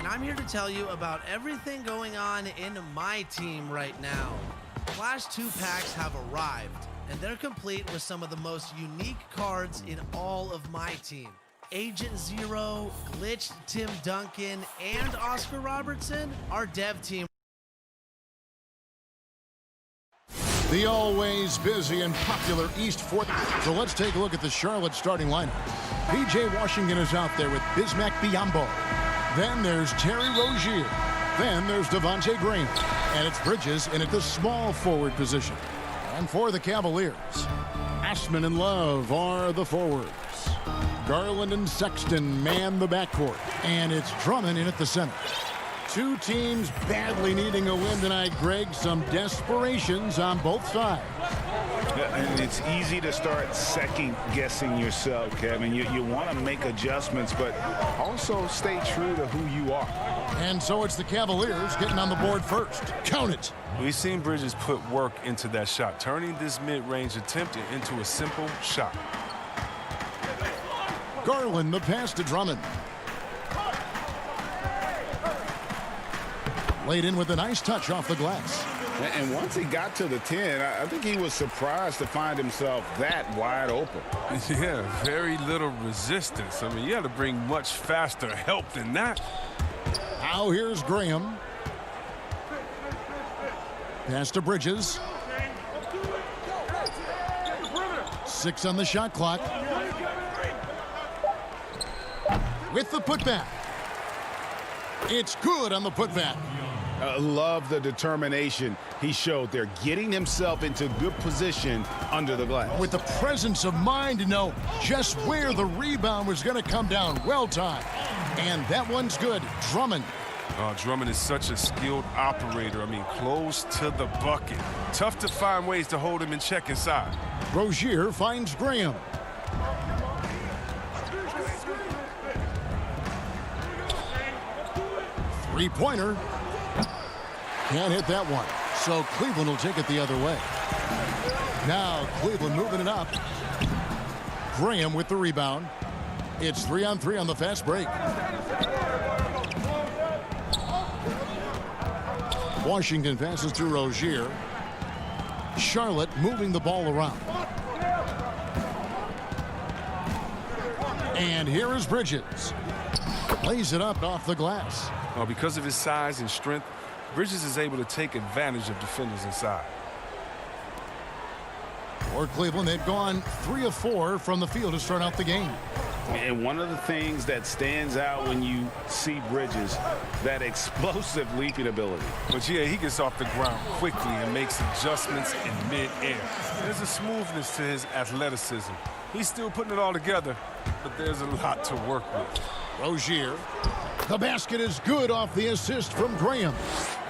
I'm here to tell you about everything going on in my team right now. Flash 2 packs have arrived, and they're complete with some of the most unique cards in all of my team. Agent Zero, Glitched Tim Duncan, and Oscar Robertson, our dev team. The always busy and popular East 4th. So let's take a look at the Charlotte starting lineup. P.J. Washington is out there with Bismack Biyombo. Then there's Terry Rozier. Then there's Devontae Graham. And it's Bridges in at the small forward position. And for the Cavaliers, Ashman and Love are the forwards. Garland and Sexton man the backcourt. And it's Drummond in at the center. Two teams badly needing a win tonight, Greg. Some desperations on both sides. And it's easy to start second-guessing yourself, Kevin. You want to make adjustments, but also stay true to who you are. And so it's the Cavaliers getting on the board first. Count it. We've seen Bridges put work into that shot, turning this mid-range attempt into a simple shot. Garland, the pass to Drummond. Laid in with a nice touch off the glass. And once he got to the 10, I think he was surprised to find himself that wide open. Yeah, very little resistance. I mean, you had to bring much faster help than that. Now here's Graham. Pass to Bridges. 6 on the shot clock. With the putback. It's good on the putback. Love the determination he showed there, getting himself into good position under the glass. With the presence of mind to know just where the rebound was going to come down. Well timed. And that one's good. Drummond. Drummond is such a skilled operator. I mean, close to the bucket. Tough to find ways to hold him in check inside. Rozier finds Graham. Three-pointer. Can't hit that one. So Cleveland will take it the other way. Now Cleveland moving it up. Graham with the rebound. It's 3-on-3 on the fast break. Washington passes to Rozier. Charlotte moving the ball around. And here is Bridges. Lays it up off the glass. Well, because of his size and strength, Bridges is able to take advantage of defenders inside. For Cleveland, they've gone 3 of 4 from the field to start out the game. And one of the things that stands out when you see Bridges, that explosive leaping ability. But yeah, he gets off the ground quickly and makes adjustments in mid-air. There's a smoothness to his athleticism. He's still putting it all together, but there's a lot to work with. Rozier. The basket is good off the assist from Graham.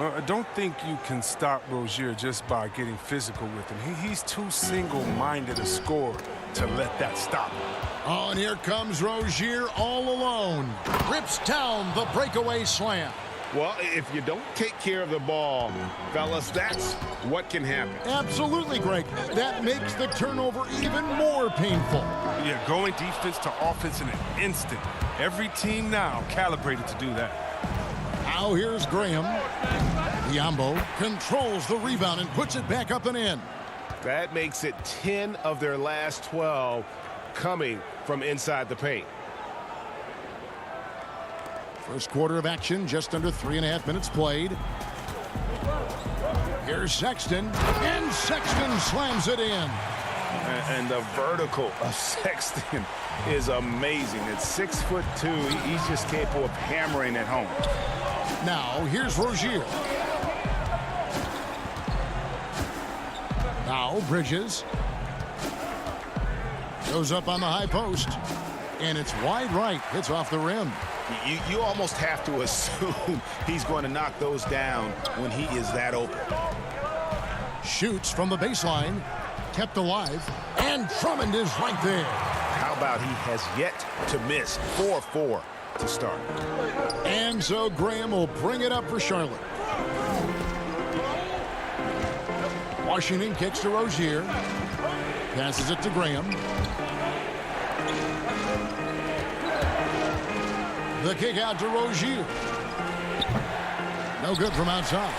I don't think you can stop Rozier just by getting physical with him. He's too single-minded a scorer to let that stop him. Oh, and here comes Rozier all alone. Rips down the breakaway slam. Well, if you don't take care of the ball, fellas, that's what can happen. Absolutely, Greg. That makes the turnover even more painful. Yeah, going defense to offense in an instant. Every team now calibrated to do that. Now here's Graham. Biyombo controls the rebound and puts it back up and in. That makes it 10 of their last 12 coming from inside the paint. First quarter of action, just under 3.5 minutes played. Here's Sexton, and Sexton slams it in. And the vertical of Sexton is amazing. At 6'2", he's just capable of hammering it home. Now here's Rozier. Now Bridges. Goes up on the high post. And it's wide right. Hits off the rim. You almost have to assume he's going to knock those down when he is that open. Shoots from the baseline. Kept alive. And Drummond is right there. How about he has yet to miss 4-4 to start. And so Graham will bring it up for Charlotte. Washington kicks to Rozier. Passes it to Graham. The kick out to Rozier. No good from outside.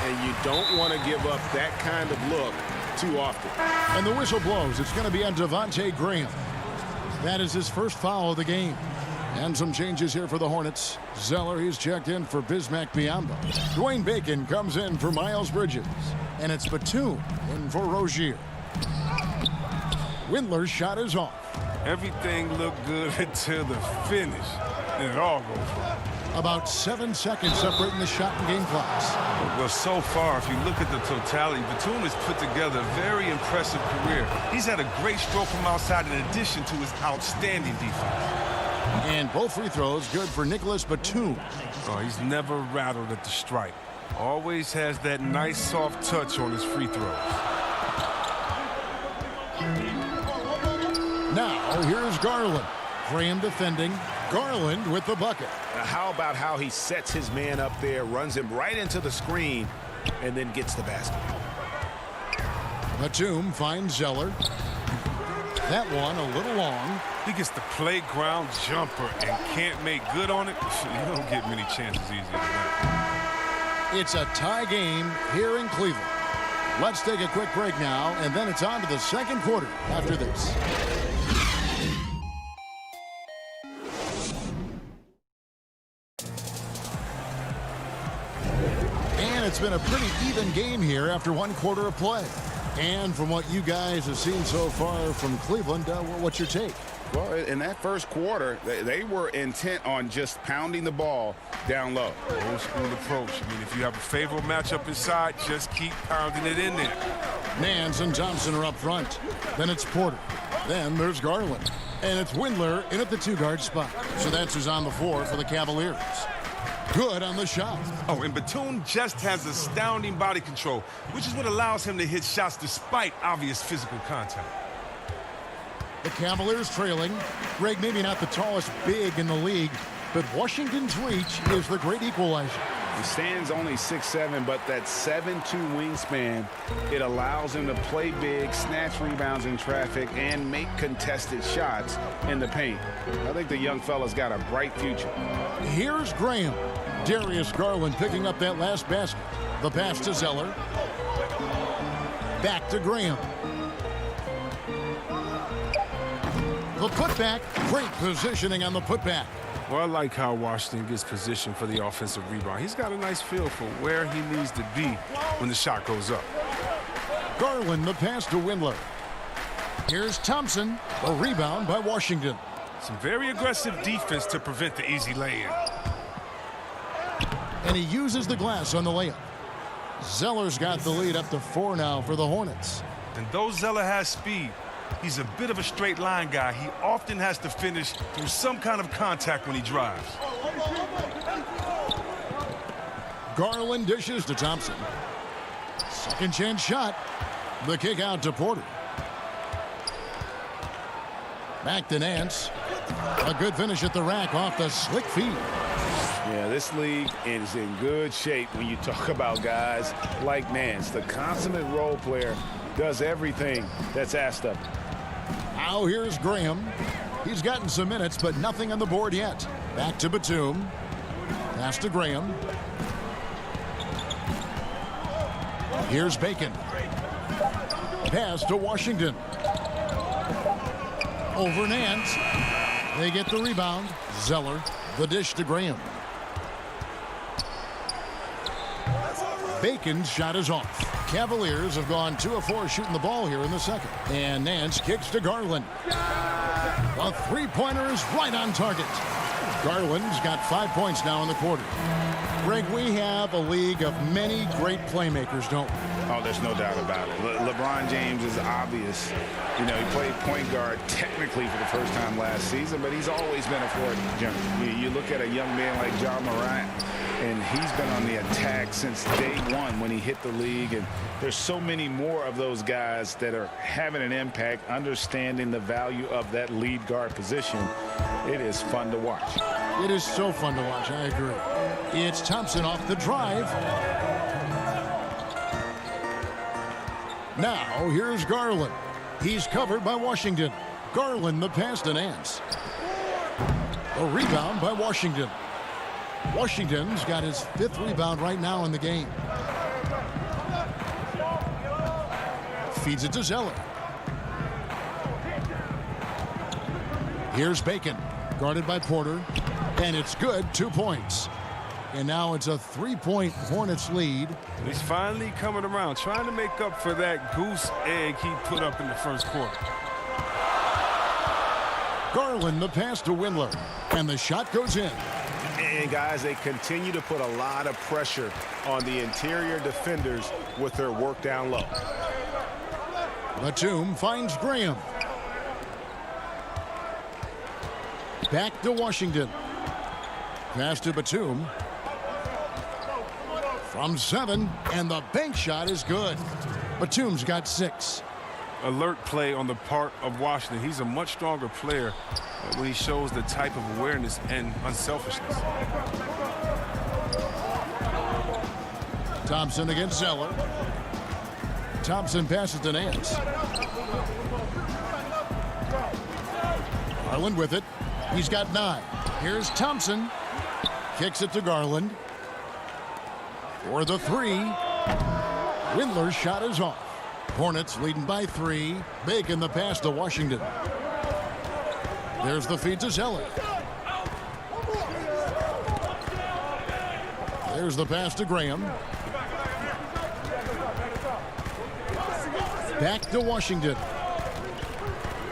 And you don't want to give up that kind of look too often. And the whistle blows. It's going to be on Devontae Graham. That is his first foul of the game. And some changes here for the Hornets. Zeller, he's checked in for Bismack Biyombo. Dwayne Bacon comes in for Miles Bridges. And it's Batum in for Rozier. Windler's shot is off. Everything looked good until the finish. And it all goes wrong. About 7 seconds separating the shot and game clocks. Well, so far, if you look at the totality, Batum has put together a very impressive career. He's had a great stroke from outside in addition to his outstanding defense. And both free throws good for Nicholas Batum. Oh, he's never rattled at the stripe. Always has that nice soft touch on his free throws. Now, here's Garland. Graham defending. Garland with the bucket. Now, how about how he sets his man up there, runs him right into the screen, and then gets the basket. Batum finds Zeller. That one a little long. He gets the playground jumper and can't make good on it. You don't get many chances easier than that. It's a tie game here in Cleveland. Let's take a quick break now, and then it's on to the second quarter after this. And it's been a pretty even game here after one quarter of play. And from what you guys have seen so far from Cleveland, what's your take? Well, in that first quarter, they were intent on just pounding the ball down low. Old school approach. I mean, if you have a favorable matchup inside, just keep pounding it in there. Nance and Thompson are up front. Then it's Porter. Then there's Garland. And it's Windler in at the two-guard spot. So that's who's on the floor for the Cavaliers. Good on the shot. Oh, and Batum just has astounding body control, which is what allows him to hit shots despite obvious physical contact. The Cavaliers trailing. Greg, maybe not the tallest big in the league, but Washington's reach is the great equalizer. He stands only 6'7", but that 7'2" wingspan, it allows him to play big, snatch rebounds in traffic, and make contested shots in the paint. I think the young fella's got a bright future. Here's Graham. Darius Garland picking up that last basket. The pass to Zeller. Back to Graham. The putback. Great positioning on the putback. Well, I like how Washington gets positioned for the offensive rebound. He's got a nice feel for where he needs to be when the shot goes up. Garland, the pass to Windler. Here's Thompson. A rebound by Washington. Some very aggressive defense to prevent the easy lay-in. And he uses the glass on the layup. Zeller's got the lead up to 4 now for the Hornets. And though Zeller has speed, he's a bit of a straight line guy. He often has to finish through some kind of contact when he drives. Garland dishes to Thompson. Second chance shot. The kick out to Porter. Back to Nance. A good finish at the rack off the slick feed. Yeah, this league is in good shape when you talk about guys like Nance. The consummate role player does everything that's asked of him. Now here's Graham. He's gotten some minutes, but nothing on the board yet. Back to Batum. Pass to Graham. Here's Bacon. Pass to Washington. Over Nance. They get the rebound. Zeller, the dish to Graham. Bacon's shot is off. Cavaliers have gone 2 of 4 shooting the ball here in the second. And Nance kicks to Garland. A three-pointer is right on target. Garland's got 5 points now in the quarter. Greg, we have a league of many great playmakers, don't we? Oh, there's no doubt about it. LeBron James is obvious. You know, he played point guard technically for the first time last season, but he's always been a forward junkie. You look at a young man like Ja Morant, and he's been on the attack since day one when he hit the league. And there's so many more of those guys that are having an impact, understanding the value of that lead guard position. It is fun to watch. It is so fun to watch, I agree. It's Thompson off the drive. Now, here's Garland. He's covered by Washington. Garland, the pass to Nance. A rebound by Washington. Washington's got his 5th rebound right now in the game. Feeds it to Zeller. Here's Bacon, guarded by Porter, and it's good, 2 points. And now it's a 3-point Hornets lead. He's finally coming around, trying to make up for that goose egg he put up in the first quarter. Garland, the pass to Windler, and the shot goes in. And guys, they continue to put a lot of pressure on the interior defenders with their work down low. Batum finds Graham. Back to Washington. Pass to Batum. From 7, and the bank shot is good. Batum's got 6. Alert play on the part of Washington. He's a much stronger player when he shows the type of awareness and unselfishness. Thompson against Zeller. Thompson passes to Nance. Garland with it. He's got 9. Here's Thompson. Kicks it to Garland. For the 3. Windler's shot is off. Hornets leading by 3. Bacon the pass to Washington. There's the feed to Zeller. There's the pass to Graham. Back to Washington.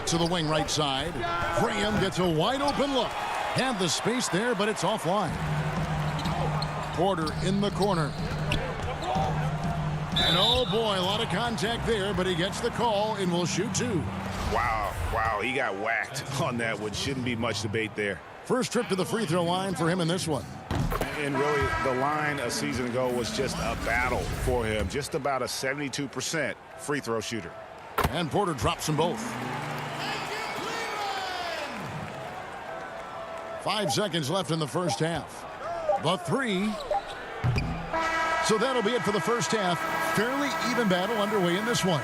To the wing right side. Graham gets a wide open look. Had the space there, but it's offline. Porter in the corner. And oh boy, a lot of contact there, but he gets the call and will shoot 2. Wow, he got whacked on that one. Shouldn't be much debate there. First trip to the free throw line for him in this one. And really, the line a season ago was just a battle for him. Just about a 72% free throw shooter. And Porter drops them both. 5 seconds left in the first half. The 3. So that'll be it for the first half. Fairly even battle underway in this one.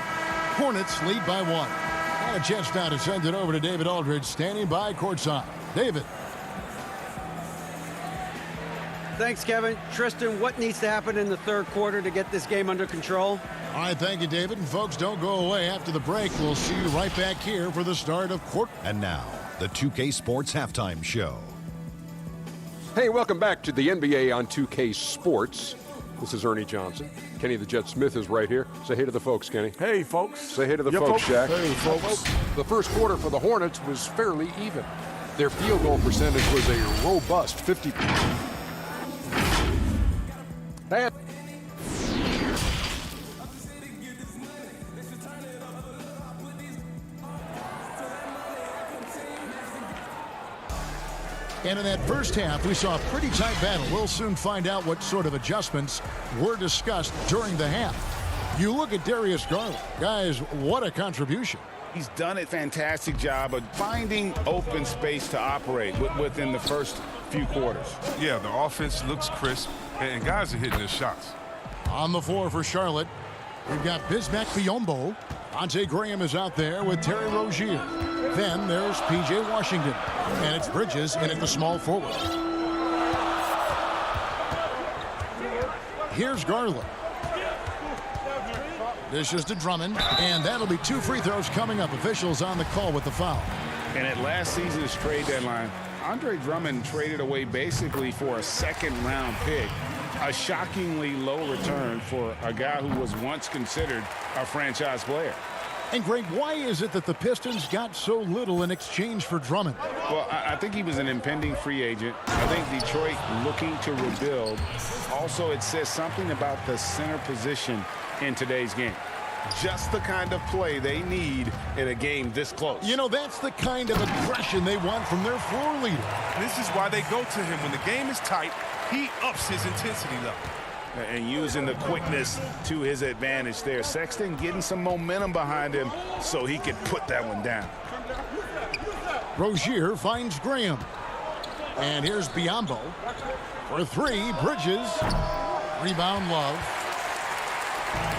Hornets lead by 1. And a chance now to send it over to David Aldridge, standing by courtside. David. Thanks, Kevin. Tristan, what needs to happen in the third quarter to get this game under control? All right, thank you, David. And folks, don't go away after the break. We'll see you right back here for the start of quarter. And now, the 2K Sports Halftime Show. Hey, welcome back to the NBA on 2K Sports. This is Ernie Johnson. Kenny the Jet Smith is right here. Say hey to the folks, Kenny. Hey, folks. Say hey to the folks, Shaq. Hey, folks. The first quarter for the Hornets was fairly even. Their field goal percentage was a robust 50%. And in that first half, we saw a pretty tight battle. We'll soon find out what sort of adjustments were discussed during the half. You look at Darius Garland. Guys, what a contribution. He's done a fantastic job of finding open space to operate within the first few quarters. Yeah, the offense looks crisp, and guys are hitting their shots. On the floor for Charlotte, we've got Bismack Biyombo. Ante Graham is out there with Terry Rozier. Then there's P.J. Washington. And it's Bridges in at the small forward. Here's Garland. Dishes to Drummond. And that'll be 2 free throws coming up. Officials on the call with the foul. And at last season's trade deadline, Andre Drummond traded away basically for a second-round pick. A shockingly low return for a guy who was once considered a franchise player. And Greg, why is it that the Pistons got so little in exchange for Drummond? Well, I think he was an impending free agent. I think Detroit looking to rebuild. Also, it says something about the center position in today's game. Just the kind of play they need in a game this close. You know, that's the kind of aggression they want from their floor leader. This is why they go to him. When the game is tight, he ups his intensity level. And using the quickness to his advantage there. Sexton getting some momentum behind him so he could put that one down. Rozier finds Graham. And here's Biyombo. For 3, Bridges. Rebound, Love.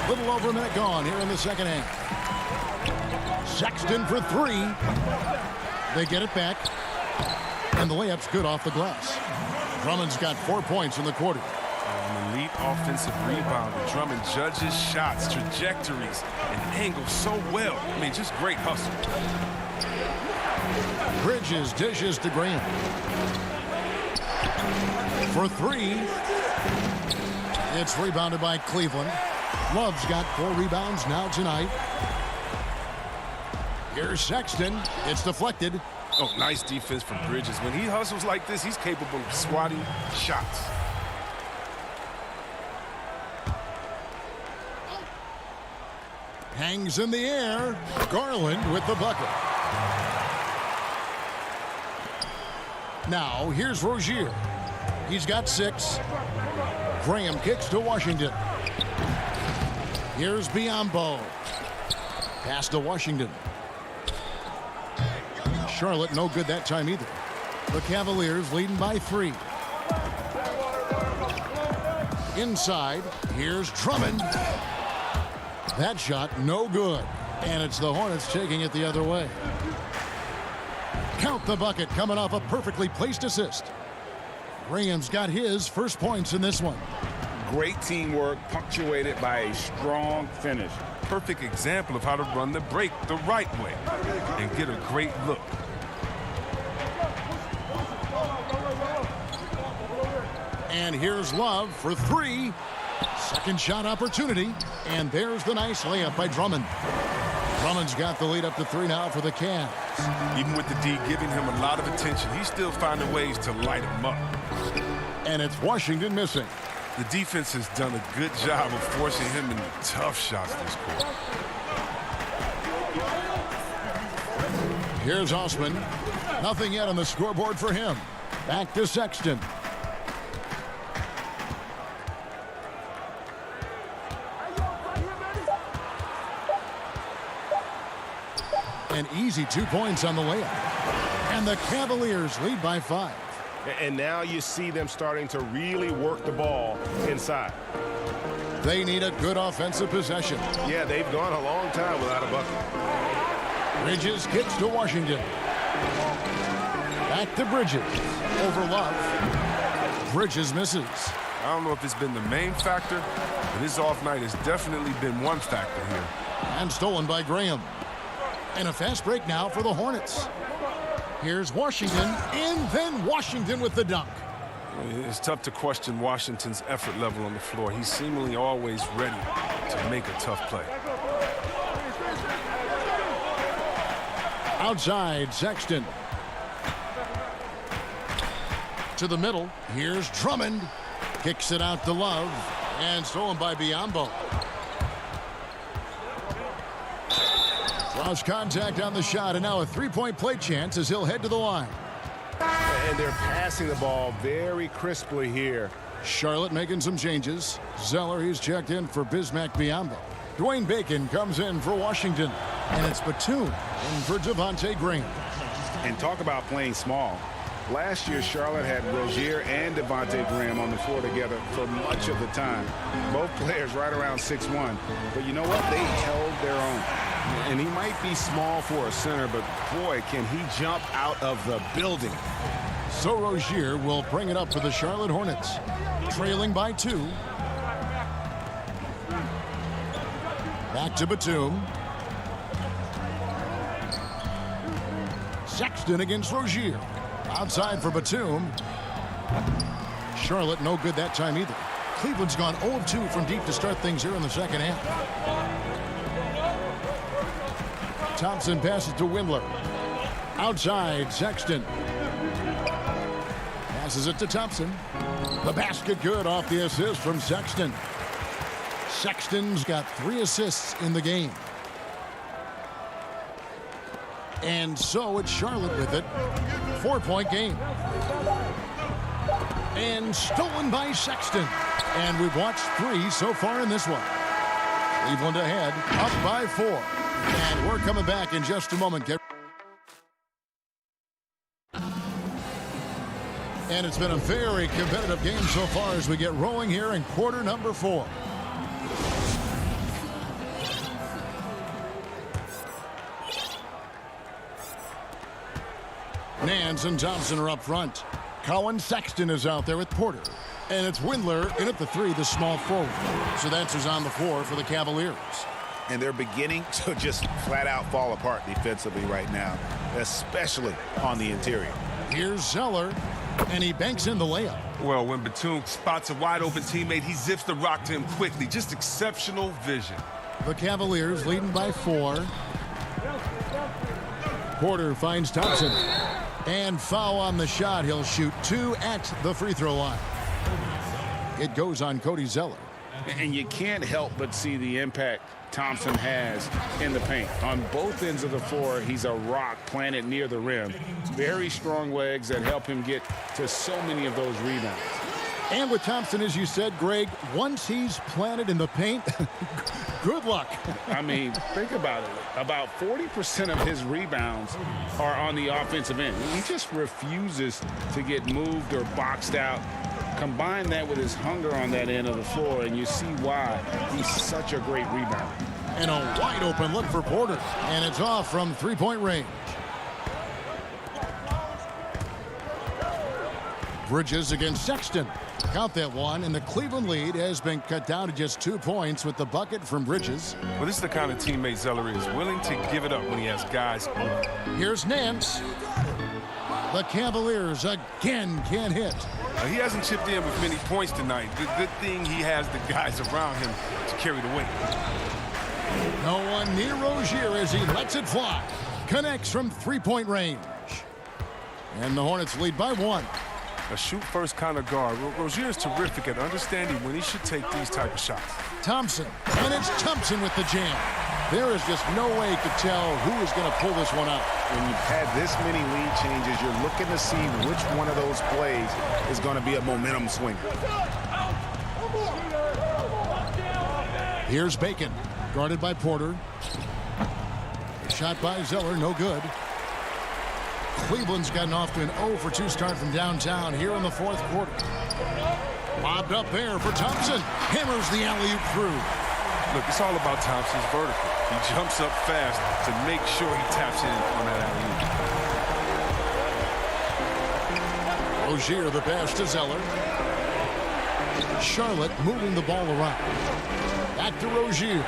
Little over a minute gone here in the second half. Sexton for 3. They get it back. And the layup's good off the glass. Drummond's got 4 points in the quarter. An elite offensive rebounder. Drummond judges shots, trajectories, and angles so well. I mean, just great hustle. Bridges dishes to Graham. For three. It's rebounded by Cleveland. Love's got 4 rebounds now tonight. Here's Sexton. It's deflected. Oh, nice defense from Bridges. When he hustles like this, he's capable of swatting shots. Hangs in the air. Garland with the bucket. Now, here's Rozier. He's got 6. Graham kicks to Washington. Here's Biyombo. Pass to Washington. Charlotte no good that time either. The Cavaliers leading by 3. Inside, here's Drummond. That shot no good. And it's the Hornets taking it the other way. Count the bucket coming off a perfectly placed assist. Graham's got his first points in this one. Great teamwork punctuated by a strong finish. Perfect example of how to run the break the right way and get a great look. And here's Love for 3. Second shot opportunity. And there's the nice layup by Drummond. Drummond's got the lead up to 3 now for the Cavs. Even with the D giving him a lot of attention, he's still finding ways to light him up. And it's Washington missing. The defense has done a good job of forcing him into tough shots this quarter. Here's Osman. Nothing yet on the scoreboard for him. Back to Sexton. An easy 2 points on the layup. And the Cavaliers lead by 5. And now you see them starting to really work the ball inside. They need a good offensive possession. Yeah, they've gone a long time without a bucket. Bridges kicks to Washington. Back to Bridges. Over Love. Bridges misses. I don't know if it's been the main factor, but his off night has definitely been one factor here. And stolen by Graham. And a fast break now for the Hornets. Here's Washington, and then Washington with the dunk. It's tough to question Washington's effort level on the floor. He's seemingly always ready to make a tough play. Outside, Sexton. To the middle. Here's Drummond. Kicks it out to Love. And stolen by Biyombo. Draws contact on the shot, and now a 3-point play chance as he'll head to the line. And they're passing the ball very crisply here. Charlotte making some changes. Zeller, he's checked in for Bismack Biyombo. Dwayne Bacon comes in for Washington. And it's Batum in for Devontae Graham. And talk about playing small. Last year, Charlotte had Rozier and Devontae Graham on the floor together for much of the time. Both players right around 6'1". But you know what? They held their own. And he might be small for a center, but boy, can he jump out of the building. So Rozier will bring it up for the Charlotte Hornets. Trailing by 2. Back to Batum. Sexton against Rozier. Outside for Batum. Charlotte no good that time either. Cleveland's gone 0 of 2 from deep to start things here in the second half. Thompson passes to Windler. Outside, Sexton. Passes it to Thompson. The basket good off the assist from Sexton. Sexton's got 3 assists in the game. And so it's Charlotte with it. 4-point game. And stolen by Sexton. And we've watched 3 so far in this one. Cleveland ahead, up by 4. And we're coming back in just a moment. And it's been a very competitive game so far as we get rolling here in quarter number 4. Nance and Thompson are up front. Colin Sexton is out there with Porter. And it's Windler in at the 3, the small forward. So that's who's on the floor for the Cavaliers. And they're beginning to just flat out fall apart defensively right now, especially on the interior. Here's Zeller, and he banks in the layup. Well, when Batum spots a wide-open teammate, he zips the rock to him quickly. Just exceptional vision. The Cavaliers leading by 4. Porter finds Thompson. And foul on the shot. He'll shoot 2 at the free throw line. It goes on Cody Zeller. And you can't help but see the impact Thompson has in the paint. On both ends of the floor, he's a rock planted near the rim. Very strong legs that help him get to so many of those rebounds. And with Thompson, as you said, Greg, once he's planted in the paint, good luck. I mean, think about it. About 40% of his rebounds are on the offensive end. He just refuses to get moved or boxed out. Combine that with his hunger on that end of the floor, and you see why he's such a great rebounder. And a wide open look for Porter. And it's off from three-point range. Bridges against Sexton. Count that one, and the Cleveland lead has been cut down to just 2 points with the bucket from Bridges. Well, this is the kind of teammate Zeller is, willing to give it up when he has guys. Here's Nance. The Cavaliers again can't hit. He hasn't chipped in with many points tonight. Good thing he has the guys around him to carry the weight. No one near Rozier as he lets it fly. Connects from three-point range. And the Hornets lead by 1. A shoot-first kind of guard. Rozier is terrific at understanding when he should take these type of shots. Thompson, and it's Thompson with the jam. There is just no way to tell who is going to pull this one out. When you've had this many lead changes, you're looking to see which one of those plays is going to be a momentum swinger. Here's Bacon, guarded by Porter. Shot by Zeller, no good. Cleveland's gotten off to an 0-for-2 start from downtown here in the fourth quarter. Lobbed up there for Thompson. Hammers the alley-oop through. Look, it's all about Thompson's vertical. He jumps up fast to make sure he taps in on that alley-oop. Rozier the pass to Zeller. Charlotte moving the ball around. Back to Rozier.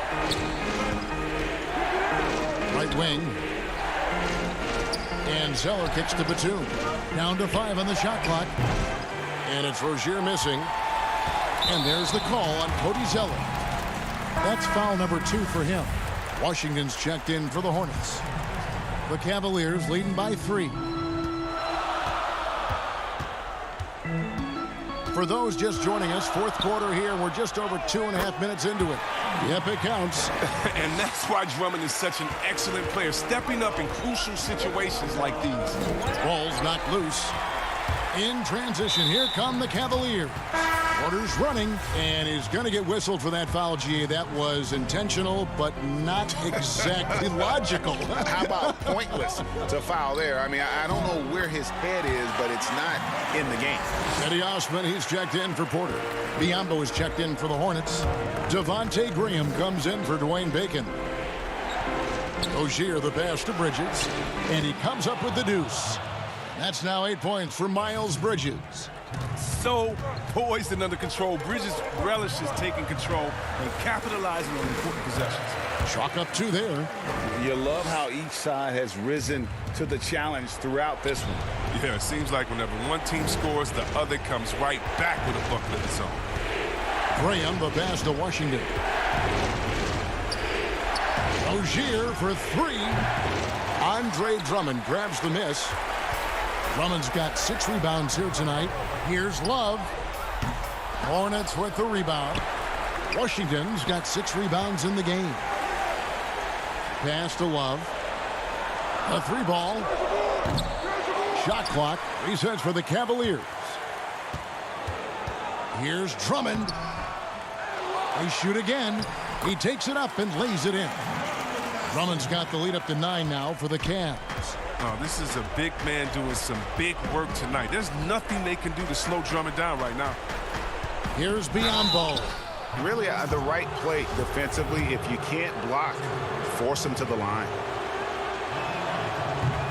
Right wing. And Zeller kicks to Batum. Down to 5 on the shot clock. And it's Rozier missing. And there's the call on Cody Zeller. That's foul number 2 for him. Washington's checked in for the Hornets. The Cavaliers leading by 3. For those just joining us, fourth quarter here. We're just over 2.5 minutes into it. Yep, it counts. And that's why Drummond is such an excellent player, stepping up in crucial situations like these. Ball's knocked loose. In transition, here come the Cavaliers. Porter's running, and he's going to get whistled for that foul, G. That was intentional, but not exactly logical. How about pointless to foul there? I mean, I don't know where his head is, but it's not in the game. Eddie Osman, he's checked in for Porter. Biyombo is checked in for the Hornets. Devontae Graham comes in for Dwayne Bacon. Rozier the pass to Bridges, and he comes up with the deuce. That's now 8 points for Miles Bridges. So poised and under control. Bridges relishes taking control and capitalizing on important possessions. Chalk up 2 there. You love how each side has risen to the challenge throughout this one. Yeah, it seems like whenever one team scores, the other comes right back with a bucket of its own. Graham the pass to Washington. Rozier for 3. Andre Drummond grabs the miss. Drummond's got 6 rebounds here tonight. Here's Love. Hornets with the rebound. Washington's got 6 rebounds in the game. Pass to Love. A 3 ball. Shot clock resets for the Cavaliers. Here's Drummond. They shoot again. He takes it up and lays it in. Drummond's got the lead up to 9 now for the Cavs. Oh, this is a big man doing some big work tonight. There's nothing they can do to slow Drummond down right now. Here's Biyombo. Really the right play defensively. If you can't block, force him to the line.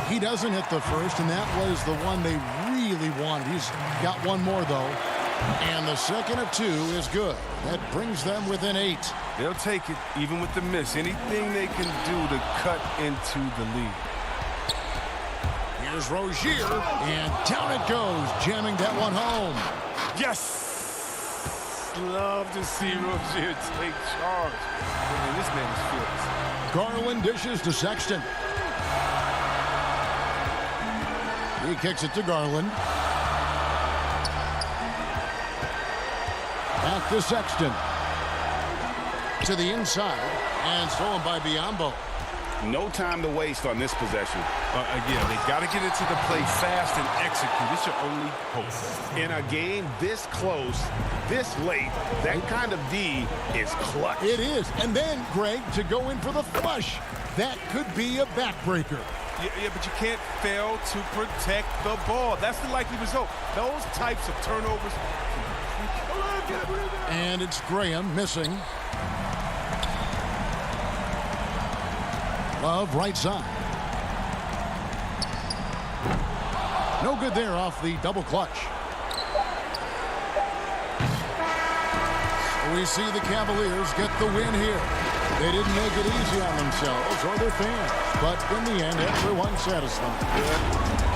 He doesn't hit the first, and that was the one they really wanted. He's got one more, though. And the second of 2 is good. That brings them within 8. They'll take it, even with the miss. Anything they can do to cut into the lead. Here's Rozier, and down it goes, jamming that one home. Yes! Love to see Rozier take charge. Man, this man is fearless. Garland dishes to Sexton. He kicks it to Garland. Back to Sexton. To the inside, and stolen by Biyombo. No time to waste on this possession. Again, they got to get into the play fast and execute. It's your only hope. In a game this close, this late, that kind of D is clutch. It is. And then, Greg, to go in for the flush. That could be a backbreaker. Yeah, but you can't fail to protect the ball. That's the likely result. Those types of turnovers. And it's Graham missing. Love right side. No good there off the double clutch. We see the Cavaliers get the win here. They didn't make it easy on themselves or their fans, but in the end, everyone's satisfied.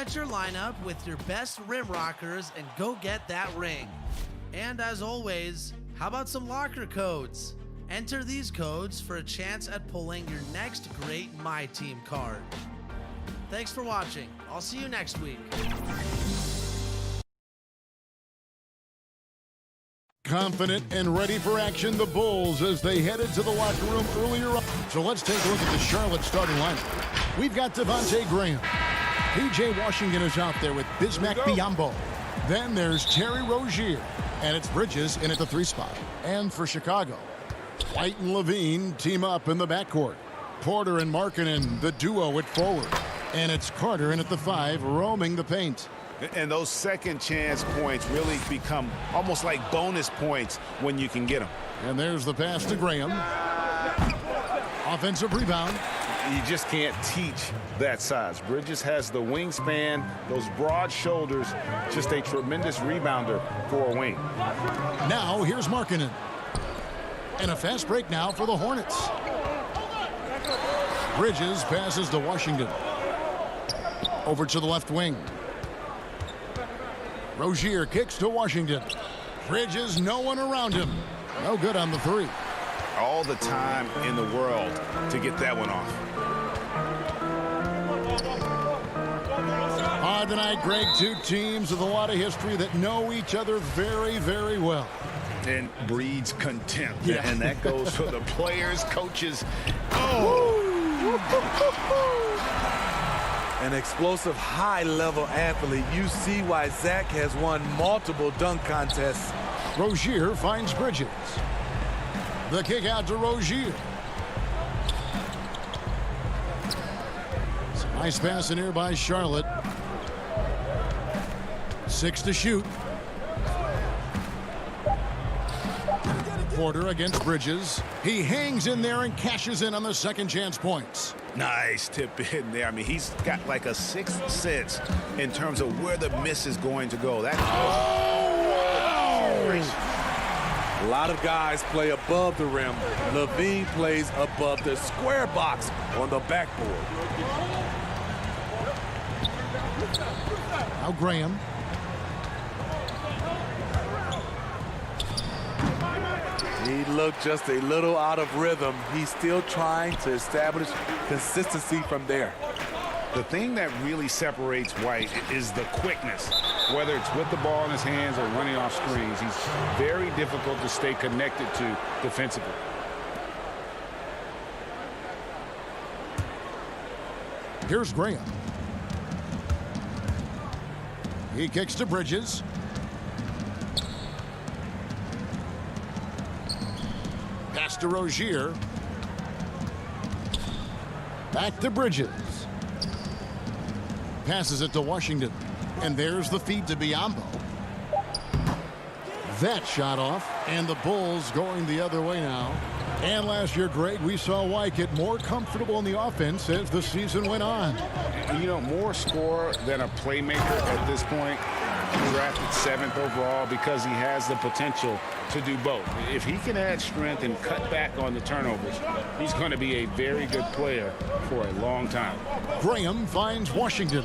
Set your lineup with your best rim rockers and go get that ring. And as always, how about some locker codes? Enter these codes for a chance at pulling your next great My Team card. Thanks for watching. I'll see you next week. Confident and ready for action, the Bulls as they headed to the locker room earlier on. So let's take a look at the Charlotte starting lineup. We've got Devontae Graham. P.J. Washington is out there with Bismack Biyombo. Then there's Terry Rozier. And it's Bridges in at the 3 spot. And for Chicago, White and Levine team up in the backcourt. Porter and Markkanen, the duo at forward. And it's Carter in at the 5, roaming the paint. And those second chance points really become almost like bonus points when you can get them. And there's the pass to Graham. Offensive rebound. You just can't teach that size. Bridges has the wingspan, those broad shoulders, just a tremendous rebounder for a wing. Now here's Markkanen. And a fast break now for the Hornets. Bridges passes to Washington. Over to the left wing. Rozier kicks to Washington. Bridges, no one around him. No good on the 3. All the time in the world to get that one off. Tonight, Greg, 2 teams with a lot of history that know each other very, very well. And breeds contempt. Yeah. And that goes for the players, coaches. An explosive, high-level athlete. You see why Zach has won multiple dunk contests. Rozier finds Bridges. The kick out to Rozier. Some nice pass in here by Charlotte. 6 to shoot. Porter against Bridges. He hangs in there and cashes in on the second chance points. Nice tip in there. I mean, he's got like a 6th sense in terms of where the miss is going to go. That's A lot of guys play above the rim. Levine plays above the square box on the backboard. Now Graham. He looked just a little out of rhythm. He's still trying to establish consistency from there. The thing that really separates White is the quickness. Whether it's with the ball in his hands or running off screens, he's very difficult to stay connected to defensively. Here's Graham. He kicks to Bridges. Pass to Rozier. Back to Bridges. Passes it to Washington. And there's the feed to Biyombo. That shot off. And the Bulls going the other way now. And last year, Greg, we saw White get more comfortable in the offense as the season went on. You know, more scorer than a playmaker at this point. Drafted 7th overall because he has the potential to do both. If he can add strength and cut back on the turnovers, he's going to be a very good player for a long time. Graham finds Washington.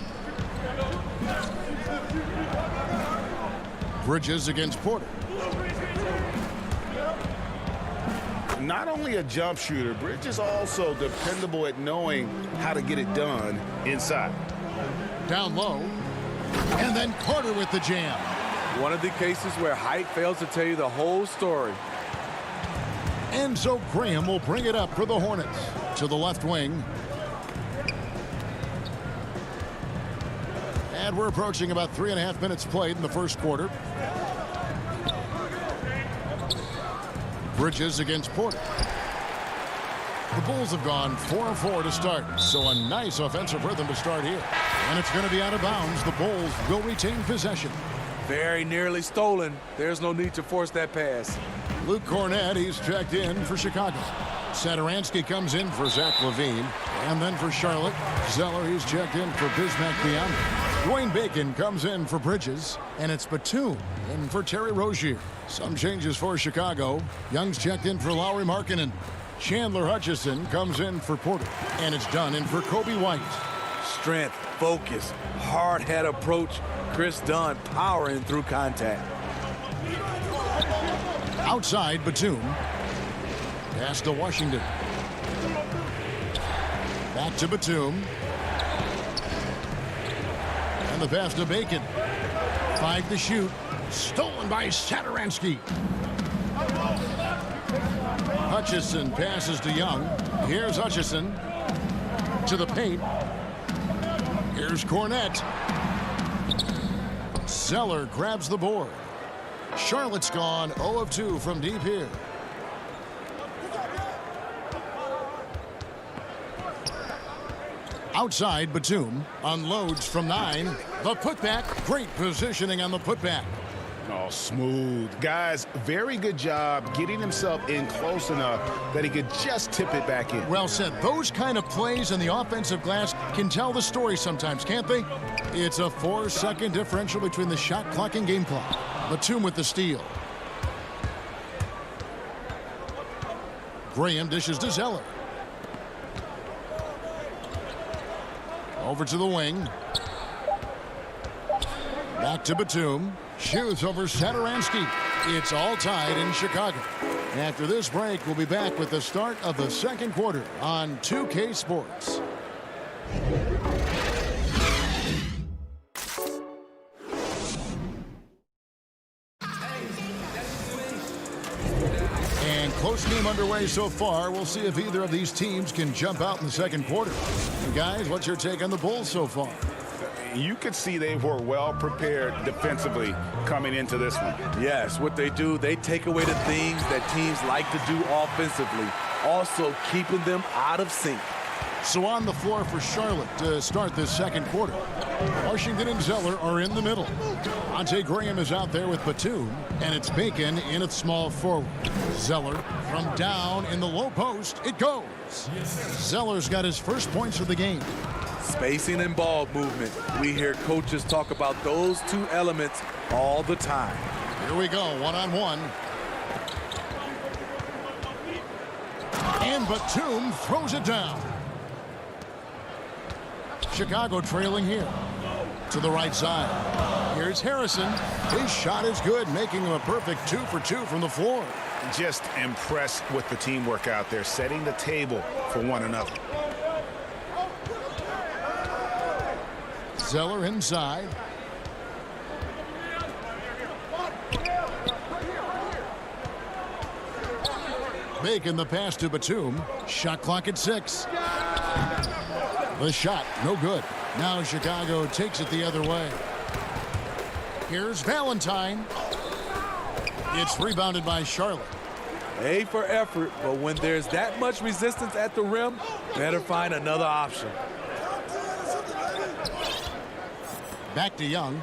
Bridges against Porter. Not only a jump shooter, Bridges also dependable at knowing how to get it done inside. Down low. And then Carter with the jam. One of the cases where height fails to tell you the whole story. And so Graham will bring it up for the Hornets. To the left wing. And we're approaching about 3.5 minutes played in the first quarter. Bridges against Porter. The Bulls have gone 4-4 to start, so a nice offensive rhythm to start here. And it's going to be out of bounds. The Bulls will retain possession. Very nearly stolen. There's no need to force that pass. Luke Cornett, he's checked in for Chicago. Satoransky comes in for Zach LaVine. And then for Charlotte, Zeller, he's checked in for Bismack Biyombo. Dwayne Bacon comes in for Bridges. And it's Batum in for Terry Rozier. Some changes for Chicago. Young's checked in for Lauri Markkanen. Chandler Hutchison comes in for Porter. And it's done in for Kobe White. Strength, focus, hard head approach. Chris Dunn powering through contact. Outside, Batum. Pass to Washington. Back to Batum. And the pass to Bacon. 5 to shoot. Stolen by Satoransky. Hutchison passes to Young. Here's Hutchison. To the paint. Here's Cornette. Zeller grabs the board. Charlotte's gone 0 of 2 from deep here. Outside, Batum unloads from 9. The putback. Great positioning on the putback. Oh, smooth. Guys, very good job getting himself in close enough that he could just tip it back in. Well said. Those kind of plays in the offensive glass can tell the story sometimes, can't they? It's a 4-second differential between the shot clock and game clock. Batum with the steal. Graham dishes to Zeller. Over to the wing. Back to Batum. Shoots over Satoransky. It's all tied in Chicago. After this break, we'll be back with the start of the second quarter on 2K Sports. And close game underway so far. We'll see if either of these teams can jump out in the second quarter. And guys, what's your take on the Bulls so far? You could see they were well prepared defensively coming into this one. Yes, what they do, they take away the things that teams like to do offensively, also keeping them out of sync. So on the floor for Charlotte to start this second quarter. Washington and Zeller are in the middle. Ante Graham is out there with Batum, and it's Bacon in at small forward. Zeller from down in the low post. It goes. Zeller's got his first points of the game. Spacing and ball movement. We hear coaches talk about those two elements all the time. Here we go, one-on-one. And Batum throws it down. Chicago trailing here. To the right side. Here's Harrison. His shot is good, making him a perfect 2 for 2 from the floor. Just impressed with the teamwork out there, setting the table for one another. Zeller inside. Bacon the pass to Batum. Shot clock at 6. The shot, no good. Now Chicago takes it the other way. Here's Valentine. It's rebounded by Charlotte. A for effort, but when there's that much resistance at the rim, better find another option. Back to Young.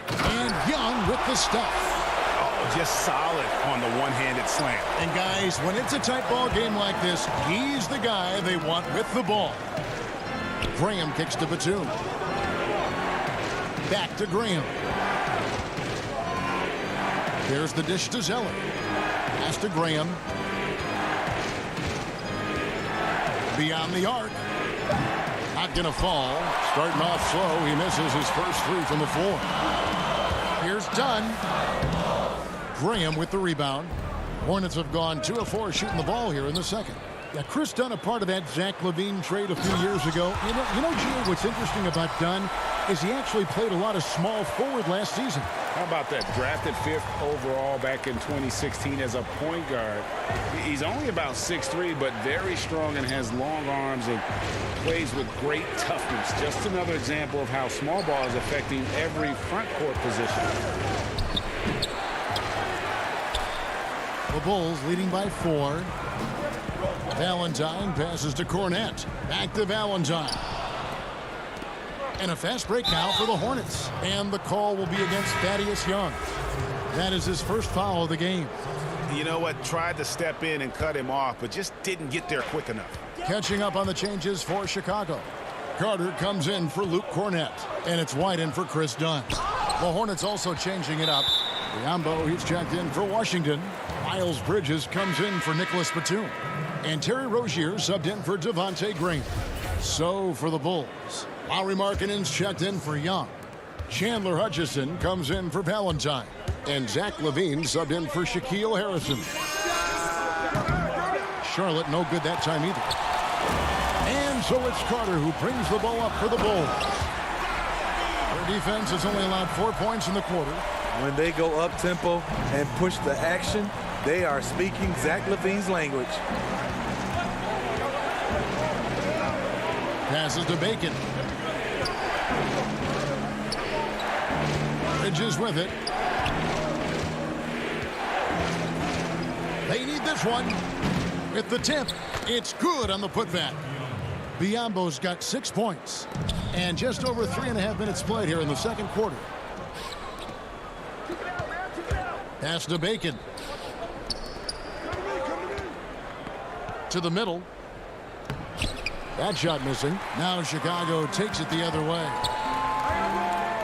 And Young with the stuff. Oh, just solid on the one-handed slam. And guys, when it's a tight ball game like this, he's the guy they want with the ball. Graham kicks to Batum. Back to Graham. There's the dish to Zeller. Pass to Graham. Beyond the arc. Not going to fall. Starting off slow. He misses his first 3 from the floor. Here's Dunn. Graham with the rebound. Hornets have gone 2 of 4 shooting the ball here in the second. Yeah, Chris Dunn, a part of that Zach LaVine trade a few years ago. You know, Gio, what's interesting about Dunn is he actually played a lot of small forward last season. How about that? Drafted 5th overall back in 2016 as a point guard. He's only about 6'3", but very strong and has long arms and plays with great toughness. Just another example of how small ball is affecting every front court position. The Bulls leading by 4. Valentine passes to Cornette. Back to Valentine. And a fast break now for the Hornets. And the call will be against Thaddeus Young. That is his first foul of the game. You know what? Tried to step in and cut him off, but just didn't get there quick enough. Catching up on the changes for Chicago. Carter comes in for Luke Cornette. And it's White in for Chris Dunn. The Hornets also changing it up. Biombo, he's checked in for Washington. Miles Bridges comes in for Nicholas Batum. And Terry Rozier subbed in for Devontae Green. So for the Bulls, Lauri Markkanen's checked in for Young. Chandler Hutchison comes in for Valentine. And Zach LaVine subbed in for Shaquille Harrison. Charlotte no good that time either. And so it's Carter who brings the ball up for the Bulls. Their defense has only allowed 4 points in the quarter. When they go up-tempo and push the action, they are speaking Zach LaVine's language. Passes to Bacon. Bridges with it. They need this one. With the tip, it's good on the putback. Biyombo's got 6 points. And just over 3.5 minutes played here in the second quarter. Pass to Bacon. To the middle. That shot missing. Now Chicago takes it the other way.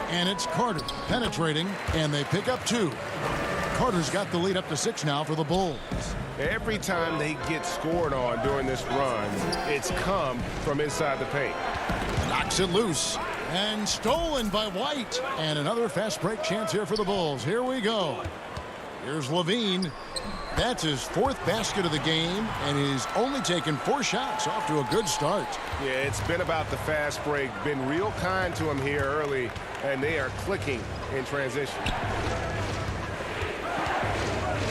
And it's Carter penetrating, and they pick up 2. Carter's got the lead up to 6 now for the Bulls. Every time they get scored on during this run, it's come from inside the paint. Knocks it loose. And stolen by White. And another fast break chance here for the Bulls. Here we go. Here's LaVine. That's his 4th basket of the game, and he's only taken 4 shots. Off to a good start. Yeah, it's been about the fast break. Been real kind to him here early, and they are clicking in transition.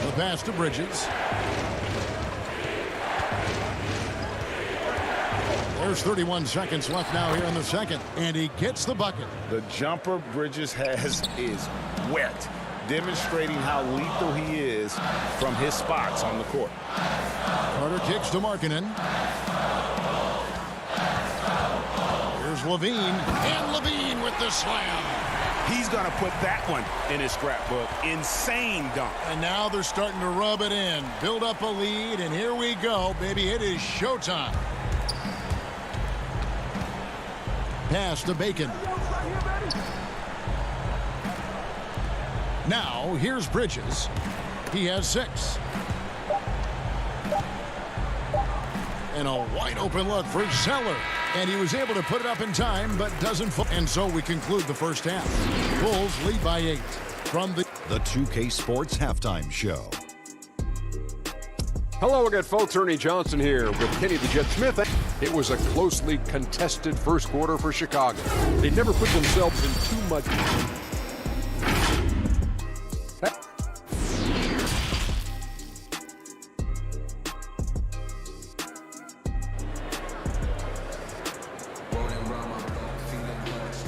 The pass to Bridges. There's 31 seconds left now here in the second, and he gets the bucket. The jumper Bridges has is wet, demonstrating how lethal he is from his spots on the court. Carter kicks to Markkanen. Here's LaVine, and LaVine with the slam. He's going to put that one in his scrapbook. Insane dunk. And now they're starting to rub it in, build up a lead, and here we go, baby. It is showtime. Pass to Bacon. Now, here's Bridges. He has 6. And a wide open look for Zeller. And he was able to put it up in time, but doesn't. And so we conclude the first half. Bulls lead by 8 from the 2K Sports Halftime Show. Hello again, folks. Ernie Johnson here with Kenny the Jet Smith. It was a closely contested first quarter for Chicago. They never put themselves in too much.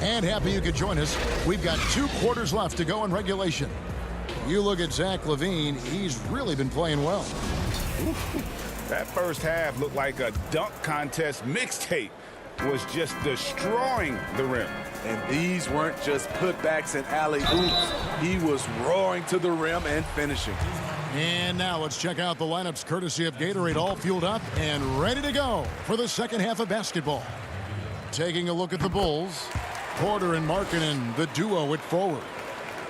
And happy you could join us. We've got 2 quarters left to go in regulation. You look at Zach LaVine, he's really been playing well. That first half looked like a dunk contest mixtape. Was just destroying the rim. And these weren't just putbacks and alley-oops. He was roaring to the rim and finishing. And now let's check out the lineups courtesy of Gatorade, all fueled up and ready to go for the second half of basketball. Taking a look at the Bulls, Porter and Markkanen, the duo at forward.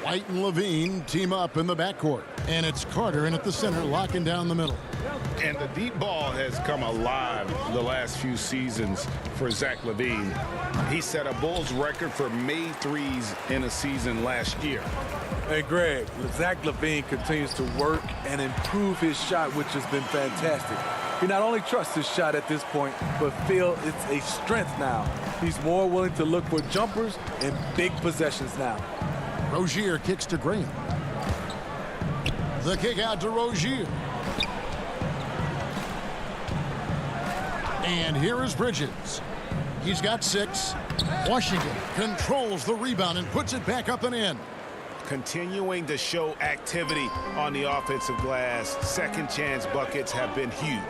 White and LaVine team up in the backcourt. And it's Carter in at the center, locking down the middle. And the deep ball has come alive the last few seasons for Zach LaVine. He set a Bulls record for made threes in a season last year. Hey, Greg, Zach LaVine continues to work and improve his shot, which has been fantastic. He not only trusts his shot at this point, but feels it's a strength now. He's more willing to look for jumpers and big possessions now. Rozier kicks to Graham. The kick out to Rozier. And here is Bridges. He's got 6. Washington controls the rebound and puts it back up and in. Continuing to show activity on the offensive glass. Second chance buckets have been huge.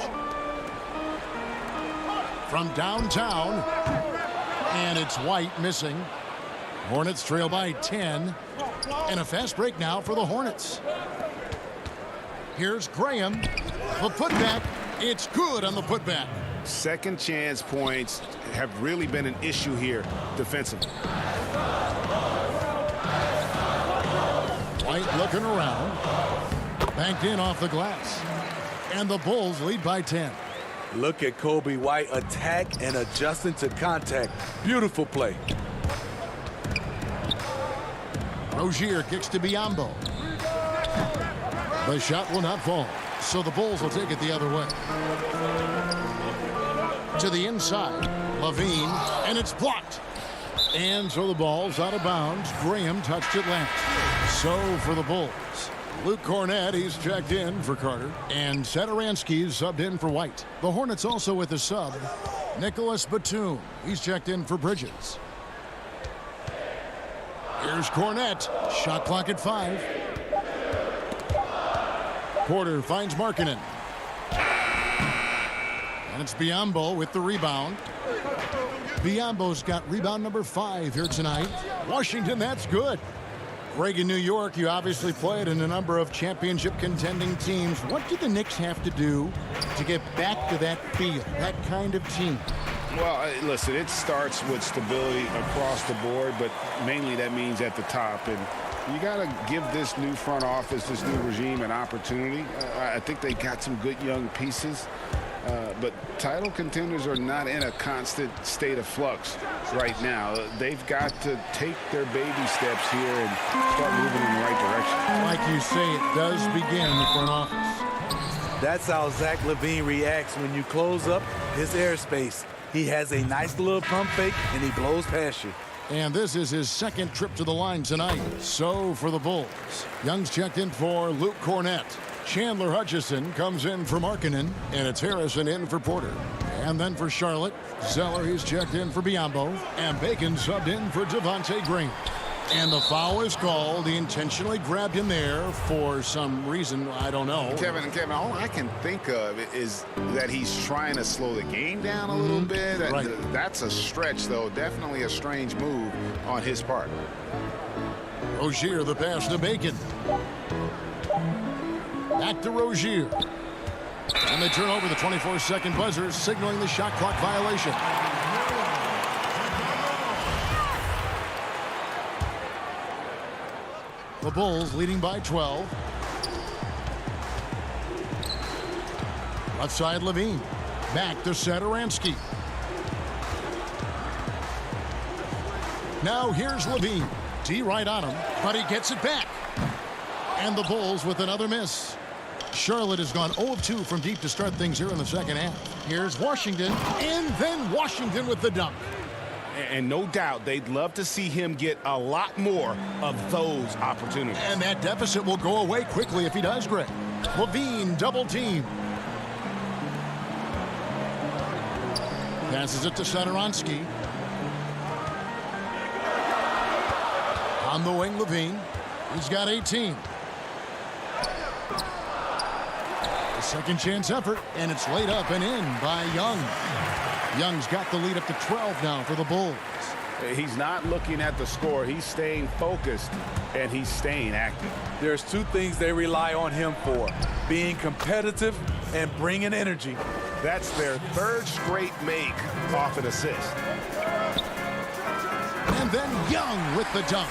From downtown, and it's White missing. Hornets trail by 10. And a fast break now for the Hornets. Here's Graham. The putback. It's good on the putback. Second chance points have really been an issue here defensively. White looking around. Banked in off the glass. And the Bulls lead by 10. Look at Kobe White attack and adjusting to contact. Beautiful play. Rozier kicks to Biyombo. The shot will not fall, so the Bulls will take it the other way. To the inside, Levine, and it's blocked. And so the ball's out of bounds. Graham touched it last. So for the Bulls, Luke Cornett, he's checked in for Carter, and Satoransky's subbed in for White. The Hornets also with a sub, Nicholas Batum. He's checked in for Bridges. Here's Cornett. Shot clock at 5. Porter finds Markkanen. And it's Biyombo with the rebound. Biyombo's got rebound number 5 here tonight. Washington, that's good. Greg, in New York, you obviously played in a number of championship contending teams. What do the Knicks have to do to get back to that feel, that kind of team? Well, listen, it starts with stability across the board, but mainly that means at the top. And you got to give this new front office, this new regime, an opportunity. I think they got some good young pieces. But title contenders are not in a constant state of flux right now. They've got to take their baby steps here and start moving in the right direction. Like you say, it does begin in the front office. That's how Zach LaVine reacts when you close up his airspace. He has a nice little pump fake, and he blows past you. And this is his second trip to the line tonight. So for the Bulls, Young's checked in for Luke Cornett. Chandler Hutchison comes in for Markkanen, and it's Harrison in for Porter. And then for Charlotte, Zeller, he's checked in for Biyombo, and Bacon subbed in for Devontae Green. And the foul is called. He intentionally grabbed him there for some reason, I don't know. Kevin, all I can think of is that he's trying to slow the game down a little bit. Right. That's a stretch, though. Definitely a strange move on his part. Rozier, the pass to Bacon. Back to Rozier. And they turn over the 24-second buzzer, signaling the shot clock violation. The Bulls leading by 12. Left side, Levine. Back to Satoransky. Now here's Levine. D right on him, but he gets it back. And the Bulls with another miss. Charlotte has gone 0 of 2 from deep to start things here in the second half. Here's Washington, and then Washington with the dunk. And no doubt they'd love to see him get a lot more of those opportunities. And that deficit will go away quickly if he does, Greg. Levine double team. Passes it to Satoransky. On the wing, Levine. He's got 18. A second chance effort, and it's laid up and in by Young. Young's got the lead up to 12 now for the Bulls. He's not looking at the score. He's staying focused, and he's staying active. There's two things they rely on him for: being competitive and bringing energy. That's their third straight make off an assist. And then Young with the dunk.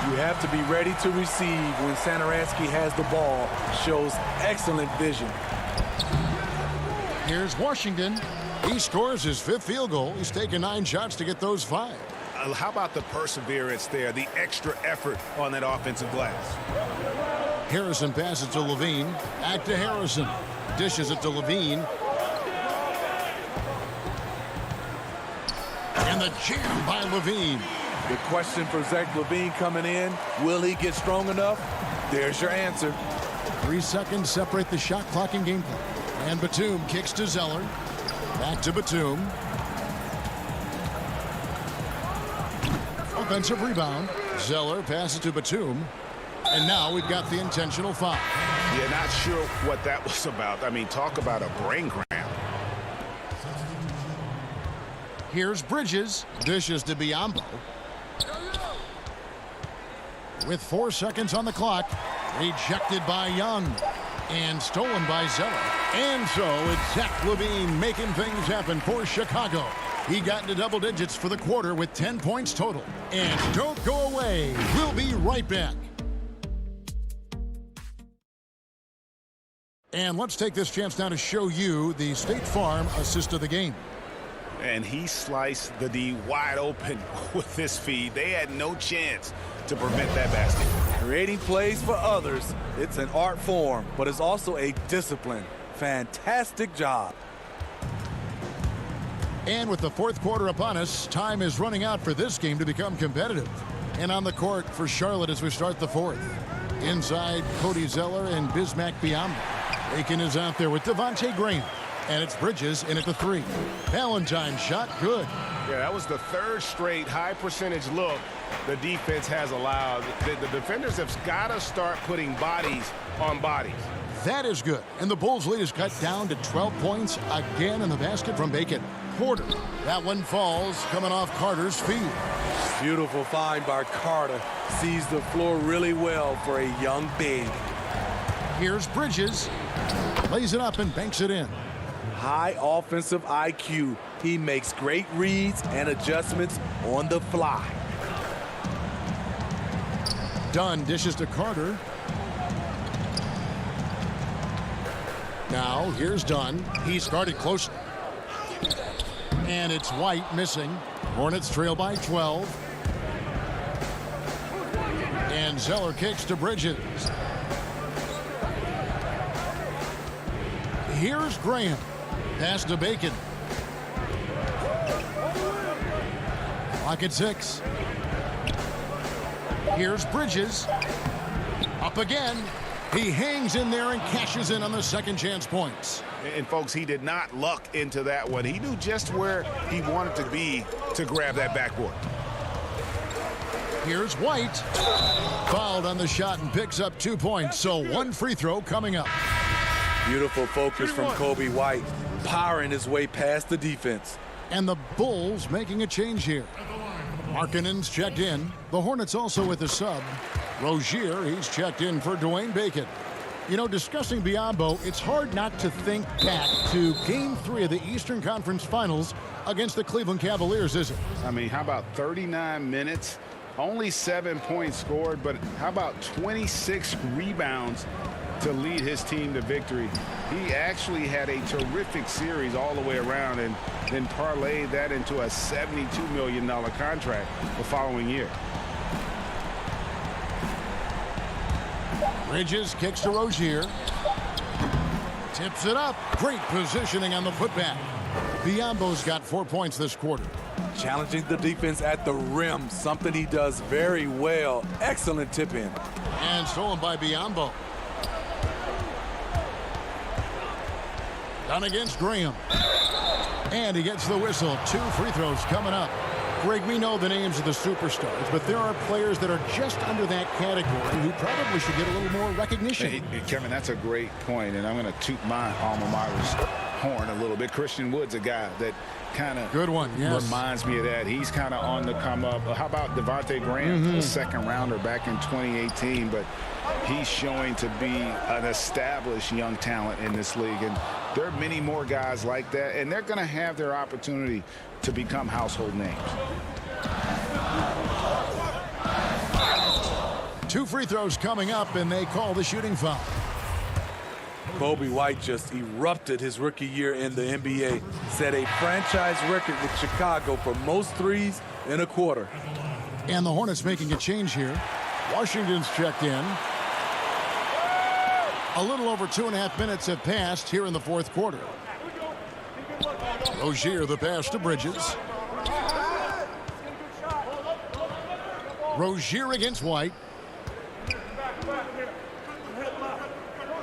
You have to be ready to receive when Satoransky has the ball. Shows excellent vision. Here's Washington. He scores his 5th field goal. He's taken 9 shots to get those 5. How about the perseverance there, the extra effort on that offensive glass? Harrison passes to Levine. Back to Harrison. Dishes it to Levine. And the jam by Levine. The question for Zach LaVine coming in, will he get strong enough? There's your answer. 3 seconds separate the shot clock and game clock. And Batum kicks to Zeller. Back to Batum. Offensive rebound. Zeller passes to Batum. And now we've got the intentional foul. Yeah, not sure what that was about. I mean, talk about a brain cramp. Here's Bridges. Dishes to Biyombo. With 4 seconds on the clock. Rejected by Young. And stolen by Zeller. And so it's Zach LaVine making things happen for Chicago. He got into double digits for the quarter with 10 points total. And don't go away. We'll be right back. And let's take this chance now to show you the State Farm assist of the game. And he sliced the D wide open with this feed. They had no chance to prevent that basket. Creating plays for others, it's an art form, but it's also a discipline. Fantastic job. And with the fourth quarter upon us, time is running out for this game to become competitive. And on the court for Charlotte as we start the fourth. Inside, Cody Zeller and Bismack Biyombo. Aiken is out there with Devontae Graham. And it's Bridges in at the three. Valentine's shot, good. Yeah, that was the third straight high percentage look the defense has allowed. The defenders have got to start putting bodies on bodies. That is good. And the Bulls' lead is cut down to 12 points again in the basket from Bacon. Porter. That one falls coming off Carter's feet. Beautiful find by Carter. Sees the floor really well for a young big. Here's Bridges. Lays it up and banks it in. High offensive IQ. He makes great reads and adjustments on the fly. Dunn dishes to Carter. Now here's Dunn. He's guarded close. And it's White missing. Hornets trail by 12. And Zeller kicks to Bridges. Here's Graham. Pass to Bacon. Clock at 6. Here's Bridges. Up again. He hangs in there and cashes in on the second chance points. And folks, he did not luck into that one. He knew just where he wanted to be to grab that backboard. Here's White. Fouled on the shot and picks up 2 points. So one free throw coming up. Beautiful focus from Kobe White, powering his way past the defense. And the Bulls making a change here. Markkanen's checked in. The Hornets also with a sub. Rozier, he's checked in for Dwayne Bacon. You know, discussing Biyombo, it's hard not to think back to Game 3 of the Eastern Conference Finals against the Cleveland Cavaliers, is it? I mean, how about 39 minutes? Only 7 points scored, but how about 26 rebounds to lead his team to victory? He actually had a terrific series all the way around and then parlayed that into a $72 million contract the following year. Bridges kicks to Rozier. Tips it up. Great positioning on the putback. Biyombo's got 4 points this quarter. Challenging the defense at the rim, something he does very well. Excellent tip in. And stolen by Biyombo. Done against Graham. And he gets the whistle. 2 free throws coming up. Greg, we know the names of the superstars, but there are players that are just under that category who probably should get a little more recognition. Hey, Kevin, that's a great point, and I'm going to toot my alma mater's horn a little bit. Christian Wood's a guy that kind of good one, yes, reminds me of that. He's kind of on the come up. How about Devontae Graham, a second rounder back in 2018, but he's showing to be an established young talent in this league, and there are many more guys like that, and they're going to have their opportunity to become household names. 2 free throws coming up, and they call the shooting foul. Kobe White just erupted his rookie year in the NBA. Set a franchise record with Chicago for most threes in a quarter. And the Hornets making a change here. Washington's checked in. A little over 2.5 minutes have passed here in the fourth quarter. Rozier, the pass to Bridges. Rozier against White.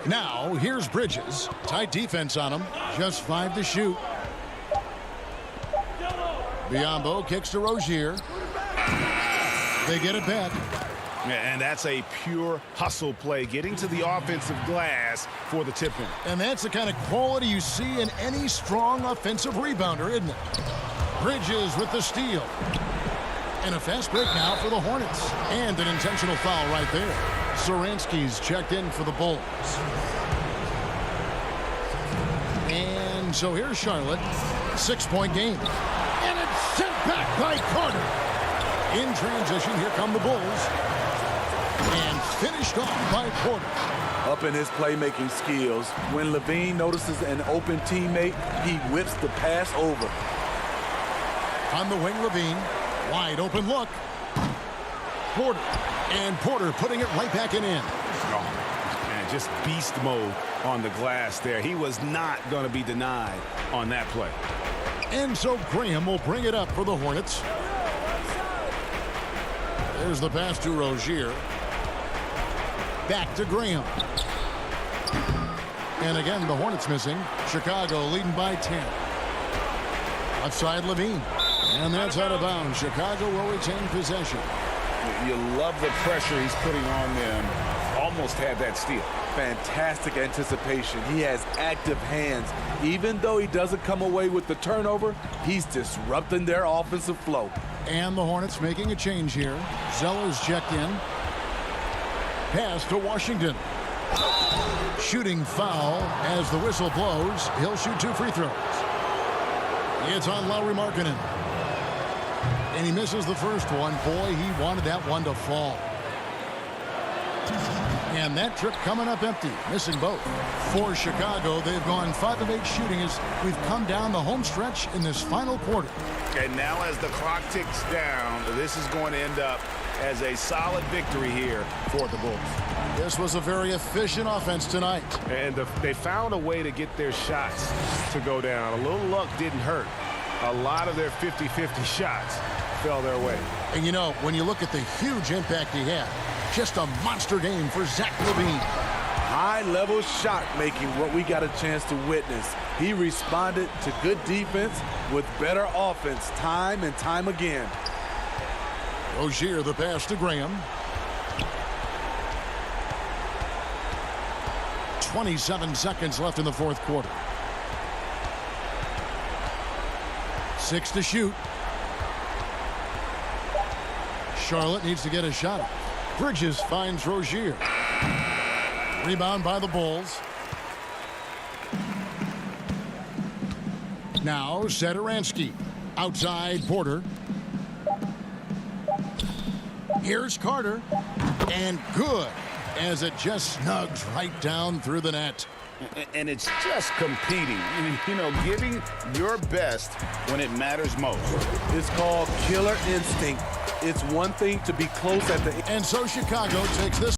Now, here's Bridges. Tight defense on him. Just 5 to shoot. Biyombo kicks to Rozier. They get it back. And that's a pure hustle play, getting to the offensive glass for the tip-in. And that's the kind of quality you see in any strong offensive rebounder, isn't it? Bridges with the steal. And a fast break now for the Hornets. And an intentional foul right there. Saransky's checked in for the Bulls. And so here's Charlotte. 6-point game. And it's sent back by Carter. In transition, here come the Bulls. And finished off by Porter. up in his playmaking skills. When Levine notices an open teammate, he whips the pass over. On the wing, Levine. Wide open look. Porter. And Porter putting it right back in. Oh, man, just beast mode on the glass there. He was not going to be denied on that play. And so Graham will bring it up for the Hornets. There's the pass to Rozier. Back to Graham. And again, the Hornets missing. Chicago leading by 10. Left side, Levine. And that's out of bounds. Chicago will retain possession. You love the pressure he's putting on them. Almost had that steal. Fantastic anticipation. He has active hands. Even though he doesn't come away with the turnover, he's disrupting their offensive flow. And the Hornets making a change here. Zeller's checked in. Pass to Washington. Shooting foul as the whistle blows. He'll shoot 2 free throws. It's on Lauri Markkanen. And he misses the first one. Boy, he wanted that one to fall. And that trip coming up empty. Missing both. For Chicago, they've gone 5 of 8 shooting as we've come down the home stretch in this final quarter. And now as the clock ticks down, this is going to end up as a solid victory here for the Bulls. This was a very efficient offense tonight. And they found a way to get their shots to go down. A little luck didn't hurt. A lot of their 50-50 shots fell their way. And you know, when you look at the huge impact he had, just a monster game for Zach LaVine. High-level shot making, what we got a chance to witness. He responded to good defense with better offense time and time again. Rozier, the pass to Graham. 27 seconds left in the fourth quarter. 6 to shoot. Charlotte needs to get a shot. Bridges finds Rozier. Rebound by the Bulls. Now Satoransky. Outside Porter. Here's Carter. And good, as it just snugs right down through the net. And it's just competing, you know, giving your best when it matters most. It's called killer instinct. It's one thing to be close at the end. And so Chicago takes this.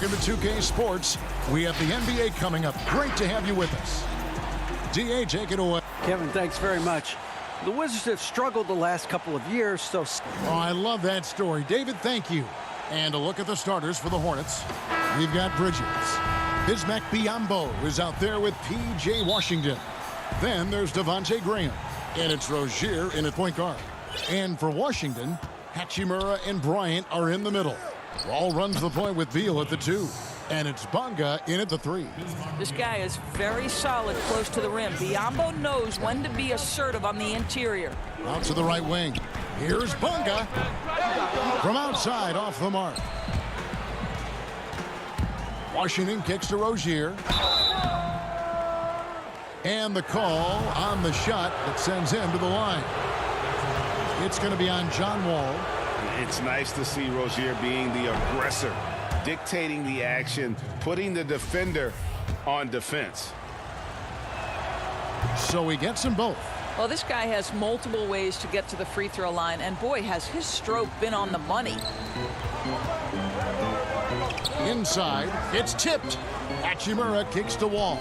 Welcome to 2K Sports. We have the NBA coming up. Great to have you with us. DA, take it away. Kevin, thanks very much. The Wizards have struggled the last couple of years, so... Oh, I love that story. David, thank you. And a look at the starters for the Hornets. We've got Bridges. Bismack Biyombo is out there with P.J. Washington. Then there's Devontae Graham. And it's Rozier in at point guard. And for Washington, Hachimura and Bryant are in the middle. Wall runs the point with Beal at the 2. And it's Bonga in at the 3. This guy is very solid close to the rim. Biyombo knows when to be assertive on the interior. Out to the right wing. Here's Bonga. From outside, off the mark. Washington kicks to Rozier. And the call on the shot that sends him to the line. It's going to be on John Wall. It's nice to see Rozier being the aggressor, dictating the action, putting the defender on defense. So he gets them both. Well, this guy has multiple ways to get to the free throw line, and boy, has his stroke been on the money. Inside, it's tipped. Hachimura kicks to Wall.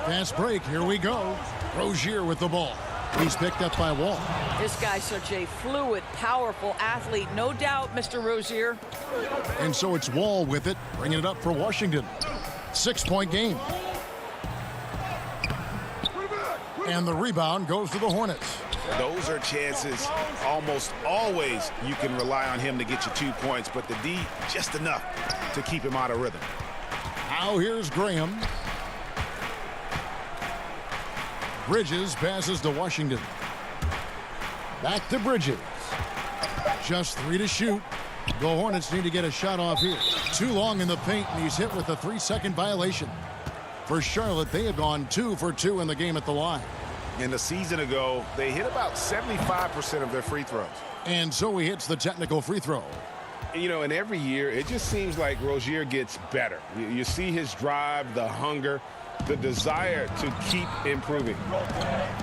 Fast break, here we go. Rozier with the ball. He's picked up by Wall. This guy's such a fluid, powerful athlete. No doubt, Mr. Rozier. And so it's Wall with it, bringing it up for Washington. 6-point game. And the rebound goes to the Hornets. Those are chances almost always you can rely on him to get you 2 points, but the D just enough to keep him out of rhythm. Now here's Graham. Bridges passes to Washington. Back to Bridges. Just 3 to shoot. The Hornets need to get a shot off here. Too long in the paint, and he's hit with a 3-second violation. For Charlotte, they have gone 2 for 2 in the game at the line. And a season ago, they hit about 75% of their free throws. And so he hits the technical free throw. You know, and every year, it just seems like Rozier gets better. You see his drive, the hunger, the desire to keep improving.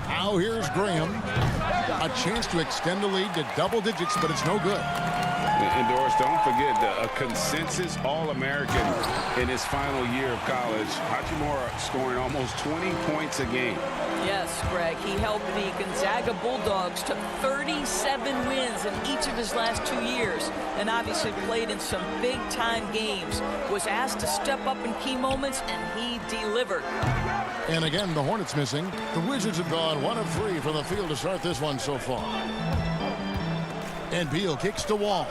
Now here's Graham. A chance to extend the lead to double digits, but it's no good. And Doris, don't forget a consensus All-American in his final year of college. Hachimura scoring almost 20 points a game. Yes, Greg, he helped the Gonzaga Bulldogs to 37 wins in each of his last 2 years, and obviously played in some big-time games. Was asked to step up in key moments, and he delivered. And again, the Hornets missing. The Wizards have gone 1 of 3 from the field to start this one so far. And Beal kicks to Wall.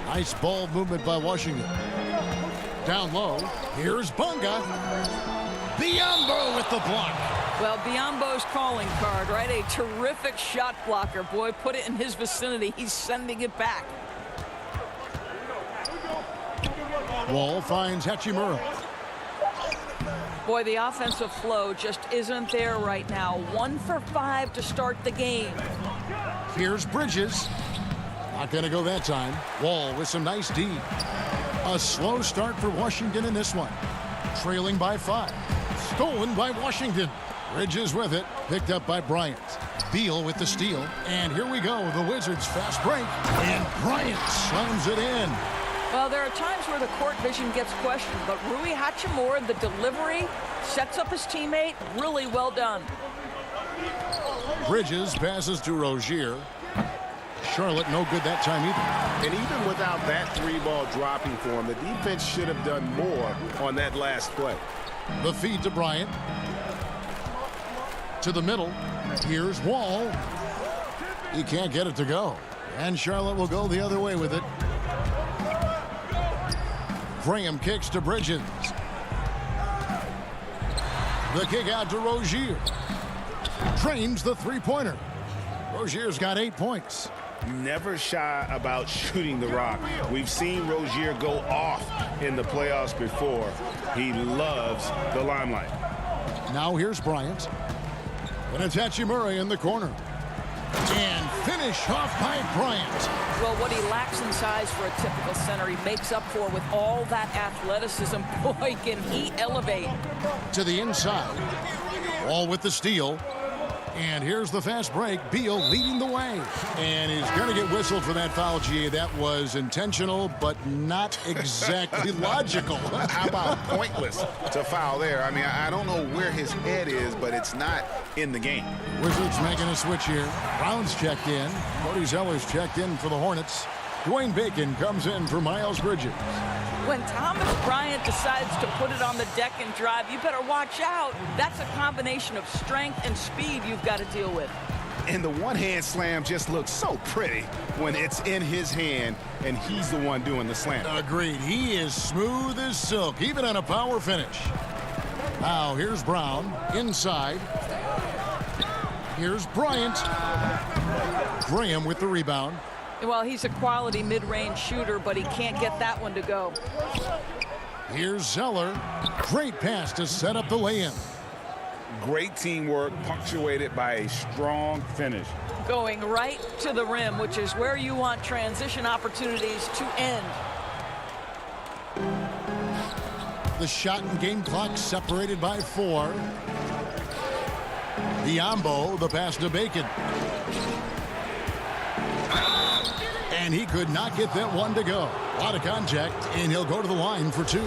Nice ball movement by Washington. Down low, here's Bonga. Biyombo with the block. Well, Biyombo's calling card, right? A terrific shot blocker. Boy, put it in his vicinity. He's sending it back. Wall finds Hachimura. Boy, the offensive flow just isn't there right now. 1 for 5 to start the game. Here's Bridges. Not going to go that time. Wall with some nice D. A slow start for Washington in this one. Trailing by 5. Stolen by Washington. Bridges with it. Picked up by Bryant. Beal with the steal. And here we go. The Wizards fast break. And Bryant slams it in. Well, there are times where the court vision gets questioned, but Rui Hachimura, the delivery, sets up his teammate. Really well done. Bridges passes to Rozier. Charlotte no good that time either. And even without that 3-ball dropping for him, the defense should have done more on that last play. The feed to Bryant. To the middle. Here's Wall. He can't get it to go. And Charlotte will go the other way with it. Graham kicks to Bridges. The kick out to Rozier. Trains the 3-pointer. Rozier's got 8 points. Never shy about shooting the rock. We've seen Rozier go off in the playoffs before. He loves the limelight. Now here's Bryant. And it's Hachimura in the corner. And finish off by Bryant. Well, what he lacks in size for a typical center, he makes up for with all that athleticism. Boy, can he elevate. To the inside. Wall with the steal. And here's the fast break. Beal leading the way. And he's going to get whistled for that foul, G. That was intentional, but not exactly logical. How about pointless to foul there? I mean, I don't know where his head is, but it's not in the game. Wizards making a switch here. Brown's checked in. Cody Zeller's checked in for the Hornets. Dwayne Bacon comes in for Miles Bridges. When Thomas Bryant decides to put it on the deck and drive, you better watch out. That's a combination of strength and speed you've got to deal with. And the one-hand slam just looks so pretty when it's in his hand and he's the one doing the slam. Agreed. He is smooth as silk, even on a power finish. Now, here's Brown inside. Here's Bryant. Graham with the rebound. Well, he's a quality mid-range shooter, but he can't get that one to go. Here's Zeller. Great pass to set up the lay-in. Great teamwork punctuated by a strong finish. Going right to the rim, which is where you want transition opportunities to end. The shot and game clock separated by 4. Biyombo, the pass to Bacon. And he could not get that one to go. A lot of contact, and he'll go to the line for 2.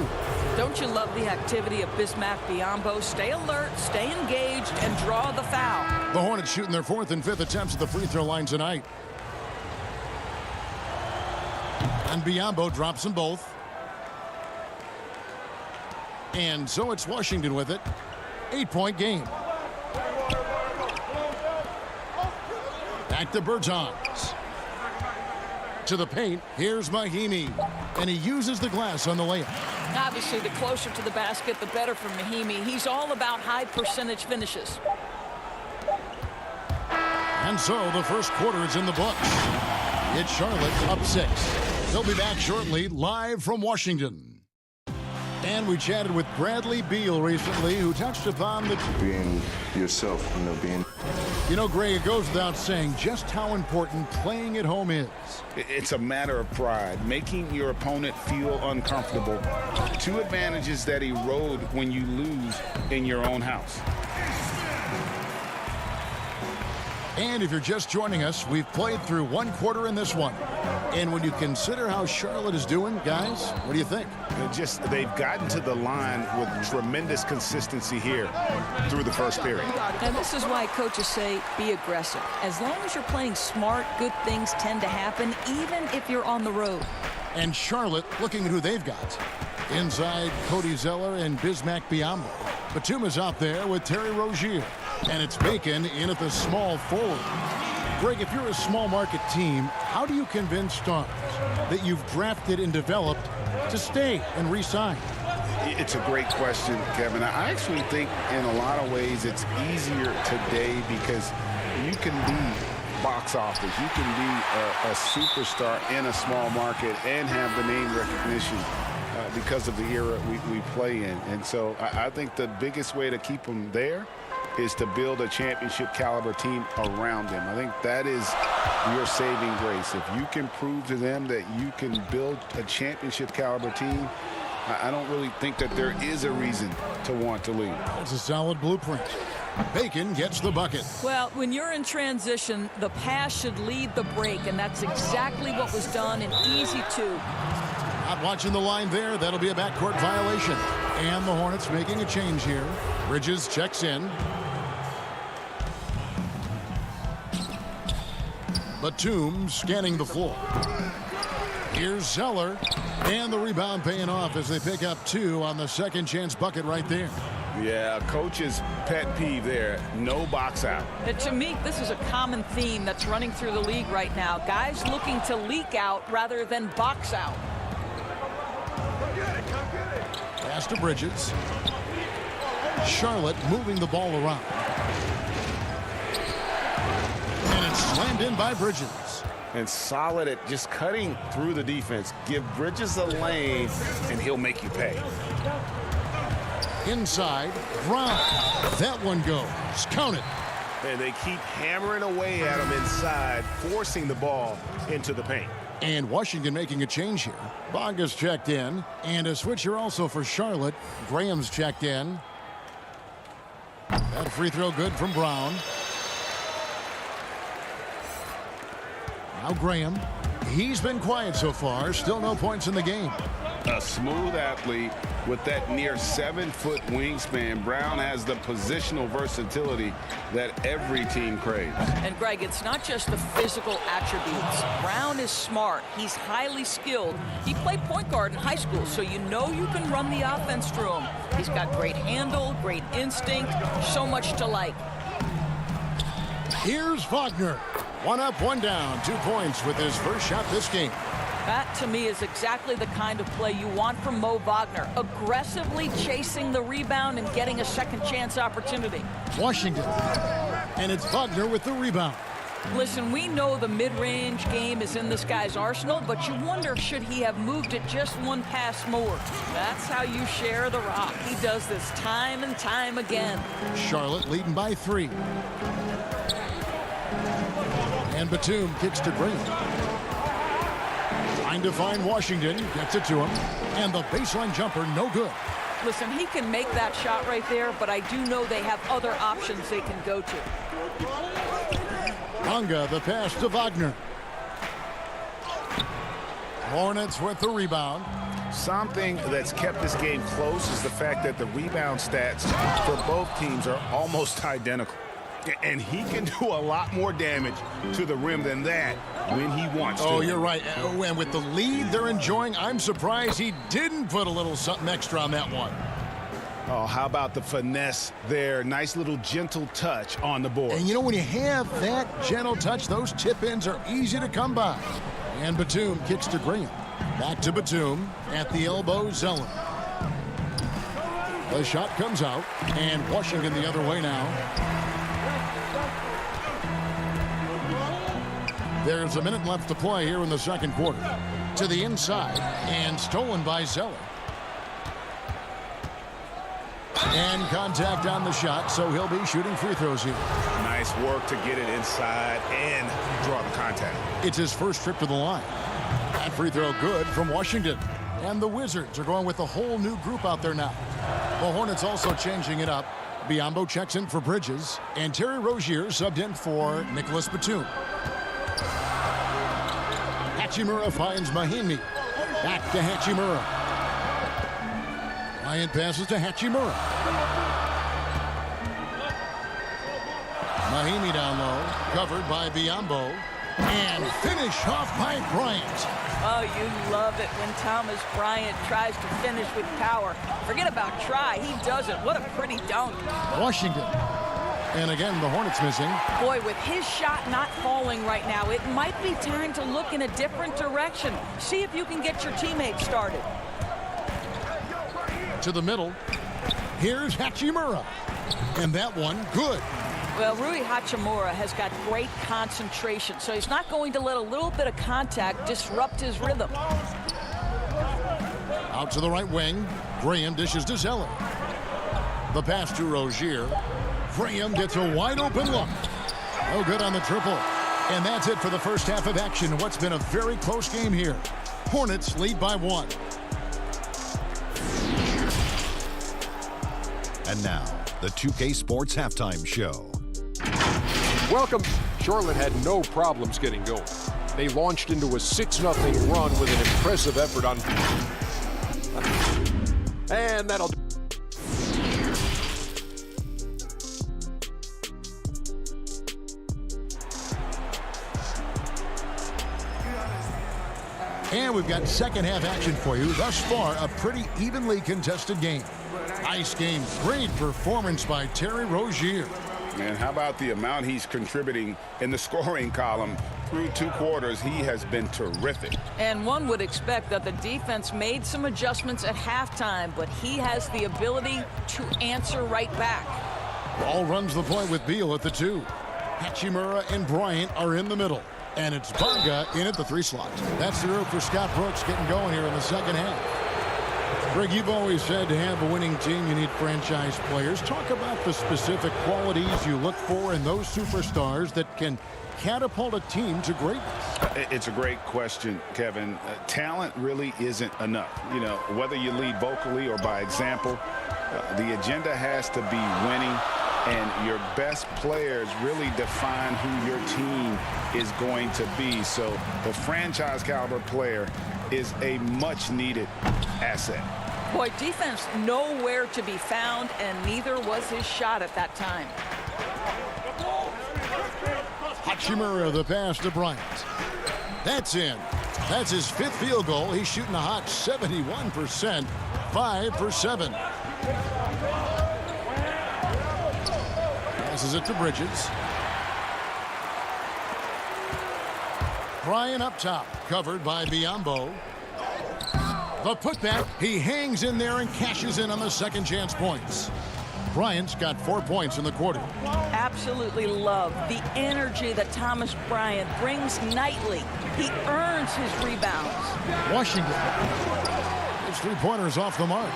Don't you love the activity of Bismack Biyombo? Stay alert, stay engaged, and draw the foul. The Hornets shooting their 4th and 5th attempts at the free throw line tonight. And Biyombo drops them both. And so it's Washington with it. 8-point game. Back to Bertans. To the paint, here's Mahimi. And he uses the glass on the layup. Obviously, the closer to the basket, the better for Mahimi. He's all about high percentage finishes. And so the first quarter is in the books. It's Charlotte up 6. They'll be back shortly, live from Washington. And we chatted with Bradley Beal recently, who touched upon the... Being yourself, being... You know, Greg, it goes without saying just how important playing at home is. It's a matter of pride, making your opponent feel uncomfortable. 2 advantages that erode when you lose in your own house. And if you're just joining us, we've played through 1 quarter in this one. And when you consider how Charlotte is doing, guys, what do you think? They've gotten to the line with tremendous consistency here through the first period. And this is why coaches say be aggressive. As long as you're playing smart, good things tend to happen, even if you're on the road. And Charlotte looking at who they've got. Inside, Cody Zeller and Bismack Biyombo. Batuma's out there with Terry Rozier. And it's Bacon in at the small forward. Greg, if you're a small market team, how do you convince stars that you've drafted and developed to stay and re-sign? It's a great question, Kevin. I actually think in a lot of ways it's easier today because you can be box office. You can be a superstar in a small market and have the name recognition because of the era we play in. And so I think the biggest way to keep them there is to build a championship caliber team around them. I think that is your saving grace. If you can prove to them that you can build a championship caliber team, I don't really think that there is a reason to want to leave. It's a solid blueprint. Bacon gets the bucket. Well, when you're in transition, the pass should lead the break, and that's exactly what was done in easy 2. Not watching the line there. That'll be a backcourt violation. And the Hornets making a change here. Bridges checks in. Batum scanning the floor. Here's Zeller. And the rebound paying off as they pick up 2 on the second chance bucket right there. Yeah, coach's pet peeve there. No box out. And to me, this is a common theme that's running through the league right now. Guys looking to leak out rather than box out. Pass to Bridges. Charlotte moving the ball around. And it's slammed in by Bridges. And solid at just cutting through the defense. Give Bridges a lane, and he'll make you pay. Inside, Brown. That one goes. Count it. And they keep hammering away at him inside, forcing the ball into the paint. And Washington making a change here. Bonga's checked in. And a switcher also for Charlotte. Graham's checked in. That free throw good from Brown. Now Graham. He's been quiet so far. Still no points in the game. A smooth athlete with that near 7-foot wingspan. Brown has the positional versatility that every team craves. And Greg, it's not just the physical attributes. Brown is smart. He's highly skilled. He played point guard in high school, so you know you can run the offense through him. He's got great handle, great instinct, so much to like. Here's Wagner. 1 up, 1 down. 2 points with his first shot this game. That, to me, is exactly the kind of play you want from Mo Wagner. Aggressively chasing the rebound and getting a second chance opportunity. Washington. And it's Wagner with the rebound. Listen, we know the mid-range game is in this guy's arsenal, but you wonder, should he have moved it just 1 pass more? That's how you share the rock. He does this time and time again. Charlotte leading by 3. And Batum kicks to Graham. Trying to find Washington. Gets it to him. And the baseline jumper, no good. Listen, he can make that shot right there, but I do know they have other options they can go to. Bonga, the pass to Wagner. Hornets with the rebound. Something that's kept this game close is the fact that the rebound stats for both teams are almost identical. And he can do a lot more damage to the rim than that when he wants to. Oh, you're right. And with the lead they're enjoying, I'm surprised he didn't put a little something extra on that one. Oh, how about the finesse there? Nice little gentle touch on the board. And you know, when you have that gentle touch, those tip-ins are easy to come by. And Batum kicks to Graham. Back to Batum. At the elbow, Zeller. The shot comes out. And Washington the other way now. There's a minute left to play here in the second quarter. To the inside. And stolen by Zeller. And contact on the shot, so he'll be shooting free throws here. Nice work to get it inside and draw the contact. It's his first trip to the line. That free throw good from Washington. And the Wizards are going with a whole new group out there now. The Hornets also changing it up. Biyombo checks in for Bridges, and Terry Rozier subbed in for Nicholas Batum. Hachimura finds Mahimi. Back to Hachimura. Bryant passes to Hachimura. Mahimi down low, covered by Biyombo, and finish off by Bryant. Oh, you love it when Thomas Bryant tries to finish with power. Forget about try, he does it. What a pretty dunk. Washington. And again, the Hornets missing. Boy, with his shot not falling right now, it might be time to look in a different direction. See if you can get your teammates started. To the middle. Here's Hachimura. And that one, good. Well, Rui Hachimura has got great concentration, so he's not going to let a little bit of contact disrupt his rhythm. Out to the right wing. Graham dishes to Zeller. The pass to Rozier. Graham gets a wide open look. No good on the triple. And that's it for the first half of action. What's been a very close game here. Hornets lead by 1. And now, the 2K Sports Halftime Show. Welcome. Charlotte had no problems getting going. They launched into a 6-0 run with an impressive effort on... And that'll... And we've got second half action for you. Thus far, a pretty evenly contested game. Nice game. Great performance by Terry Rozier. And how about the amount he's contributing in the scoring column? Through 2 quarters, he has been terrific. And one would expect that the defense made some adjustments at halftime, but he has the ability to answer right back. Ball runs the point with Beal at the 2. Hachimura and Bryant are in the middle. And it's Bonga in at the 3 slot. That's the rope for Scott Brooks getting going here in the second half. Greg, you've always said to have a winning team, you need franchise players. Talk about the specific qualities you look for in those superstars that can catapult a team to greatness. It's a great question, Kevin. Talent really isn't enough. You know, whether you lead vocally or by example, the agenda has to be winning. and your best players really define who your team is going to be. So the franchise caliber player is a much needed asset. Boy, defense nowhere to be found, and neither was his shot at that time. Hachimura, the pass to Bryant. That's in. That's his 5th field goal. He's shooting a hot 71%, 5 for 7. Passes it to Bridges. Bryant up top, covered by Biyombo. The putback, he hangs in there and cashes in on the second chance points. Bryant's got 4 points in the quarter. Absolutely love the energy that Thomas Bryant brings nightly. He earns his rebounds. Washington. His 3-pointers off the mark.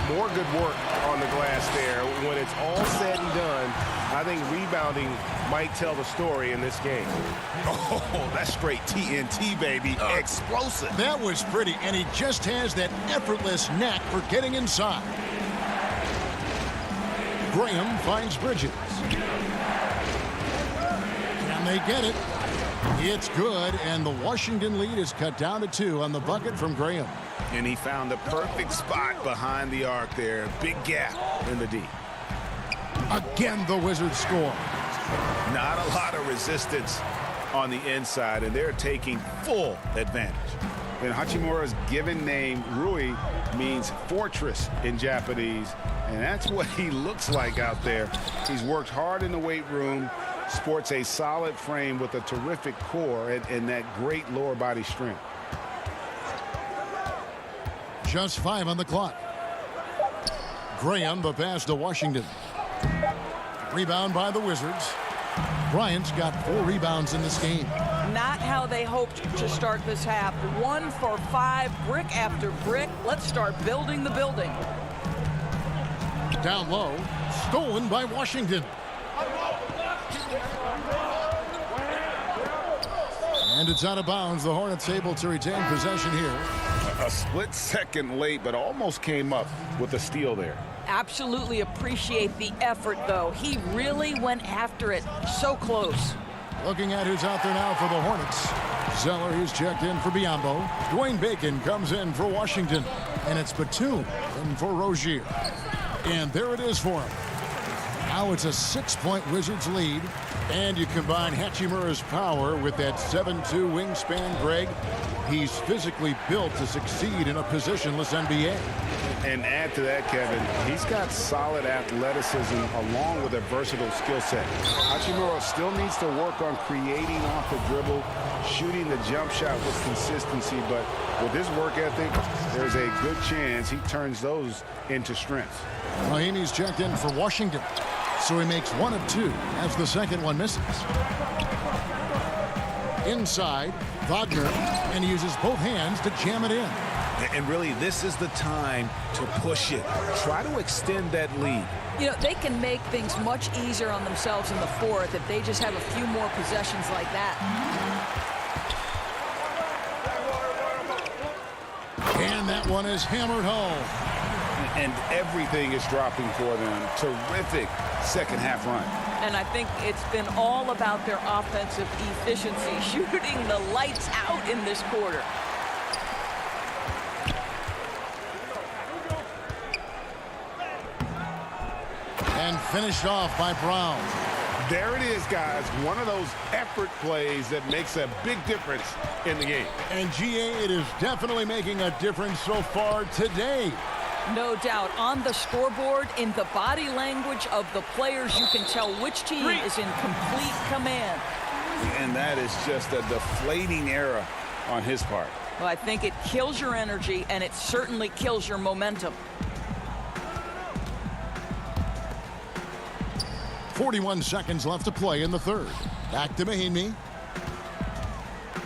More good work on the glass there. When it's all said and done, I think rebounding might tell the story in this game. Oh, that's straight TNT, baby. Explosive. That was pretty, and he just has that effortless knack for getting inside. Graham finds Bridges. Can they get it? It's good, and the Washington lead is cut down to 2 on the bucket from Graham. And he found the perfect spot behind the arc there. Big gap in the D. Again, the Wizards score. Not a lot of resistance on the inside, and they're taking full advantage. And Hachimura's given name, Rui, means fortress in Japanese, and that's what he looks like out there. He's worked hard in the weight room, sports a solid frame with a terrific core and that great lower body strength. Just 5 on the clock. Graham, the pass to Washington. Rebound by the Wizards. Bryant's got 4 rebounds in this game. Not how they hoped to start this half. 1 for 5, brick after brick. Let's start building the building. Down low, stolen by Washington. And it's out of bounds. The Hornets able to retain possession here. A split second late, but almost came up with a steal there. Absolutely appreciate the effort, though. He really went after it. So close. Looking at who's out there now for the Hornets. Zeller, who's checked in for Biyombo. Dwayne Bacon comes in for Washington. And it's Batum in for Rozier. And there it is for him. Now it's a 6-point Wizards lead. And you combine Hachimura's power with that 7'2 wingspan, Greg. He's physically built to succeed in a positionless NBA. And add to that, Kevin, he's got solid athleticism along with a versatile skill set. Hachimura still needs to work on creating off the dribble, shooting the jump shot with consistency, but with his work ethic, there's a good chance he turns those into strengths. Mahimi's checked in for Washington, so he makes 1 of 2 as the second one misses. Inside, Wagner, and he uses both hands to jam it in. And really, this is the time to push it. Try to extend that lead. You know, they can make things much easier on themselves in the fourth if they just have a few more possessions like that. And that one is hammered home. And everything is dropping for them. Terrific second half run. And I think it's been all about their offensive efficiency, shooting the lights out in this quarter. And finished off by Brown. There it is, guys. One of those effort plays that makes a big difference in the game. And GA, it is definitely making a difference so far today. No doubt. On the scoreboard, in the body language of the players, you can tell which team is in complete command. And that is just a deflating era on his part. Well, I think it kills your energy, and it certainly kills your momentum. 41 seconds left to play in the third. Back to Mahimi.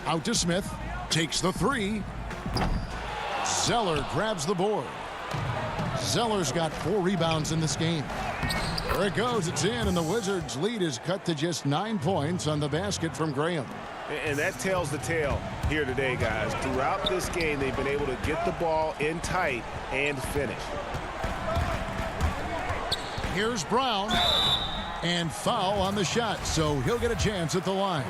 Out to Smith. Takes the 3. Zeller grabs the board. Zeller's got 4 rebounds in this game. There it goes. It's in, and the Wizards' lead is cut to just 9 points on the basket from Graham. And that tells the tale here today, guys. Throughout this game, they've been able to get the ball in tight and finish. Here's Brown. And foul on the shot, so he'll get a chance at the line.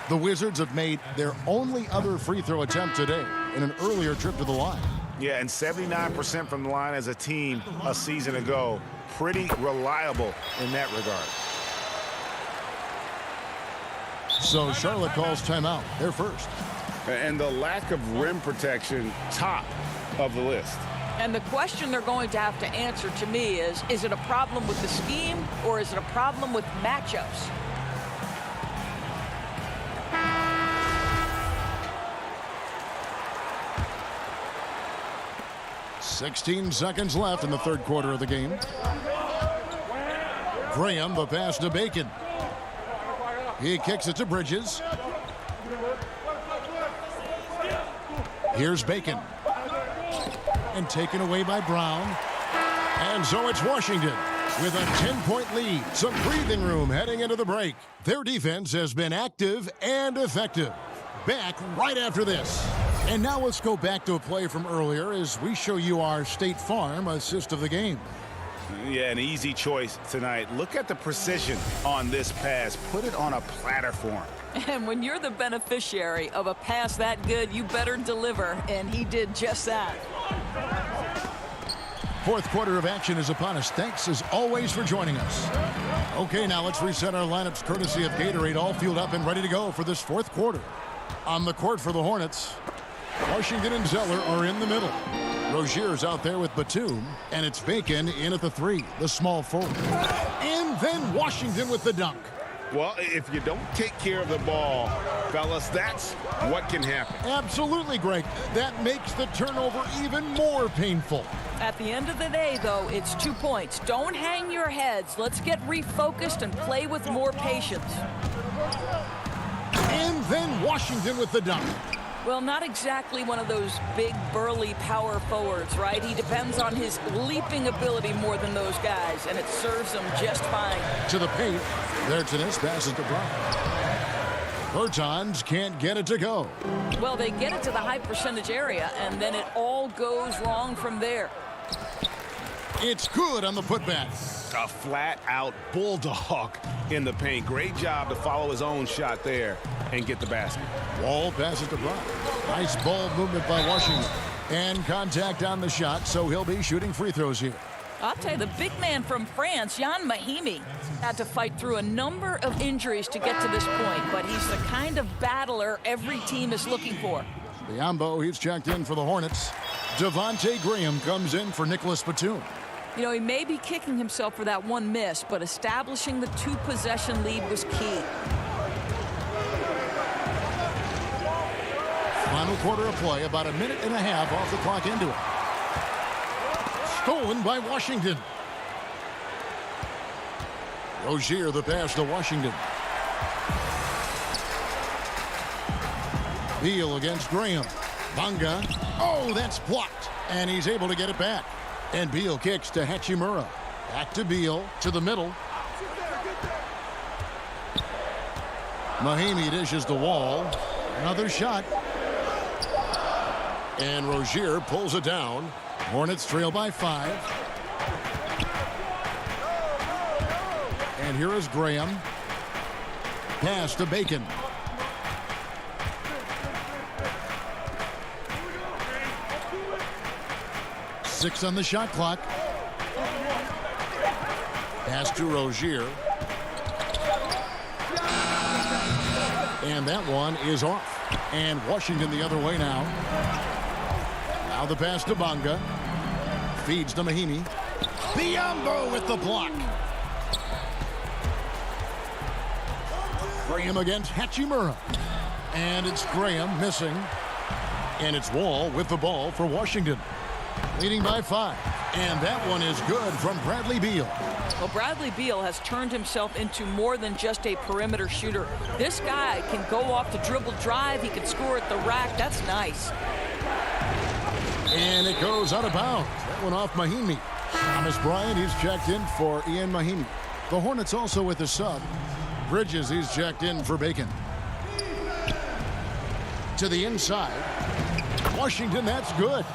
The Wizards have made their only other free throw attempt today in an earlier trip to the line. Yeah, and 79% from the line as a team a season ago. Pretty reliable in that regard. So Charlotte calls timeout. They're first. And the lack of rim protection, top of the list. And the question they're going to have to answer to me is it a problem with the scheme or is it a problem with matchups? "16 seconds left in the third quarter of the game. Graham, the pass to Bacon. He kicks it to Bridges. Here's Bacon. And taken away by Brown. And so it's Washington with a 10-point lead. Some breathing room heading into the break. Their defense has been active and effective. Back right after this. And now let's go back to a play from earlier as we show you our State Farm assist of the game. Yeah, an easy choice tonight. Look at the precision on this pass. Put it on a platter form. And when you're the beneficiary of a pass that good, you better deliver, and he did just that. Fourth quarter of action is upon us. Thanks, as always, for joining us. Okay, now let's reset our lineups courtesy of Gatorade, all fueled up and ready to go for this fourth quarter. On the court for the Hornets, Washington and Zeller are in the middle. Rozier's out there with Batum, and it's Bacon in at the three, the small forward. And then Washington with the dunk. Well, if you don't take care of the ball, fellas, that's what can happen. Absolutely, Greg. That makes the turnover even more painful. At the end of the day, though, it's 2 points. Don't hang your heads. Let's get refocused and play with more patience. And then Washington with the dunk. Well, not exactly one of those big, burly power forwards, right? He depends on his leaping ability more than those guys, and it serves him just fine. To the paint. There Tennis passes to Brown. Bertans can't get it to go. Well, they get it to the high percentage area, and then it all goes wrong from there. It's good on the putback. A flat-out bulldog in the paint. Great job to follow his own shot there and get the basket. Wall passes to Brown. Nice ball movement by Washington. And contact on the shot, so he'll be shooting free throws here. I'll tell you, the big man from France, Jan Mahimi, had to fight through a number of injuries to get to this point, but he's the kind of battler every team is looking for. Biombo, he's checked in for the Hornets. Devontae Graham comes in for Nicholas Batum. You know, he may be kicking himself for that one miss, but establishing the two-possession lead was key. Final quarter of play, about a minute and a half off the clock into it. Stolen by Washington. Rozier, the pass to Washington. Beal against Graham. Bonga. Oh, that's blocked. And he's able to get it back. And Beal kicks to Hachimura. Back to Beal, to the middle. Mahimi dishes the wall. Another shot. And Rozier pulls it down. Hornets trail by 5. And here is Graham. Pass to Bacon. Six on the shot clock. Pass to Rozier. And that one is off. And Washington the other way now. Now the pass to Bonga. Feeds to Mahimi. Biombo with the block. Graham against Hachimura. And it's Graham missing. And it's Wall with the ball for Washington. Leading by 5. And that one is good from Bradley Beal. Well, Bradley Beal has turned himself into more than just a perimeter shooter. This guy can go off the dribble drive. He can score at the rack. That's nice. And it goes out of bounds. That one off Mahimi. Thomas Bryant, he's checked in for Ian Mahimi. The Hornets also with a sub. Bridges, he's checked in for Bacon. To the inside. Washington, that's good.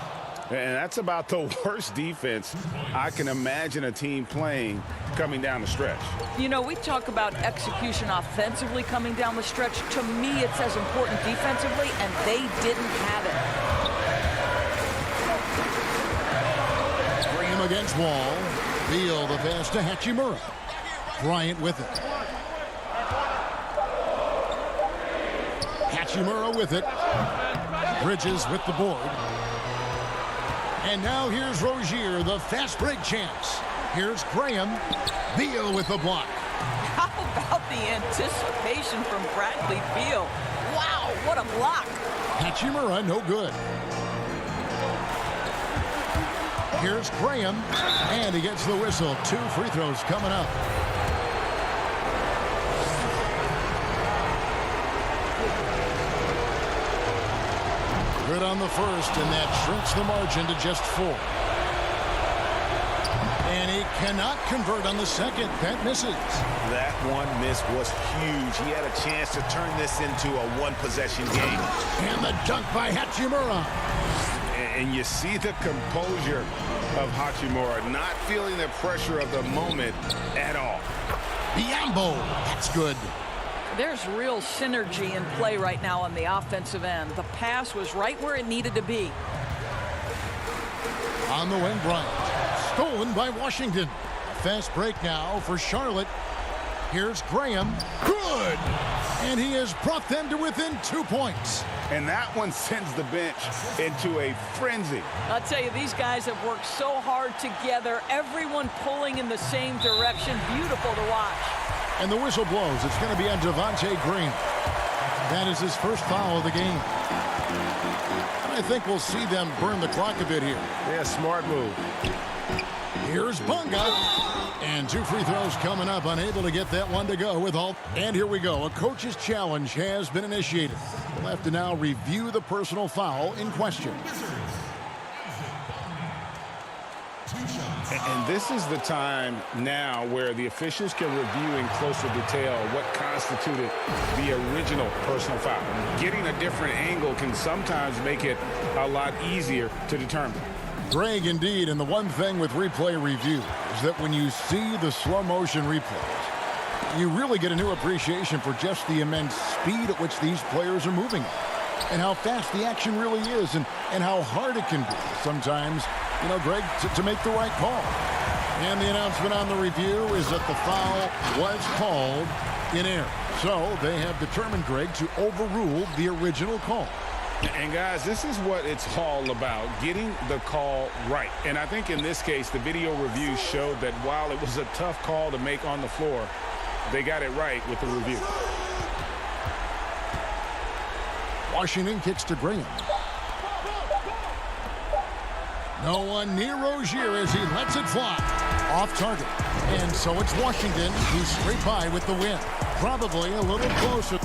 And that's about the worst defense I can imagine a team playing coming down the stretch. You know, we talk about execution offensively coming down the stretch. To me, it's as important defensively, and they didn't have it. Graham against Wall. Beal the pass to Hachimura. Bryant with it. Hachimura with it. Bridges with the board. And now here's Rozier, the fast break champs. Here's Graham. Beal with the block. How about the anticipation from Bradley Beal? Wow, what a block. Hachimura, no good. Here's Graham, and he gets the whistle. 2 free throws coming up. Good on the first, and that shrinks the margin to just 4. And he cannot convert on the second. That misses. That one miss was huge. He had a chance to turn this into a one-possession game. And the dunk by Hachimura. And you see the composure of Hachimura, not feeling the pressure of the moment at all. Biyombo, that's good. There's real synergy in play right now on the offensive end. The pass was right where it needed to be. On the wing, Bryant. Stolen by Washington. Fast break now for Charlotte. Here's Graham. Good! And he has brought them to within 2 points. And that one sends the bench into a frenzy. I'll tell you, these guys have worked so hard together. Everyone pulling in the same direction. Beautiful to watch. And the whistle blows. It's going to be on Devontae Green. That is his first foul of the game. And I think we'll see them burn the clock a bit here. Yeah, smart move. Here's Bunga. And 2 free throws coming up. Unable to get that one to go with all. And here we go. A coach's challenge has been initiated. We'll have to now review the personal foul in question. And this is the time now where the officials can review in closer detail what constituted the original personal foul. Getting a different angle can sometimes make it a lot easier to determine. Greg, indeed, and the one thing with replay review is that when you see the slow motion replays, you really get a new appreciation for just the immense speed at which these players are moving and how fast the action really is and how hard it can be sometimes, you know, Greg, to make the right call. And the announcement on the review is that the foul was called in error. So they have determined, Greg, to overrule the original call. And guys, this is what it's all about, getting the call right. And I think in this case, the video review showed that while it was a tough call to make on the floor, they got it right with the review. Washington kicks to Graham. No one near Rozier as he lets it fly. Off target. And so it's Washington who's straight by with the win. Probably a little closer.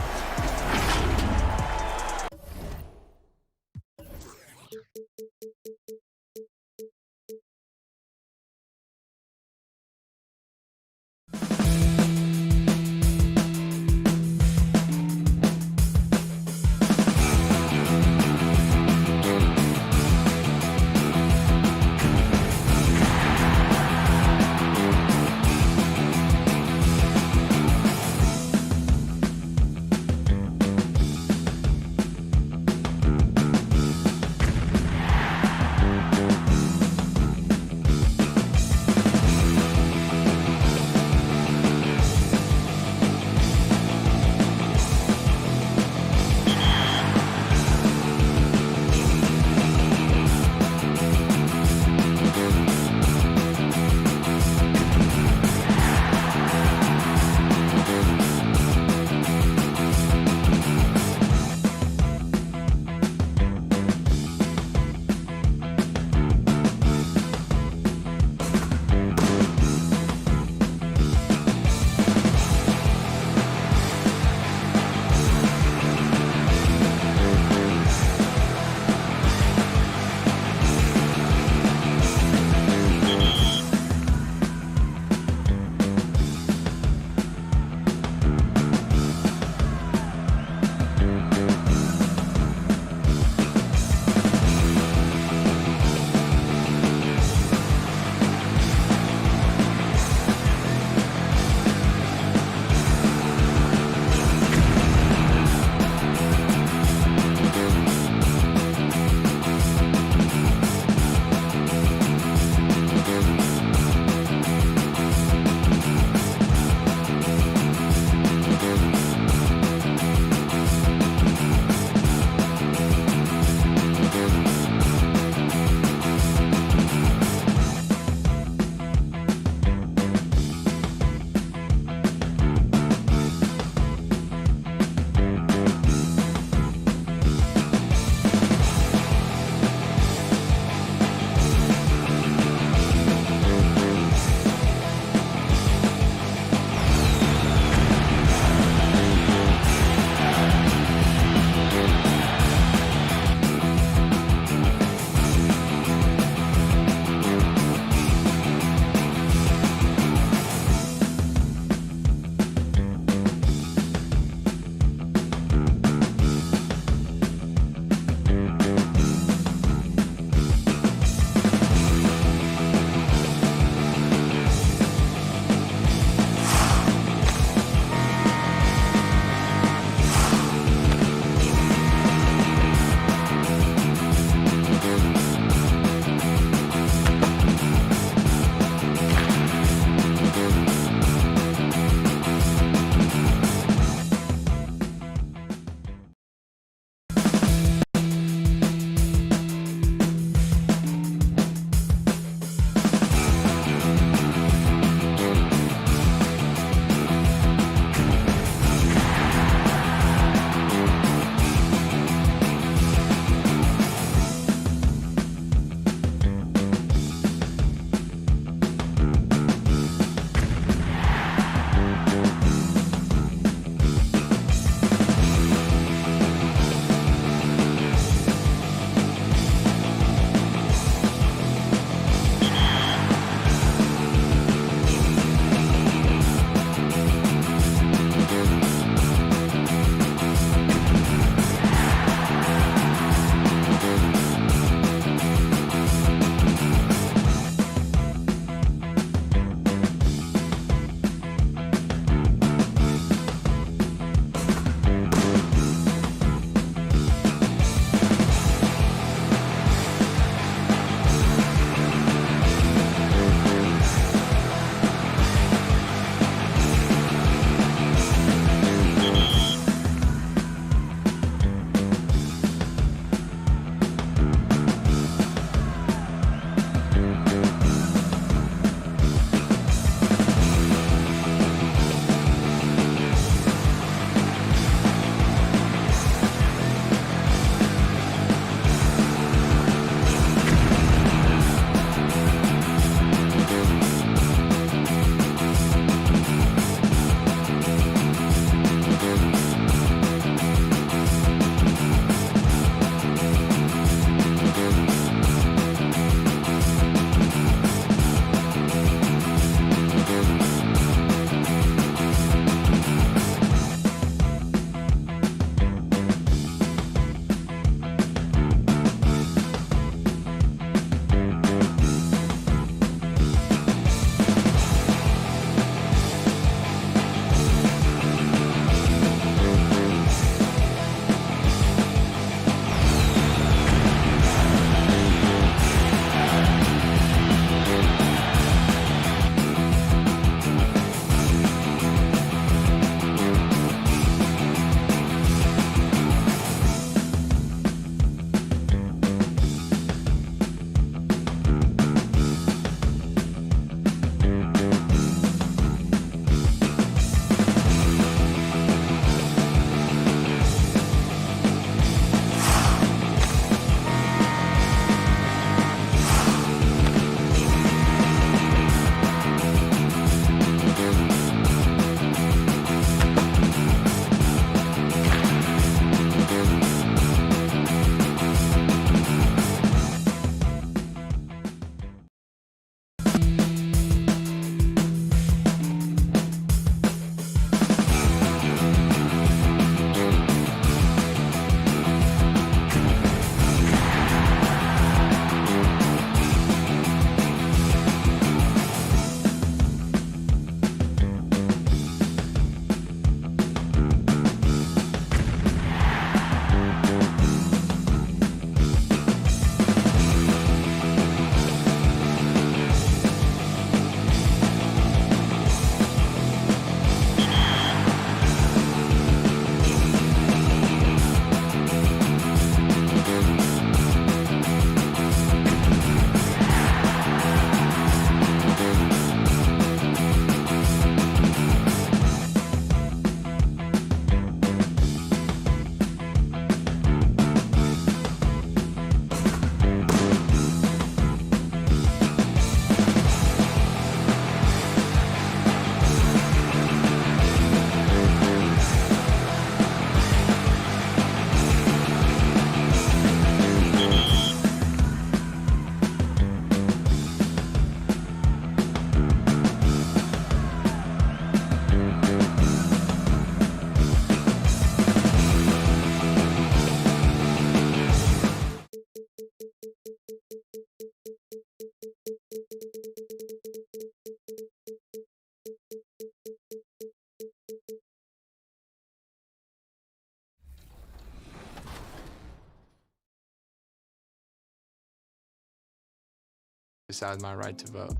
Besides my right to vote.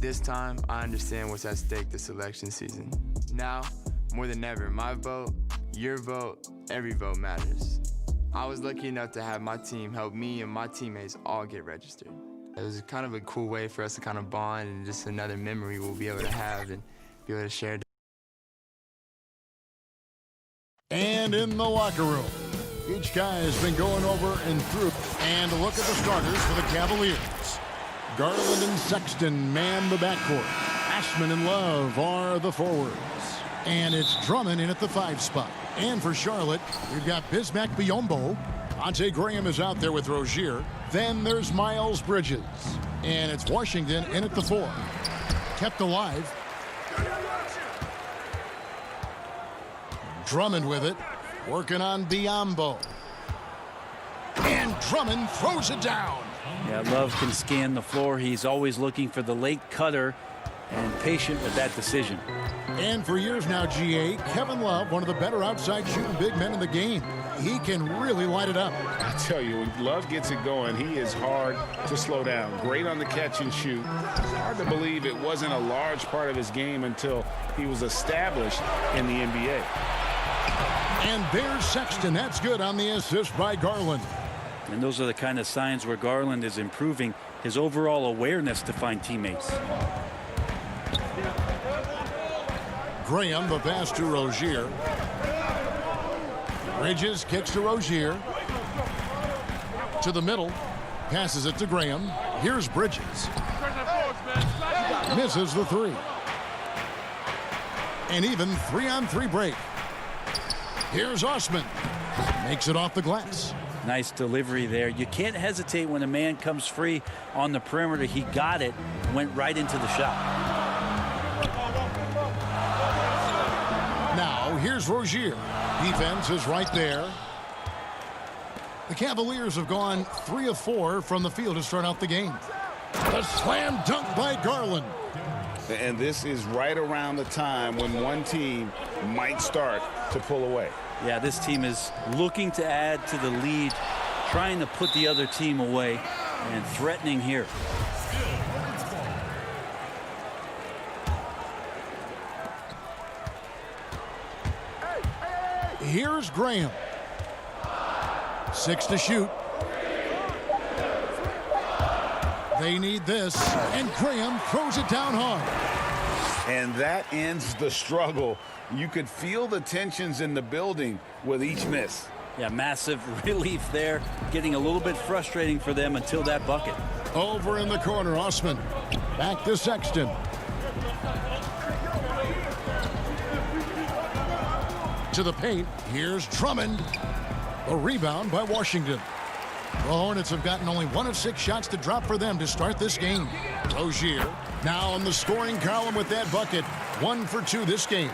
This time, I understand what's at stake this election season. Now, more than ever, my vote, your vote, every vote matters. I was lucky enough to have my team help me and my teammates all get registered. It was kind of a cool way for us to kind of bond and just another memory we'll be able to have and be able to share. And in the locker room, each guy has been going over and through. And a look at the starters for the Cavaliers. Garland and Sexton man the backcourt. Ashman and Love are the forwards. And it's Drummond in at the 5 spot. And for Charlotte, we've got Bismack Biyombo. Ante Graham is out there with Rozier. Then there's Miles Bridges. And it's Washington in at the 4. Kept alive. Drummond with it. Working on Biyombo. And Drummond throws it down. Yeah, Love can scan the floor. He's always looking for the late cutter and patient with that decision. And for years now, GA, Kevin Love, one of the better outside shooting big men in the game. He can really light it up. I tell you, when Love gets it going, he is hard to slow down. Great on the catch and shoot. It's hard to believe it wasn't a large part of his game until he was established in the NBA. And there's Sexton. That's good on the assist by Garland. And those are the kind of signs where Garland is improving his overall awareness to find teammates. Graham, the pass to Rozier. Bridges kicks to Rozier. To the middle. Passes it to Graham. Here's Bridges. Misses the 3. And even 3-on-3 break. Here's Osman. Makes it off the glass. Nice delivery there. You can't hesitate when a man comes free on the perimeter. He got it, went right into the shot. Now, here's Rozier. Defense is right there. The Cavaliers have gone 3 of 4 from the field to start out the game. The slam dunk by Garland. And this is right around the time when one team might start to pull away. Yeah, this team is looking to add to the lead, trying to put the other team away, and threatening here. Here's Graham. 6 to shoot. They need this, and Graham throws it down hard. And that ends the struggle. You could feel the tensions in the building with each miss. Yeah, massive relief there. Getting a little bit frustrating for them until that bucket. Over in the corner, Osman. Back to Sexton. To the paint, here's Drummond. A rebound by Washington. The Hornets have gotten only 1 of 6 shots to drop for them to start this game. Rozier now on the scoring column with that bucket. 1 for 2 this game.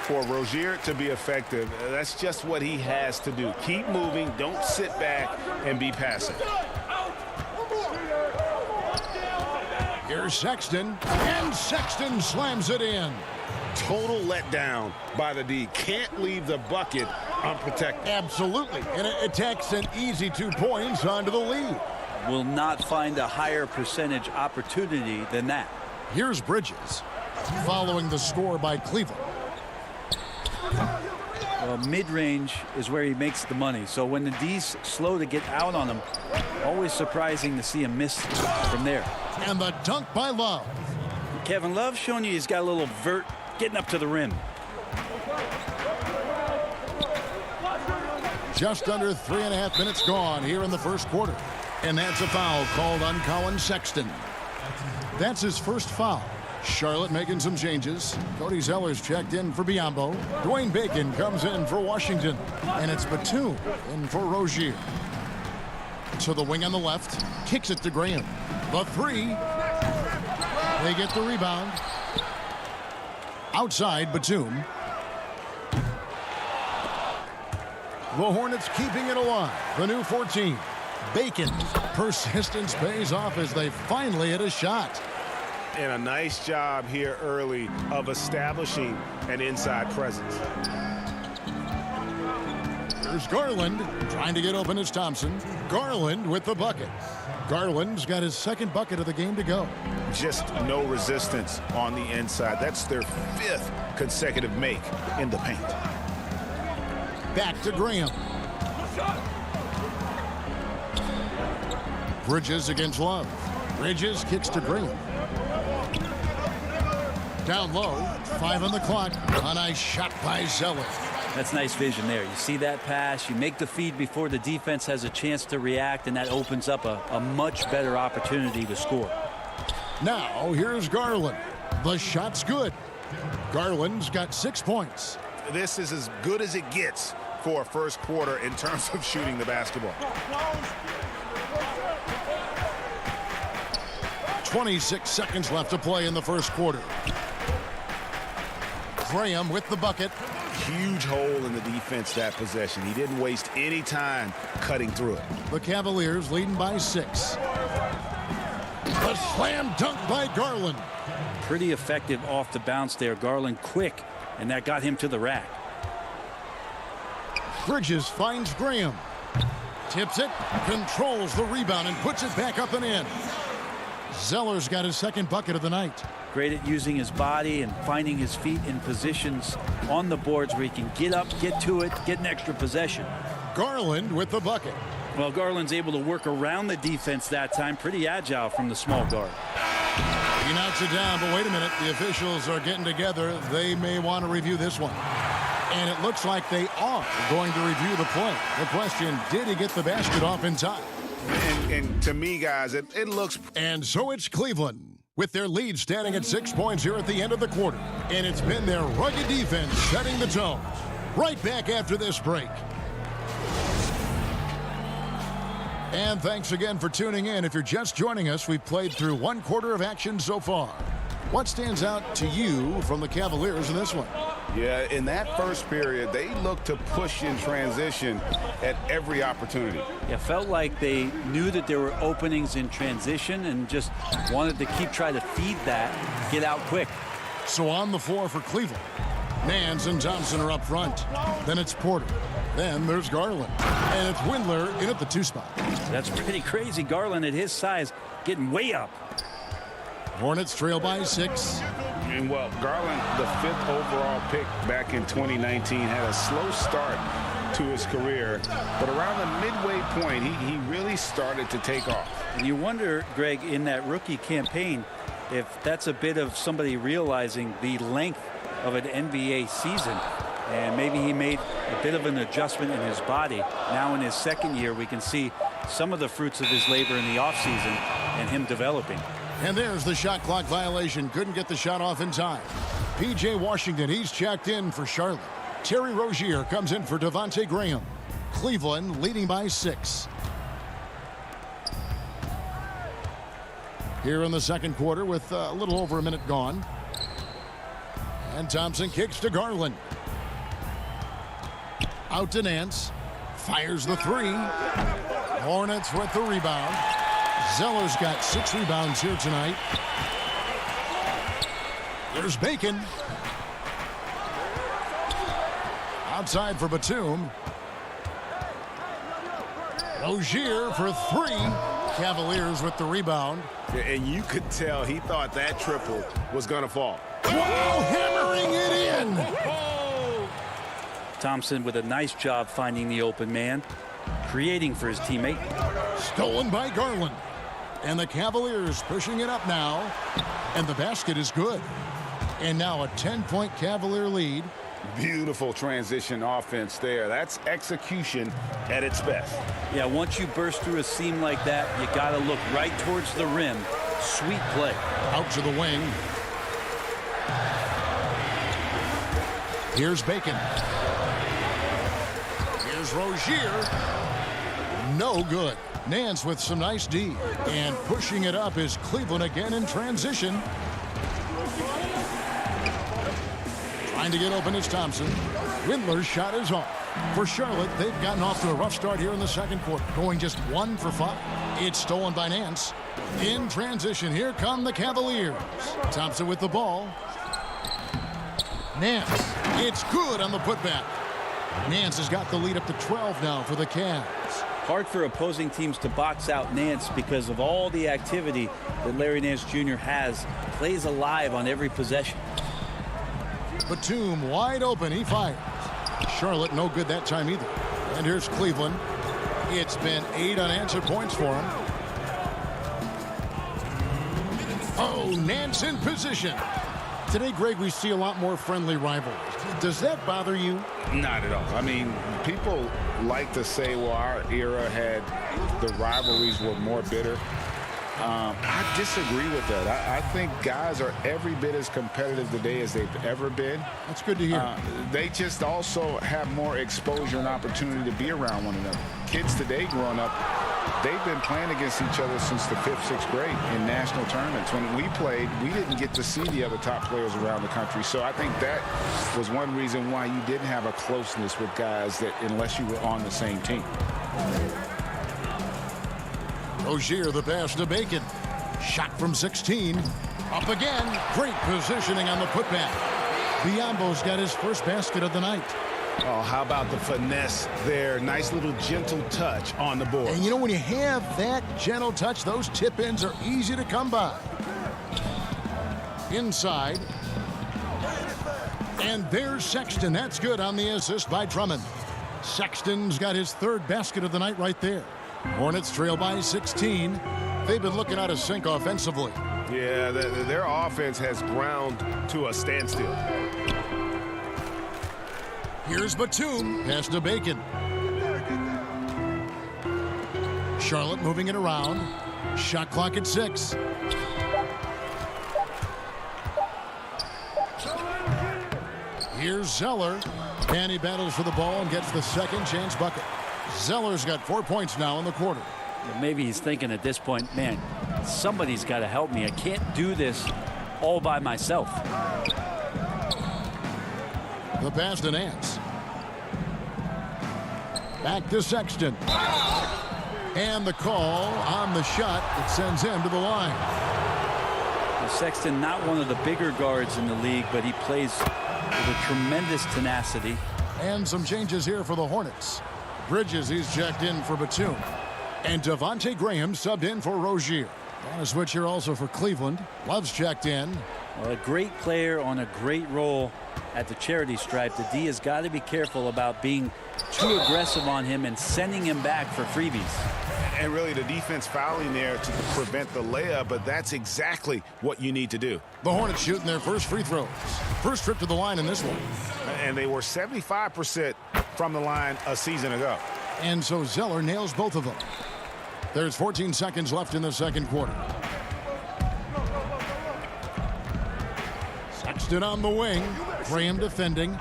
For Rozier to be effective, that's just what he has to do. Keep moving, don't sit back and be passive. Here's Sexton, and Sexton slams it in. Total letdown by the D. Can't leave the bucket unprotected. Absolutely, and it takes an easy 2 points onto the lead. Will not find a higher percentage opportunity than that. Here's Bridges, following the score by Cleveland. Well, mid-range is where he makes the money. So when the D's slow to get out on him, always surprising to see him miss from there. And the dunk by Love. Kevin Love showing you he's got a little vert getting up to the rim. Just under 3.5 minutes gone here in the first quarter. And that's a foul called on Colin Sexton. That's his first foul. Charlotte making some changes. Cody Zeller's checked in for Biyombo. Dwayne Bacon comes in for Washington. And it's Batum in for Rozier. To the wing on the left. Kicks it to Graham. The 3. They get the rebound. Outside Batum. The Hornets keeping it alive. The new 14. Bacon. Persistence pays off as they finally hit a shot. And a nice job here early of establishing an inside presence. Here's Garland trying to get open as Thompson. Garland with the bucket. Garland's got his second bucket of the game to go. Just no resistance on the inside. That's their 5th consecutive make in the paint. Back to Graham. Bridges against Love. Bridges kicks to Graham. Down low, 5 on the clock. A nice shot by Zeller. That's nice vision there. You see that pass, you make the feed before the defense has a chance to react, and that opens up a much better opportunity to score. Now, here's Garland. The shot's good. Garland's got 6 points. This is as good as it gets for a first quarter in terms of shooting the basketball. 26 seconds left to play in the first quarter. Graham with the bucket. Huge hole in the defense that possession. He didn't waste any time cutting through it. The Cavaliers leading by 6. A slam dunk by Garland. Pretty effective off the bounce there. Garland quick, and that got him to the rack. Bridges finds Graham. Tips it, controls the rebound, and puts it back up and in. Zeller's got his second bucket of the night. Great at using his body and finding his feet in positions on the boards where he can get up, get to it, get an extra possession. Garland with the bucket. Well, Garland's able to work around the defense that time. Pretty agile from the small guard. He knocks it down, but wait a minute. The officials are getting together. They may want to review this one. And it looks like they are going to review the play. The question, did he get the basket off in time? And to me, guys, it looks... And so it's Cleveland with their lead standing at 6 points here at the end of the quarter. And it's been their rugged defense setting the tone. Right back after this break. And thanks again for tuning in. If you're just joining us, we've played through 1 quarter of action so far. What stands out to you from the Cavaliers in this one? Yeah, in that first period, they looked to push in transition at every opportunity. It felt like they knew that there were openings in transition and just wanted to keep trying to feed that, get out quick. So on the floor for Cleveland, Nance and Thompson are up front. Then it's Porter. Then there's Garland. And it's Windler in at the 2 spot. That's pretty crazy. Garland at his size getting way up. Hornets trail by 6. And well, Garland, the 5th overall pick back in 2019, had a slow start to his career, but around the midway point, he really started to take off. And you wonder, Greg, in that rookie campaign, if that's a bit of somebody realizing the length of an NBA season, and maybe he made a bit of an adjustment in his body. Now in his second year, we can see some of the fruits of his labor in the offseason and him developing. And there's the shot clock violation. Couldn't get the shot off in time. P.J. Washington, he's checked in for Charlotte. Terry Rozier comes in for Devontae Graham. Cleveland leading by 6. Here in the second quarter with a little over a minute gone. And Thompson kicks to Garland. Out to Nance. Fires the 3. Hornets with the rebound. Zeller's got 6 rebounds here tonight. There's Bacon. Outside for Batum. Rozier for 3. Cavaliers with the rebound. And you could tell he thought that triple was going to fall. Wow, hammering it in. Thompson with a nice job finding the open man, creating for his teammate. Stolen by Garland. And the Cavaliers pushing it up now. And the basket is good. And now a 10-point Cavalier lead. Beautiful transition offense there. That's execution at its best. Yeah, once you burst through a seam like that, you got to look right towards the rim. Sweet play. Out to the wing. Here's Bacon. Here's Rozier. No good. Nance with some nice D. And pushing it up is Cleveland again in transition. Trying to get open is Thompson. Windler's shot is off. For Charlotte, they've gotten off to a rough start here in the second quarter, going just 1 for 5. It's stolen by Nance. In transition, here come the Cavaliers. Thompson with the ball. Nance, it's good on the putback. Nance has got the lead up to 12 now for the Cavs. Hard for opposing teams to box out Nance because of all the activity that Larry Nance Jr. has. Plays alive on every possession. Batum wide open. He fires. Charlotte no good that time either. And here's Cleveland. It's been 8 unanswered points for him. Oh, Nance in position. Today, Greg, we see a lot more friendly rivalries. Does that bother you? Not at all. I mean, people like to say, well, our era had the rivalries were more bitter. I disagree with that. I think guys are every bit as competitive today as they've ever been. That's good to hear. They just also have more exposure and opportunity to be around one another. Kids today growing up, they've been playing against each other since the 5th, 6th grade in national tournaments. When we played, we didn't get to see the other top players around the country. So I think that was one reason why you didn't have a closeness with guys that unless you were on the same team. Rozier, the pass to Bacon. Shot from 16. Up again. Great positioning on the putback. Biyombo's got his first basket of the night. Oh, how about the finesse there? Nice little gentle touch on the board. And you know, when you have that gentle touch, those tip-ins are easy to come by. Inside. And there's Sexton. That's good on the assist by Drummond. Sexton's got his 3rd basket of the night right there. Hornets trail by 16. They've been looking out of sync offensively. Yeah, their offense has ground to a standstill. Here's Batum. Pass to Bacon. Charlotte moving it around. Shot clock at 6. Here's Zeller. And he battles for the ball and gets the second chance bucket. Zeller's got 4 points now in the quarter. Well, maybe he's thinking at this point, man, somebody's got to help me. I can't do this all by myself. The pass to Nance. Back to Sexton. And the call on the shot that sends him to the line. Well, Sexton, not one of the bigger guards in the league, but he plays with a tremendous tenacity. And some changes here for the Hornets. Bridges, he's checked in for Batum. And Devontae Graham subbed in for Rozier. And a switch here also for Cleveland. Love's checked in. Well, a great player on a great role at the charity stripe. The D has got to be careful about being too aggressive on him and sending him back for freebies. And really the defense fouling there to prevent the layup, but that's exactly what you need to do. The Hornets shooting their first free throws. First trip to the line in this one. And they were 75% from the line a season ago. And so Zeller nails both of them. There's 14 seconds left in the second quarter. Sexton on the wing. Graham defending.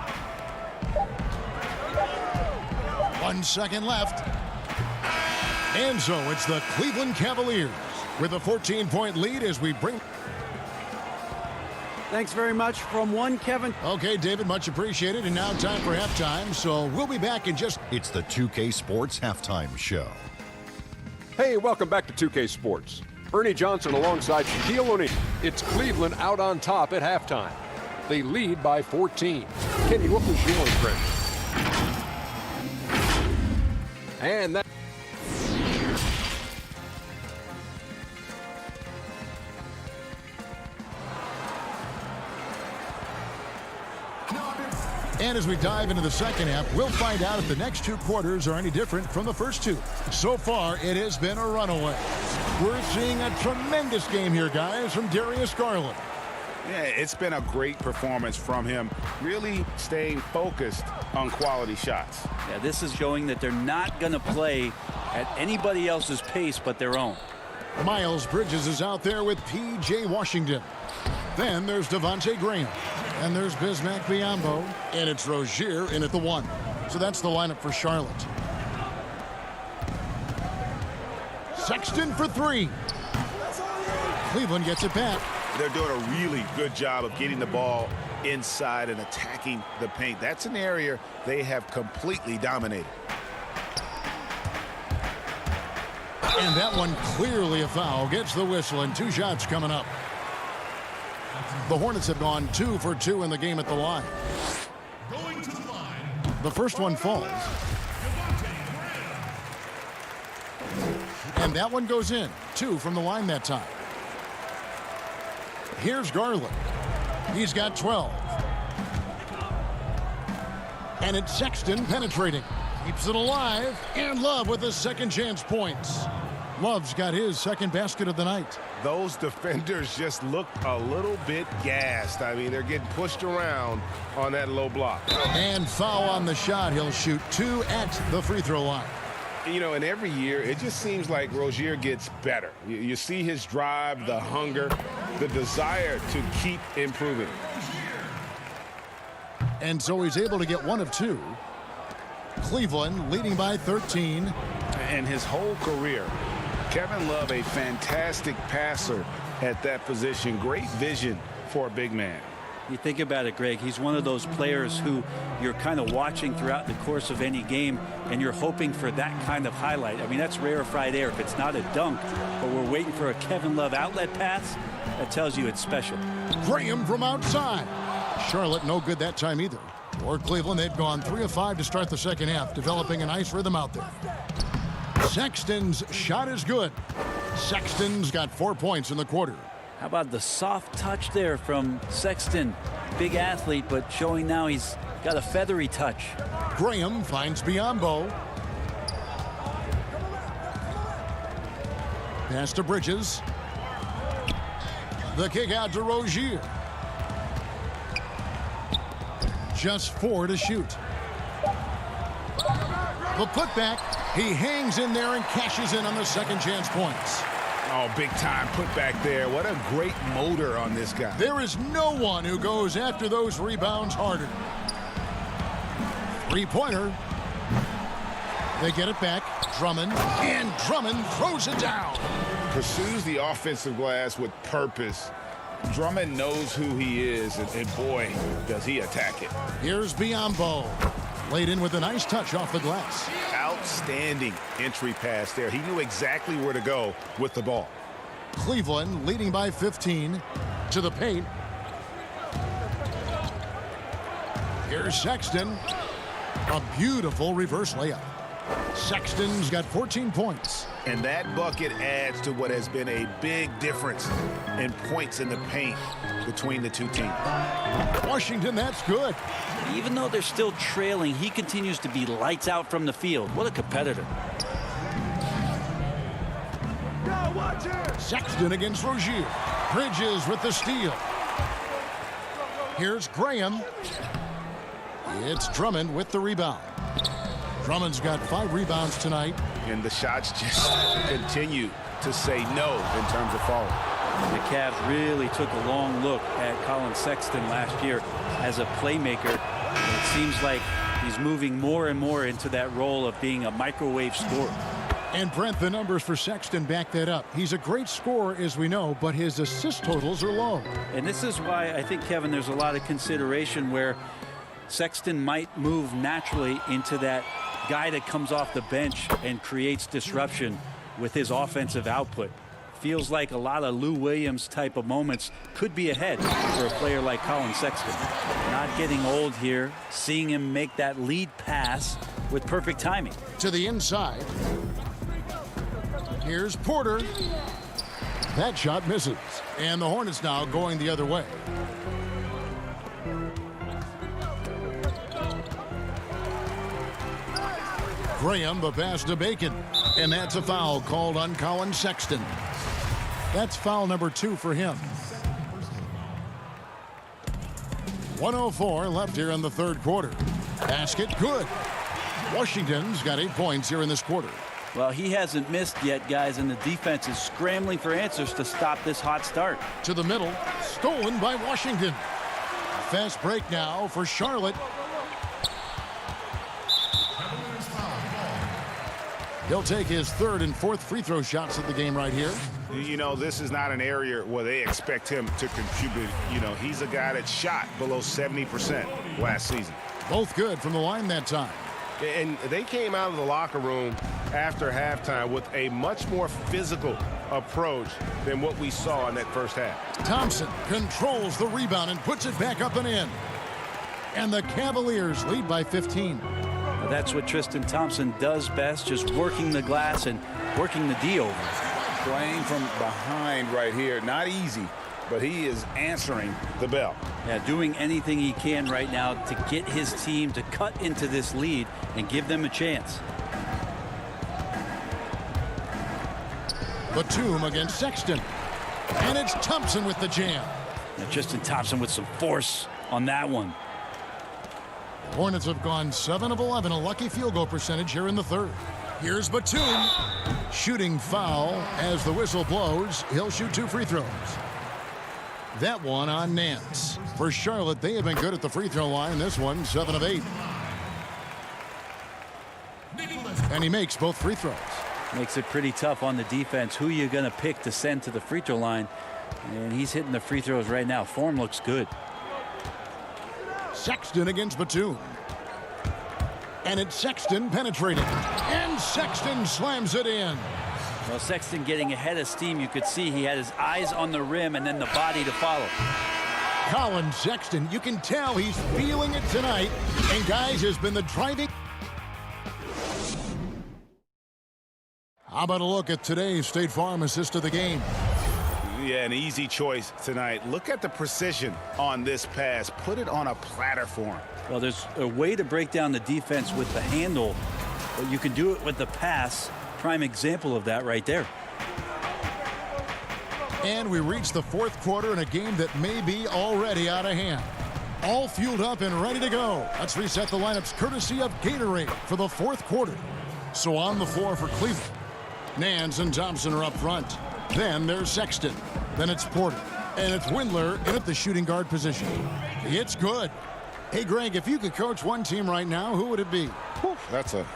1 second left. And so it's the Cleveland Cavaliers with a 14-point lead as we bring... Thanks very much from one, Kevin. Okay, David, much appreciated. And now time for halftime. So we'll be back in just... It's the 2K Sports Halftime Show. Hey, welcome back to 2K Sports. Ernie Johnson alongside Shaquille O'Neal. It's Cleveland out on top at halftime. They lead by 14. Kenny, what was your impression? And that... And as we dive into the second half, we'll find out if the next 2 quarters are any different from the first 2. So far, it has been a runaway. We're seeing a tremendous game here, guys, from Darius Garland. Yeah, it's been a great performance from him, really staying focused on quality shots. Yeah, this is showing that they're not going to play at anybody else's pace but their own. Miles Bridges is out there with P.J. Washington. Then there's Devontae Graham. And there's Bismack Biyombo. And it's Rozier in at the 1. So that's the lineup for Charlotte. Sexton for 3. Cleveland gets it back. They're doing a really good job of getting the ball inside and attacking the paint. That's an area they have completely dominated. And that one clearly a foul. Gets the whistle and 2 shots coming up. The Hornets have gone 2 for 2 in the game at the line. Going to the line. The first one falls. And that one goes in. 2 from the line that time. Here's Garland. He's got 12. And it's Sexton penetrating. Keeps it alive. And Love with his second chance points. Love's got his second basket of the night. Those defenders just look a little bit gassed. I mean, they're getting pushed around on that low block. And foul on the shot. He'll shoot 2 at the free throw line. You know, and every year, it just seems like Rozier gets better. You see his drive, the hunger, the desire to keep improving. And so he's able to get 1 of 2. Cleveland leading by 13. And his whole career, Kevin Love, a fantastic passer at that position. Great vision for a big man. You think about it, Greg, he's one of those players who you're kind of watching throughout the course of any game, and you're hoping for that kind of highlight. I mean, that's rarefied air. If it's not a dunk, but we're waiting for a Kevin Love outlet pass, that tells you it's special. Graham from outside. Charlotte no good that time either. For Cleveland, they've gone 3 of 5 to start the second half, developing a nice rhythm out there. Sexton's shot is good. Sexton's got 4 points in the quarter. How about the soft touch there from Sexton? Big athlete, but showing now he's got a feathery touch. Graham finds Biyombo. Pass to Bridges. The kick out to Rozier. Just 4 to shoot. The putback. He hangs in there and cashes in on the second chance points. Oh, big time put back there. What a great motor on this guy. There is no one who goes after those rebounds harder. 3-pointer. They get it back. Drummond. And Drummond throws it down. Pursues the offensive glass with purpose. Drummond knows who he is, and boy, does he attack it. Here's Biyombo. Laid in with a nice touch off the glass. Outstanding entry pass there. He knew exactly where to go with the ball. Cleveland leading by 15 to the paint. Here's Sexton. A beautiful reverse layup. Sexton's got 14 points. And that bucket adds to what has been a big difference in points in the paint between the two teams. Washington, that's good. Even though they're still trailing, he continues to be lights out from the field. What a competitor. Sexton against Rozier. Bridges with the steal. Here's Graham. It's Drummond with the rebound. Drummond's got 5 rebounds tonight. And the shots just continue to say no in terms of falling. The Cavs really took a long look at Colin Sexton last year as a playmaker. And it seems like he's moving more and more into that role of being a microwave scorer. And Brent, the numbers for Sexton back that up. He's a great scorer, as we know, but his assist totals are low. And this is why I think, Kevin, there's a lot of consideration where Sexton might move naturally into that guy that comes off the bench and creates disruption with his offensive output. Feels like a lot of Lou Williams type of moments could be ahead for a player like Colin Sexton. Not getting old here, seeing him make that lead pass with perfect timing. To the inside. Here's Porter. That shot misses. And the Hornets now going the other way. Graham, the pass to Bacon. And that's a foul called on Colin Sexton. That's foul number 2 for him. 1:04 left here in the third quarter. Basket good. Washington's got 8 points here in this quarter. Well, he hasn't missed yet, guys, and the defense is scrambling for answers to stop this hot start. To the middle, stolen by Washington. Fast break now for Charlotte. He'll take his 3rd and 4th free throw shots of the game right here. You know, this is not an area where they expect him to contribute. You know, he's a guy that shot below 70% last season. Both good from the line that time. And they came out of the locker room after halftime with a much more physical approach than what we saw in that first half. Thompson controls the rebound and puts it back up and in. And the Cavaliers lead by 15. Now that's what Tristan Thompson does best, just working the glass and working the D over. Playing from behind right here, not easy, but he is answering the bell. Yeah, doing anything he can right now to get his team to cut into this lead and give them a chance. Batum against Sexton. And it's Thompson with the jam. Now Tristan Thompson with some force on that one. Hornets have gone 7 of 11, a lucky field goal percentage here in the third. Here's Batum. Shooting foul as the whistle blows. He'll shoot 2 free throws. That one on Nance. For Charlotte, they have been good at the free throw line. This one, 7 of 8. And he makes both free throws. Makes it pretty tough on the defense. Who you going to pick to send to the free throw line? And he's hitting the free throws right now. Form looks good. Sexton against Batum. And it's Sexton penetrating. And Sexton slams it in. Well, Sexton getting ahead of steam. You could see he had his eyes on the rim and then the body to follow. Colin Sexton, you can tell he's feeling it tonight. And guys, has been the driving. How about a look at today's State Farm assist of the game? Yeah, an easy choice tonight. Look at the precision on this pass. Put it on a platter for him. Well, there's a way to break down the defense with the handle, but you can do it with the pass. Prime example of that right there. And we reach the fourth quarter in a game that may be already out of hand. All fueled up and ready to go. Let's reset the lineups courtesy of Gatorade for the fourth quarter. So on the floor for Cleveland, Nance and Thompson are up front. Then there's Sexton. Then it's Porter. And it's Windler in at the shooting guard position. It's good. Hey, Greg, if you could coach one team right now, who would it be? That's a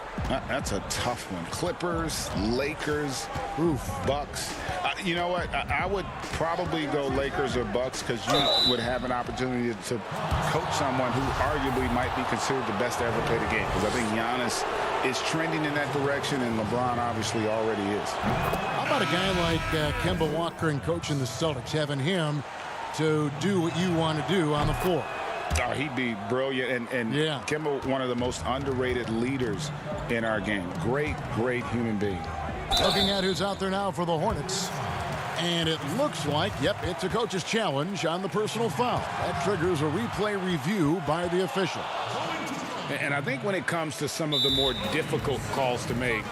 tough one. Clippers, Lakers, Bucks. You know what? I would probably go Lakers or Bucks because you would have an opportunity to coach someone who arguably might be considered the best to ever play the game. Because I think Giannis is trending in that direction, and LeBron obviously already is. How about a guy like Kemba Walker and coaching the Celtics, having him to do what you want to do on the floor? Oh, he'd be brilliant, and yeah. Kemba, one of the most underrated leaders in our game. Great human being. Looking at who's out there now for the Hornets. And it looks like, yep, it's a coach's challenge on the personal foul. That triggers a replay review by the official. And I think when it comes to some of the more difficult calls to make,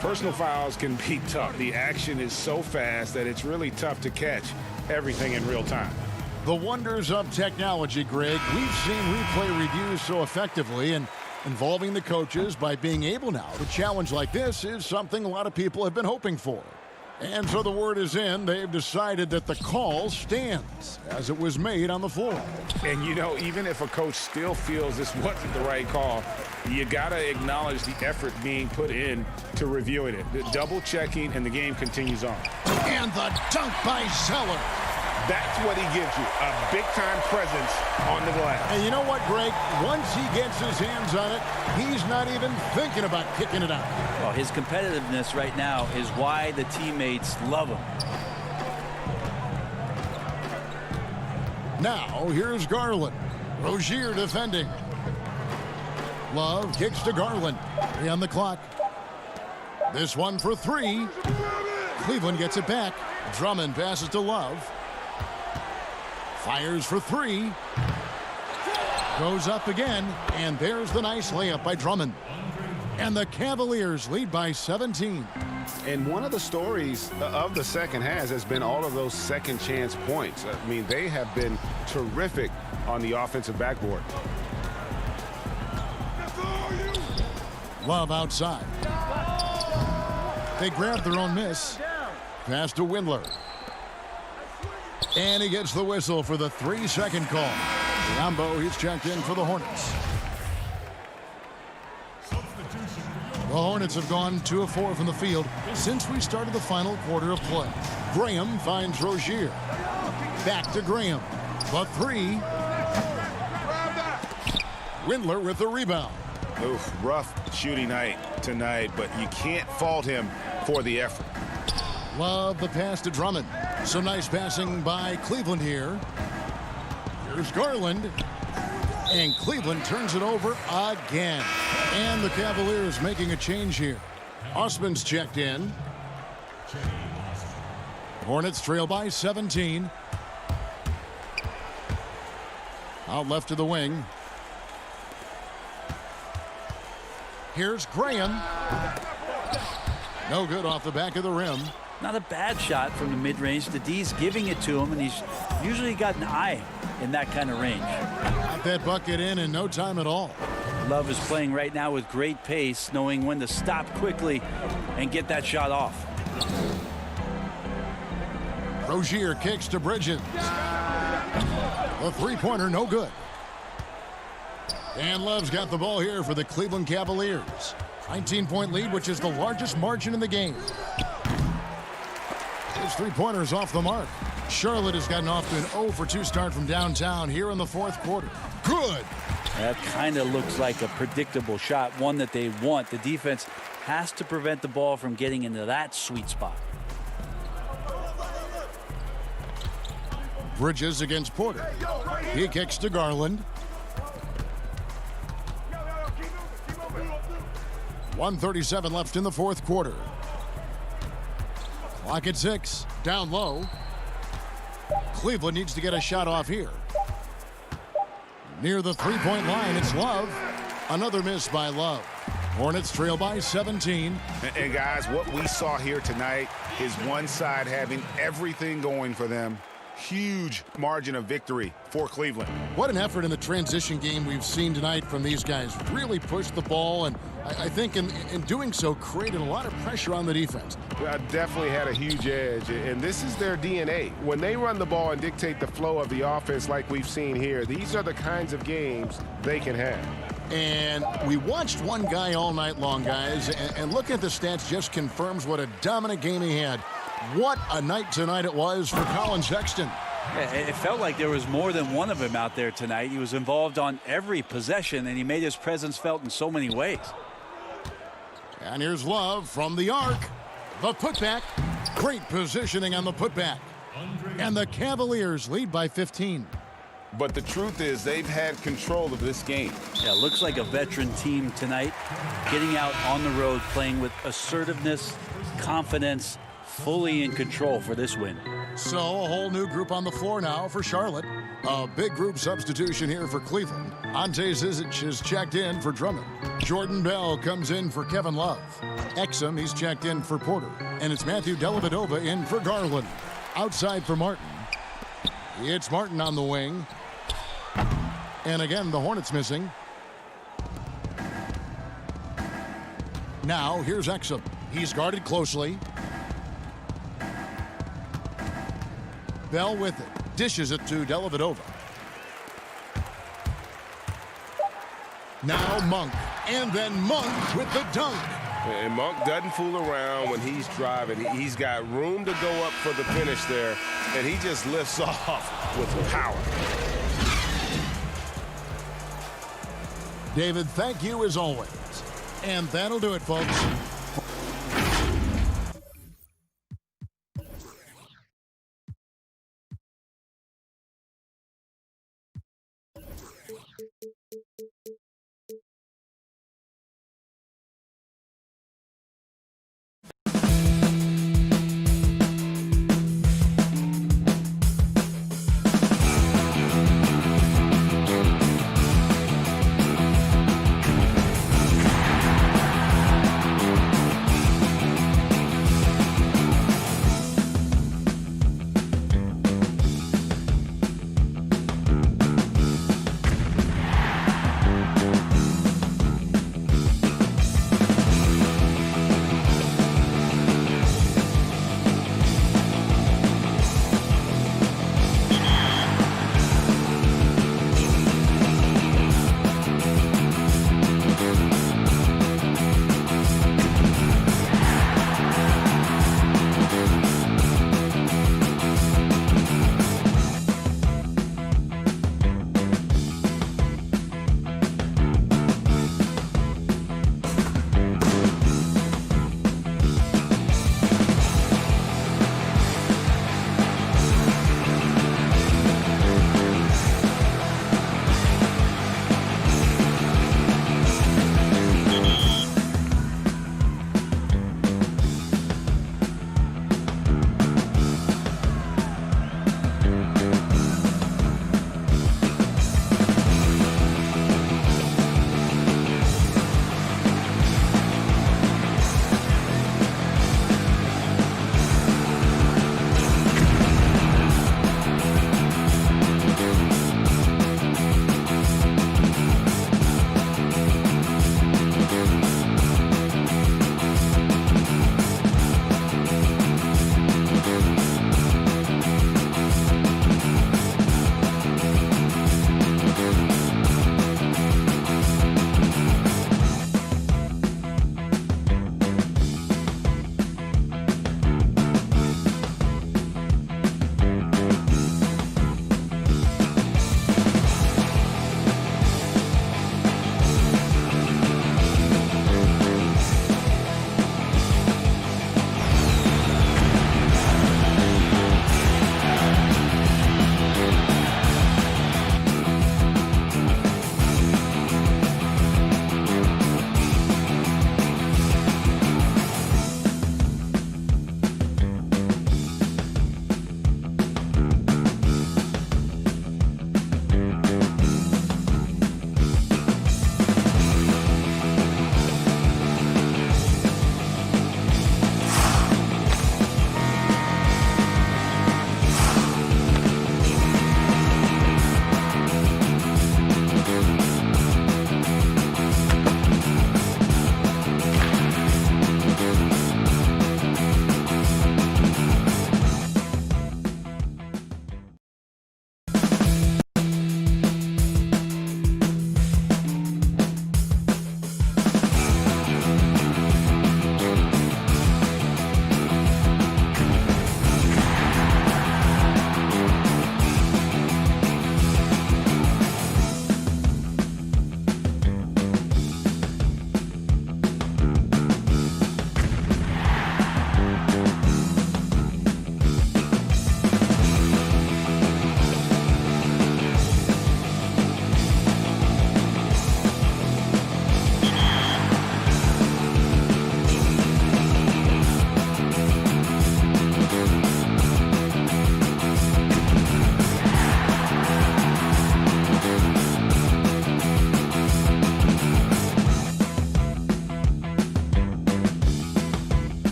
personal fouls can be tough. The action is so fast that it's really tough to catch everything in real time. The wonders of technology, Greg. We've seen replay reviews so effectively, and involving the coaches by being able now to challenge like this is something a lot of people have been hoping for. And so the word is in. They've decided that the call stands as it was made on the floor. And, you know, even if a coach still feels this wasn't the right call, you got to acknowledge the effort being put in to reviewing it. The double checking, and the game continues on. And the dunk by Zeller. That's what he gives you, a big-time presence on the glass. And you know what, Greg? Once he gets his hands on it, he's not even thinking about kicking it out. Well, his competitiveness right now is why the teammates love him. Now, here's Garland. Rozier defending. Love kicks to Garland. 3 on the clock. This one for 3. Cleveland gets it back. Drummond passes to Love. Fires for 3. Goes up again, and there's the nice layup by Drummond. And the Cavaliers lead by 17. And one of the stories of the second half has been all of those second chance points. I mean, they have been terrific on the offensive backboard. Love outside. They grab their own miss. Pass to Windler. And he gets the whistle for the 3-second call. Rambo, he's checked in for the Hornets. The Hornets have gone 2 of 4 from the field since we started the final quarter of play. Graham finds Rozier. Back to Graham. The 3. Windler with the rebound. Oof, rough shooting night tonight, but you can't fault him for the effort. Love the pass to Drummond. Some nice passing by Cleveland here. Here's Garland. And Cleveland turns it over again. And the Cavaliers making a change here. Osman's checked in. Hornets trail by 17. Out left to the wing. Here's Graham. No good off the back of the rim. Not a bad shot from the mid-range. The D's giving it to him, and he's usually got an eye in that kind of range. Got that bucket in no time at all. Love is playing right now with great pace, knowing when to stop quickly and get that shot off. Rozier kicks to Bridges. The three-pointer, no good. And Love's got the ball here for the Cleveland Cavaliers. 19-point lead, which is the largest margin in the game. His three-pointer's off the mark. Charlotte has gotten off to an 0-for-2 start from downtown here in the fourth quarter. Good. That kind of looks like a predictable shot, one that they want. The defense has to prevent the ball from getting into that sweet spot. Bridges against Porter. He kicks to Garland. 1:37 left in the fourth quarter. Clock at 6. Down low. Cleveland needs to get a shot off here. Near the three-point line, it's Love. Another miss by Love. Hornets trail by 17. And guys, what we saw here tonight is one side having everything going for them. Huge margin of victory for Cleveland. What an effort in the transition game we've seen tonight from these guys. Really pushed the ball, and I think in doing so created a lot of pressure on the defense. Definitely had a huge edge, and this is their DNA. When they run the ball and dictate the flow of the offense like we've seen here, these are the kinds of games they can have. And we watched one guy all night long, guys, and looking at the stats just confirms what a dominant game he had. What a night tonight it was for Colin Sexton. It felt like there was more than one of him out there tonight. He was involved on every possession, and he made his presence felt in so many ways. And here's Love from the arc. The putback. Great positioning on the putback. And the Cavaliers lead by 15. But the truth is they've had control of this game. Yeah, looks like a veteran team tonight. Getting out on the road, playing with assertiveness, confidence, fully in control for this win. So a whole new group on the floor now for Charlotte. A big group substitution here for Cleveland. Ante Zizic is checked in for Drummond. Jordan Bell comes in for Kevin Love. Exum, he's checked in for Porter. And it's Matthew Dellavedova in for Garland. Outside for Martin. It's Martin on the wing. And again, the Hornets missing. Now, here's Exum. He's guarded closely. Bell with it. Dishes it to Dellavedova. Now Monk. And then Monk with the dunk. And Monk doesn't fool around when he's driving. He's got room to go up for the finish there, and he just lifts off with power. David, thank you as always. And that'll do it, folks.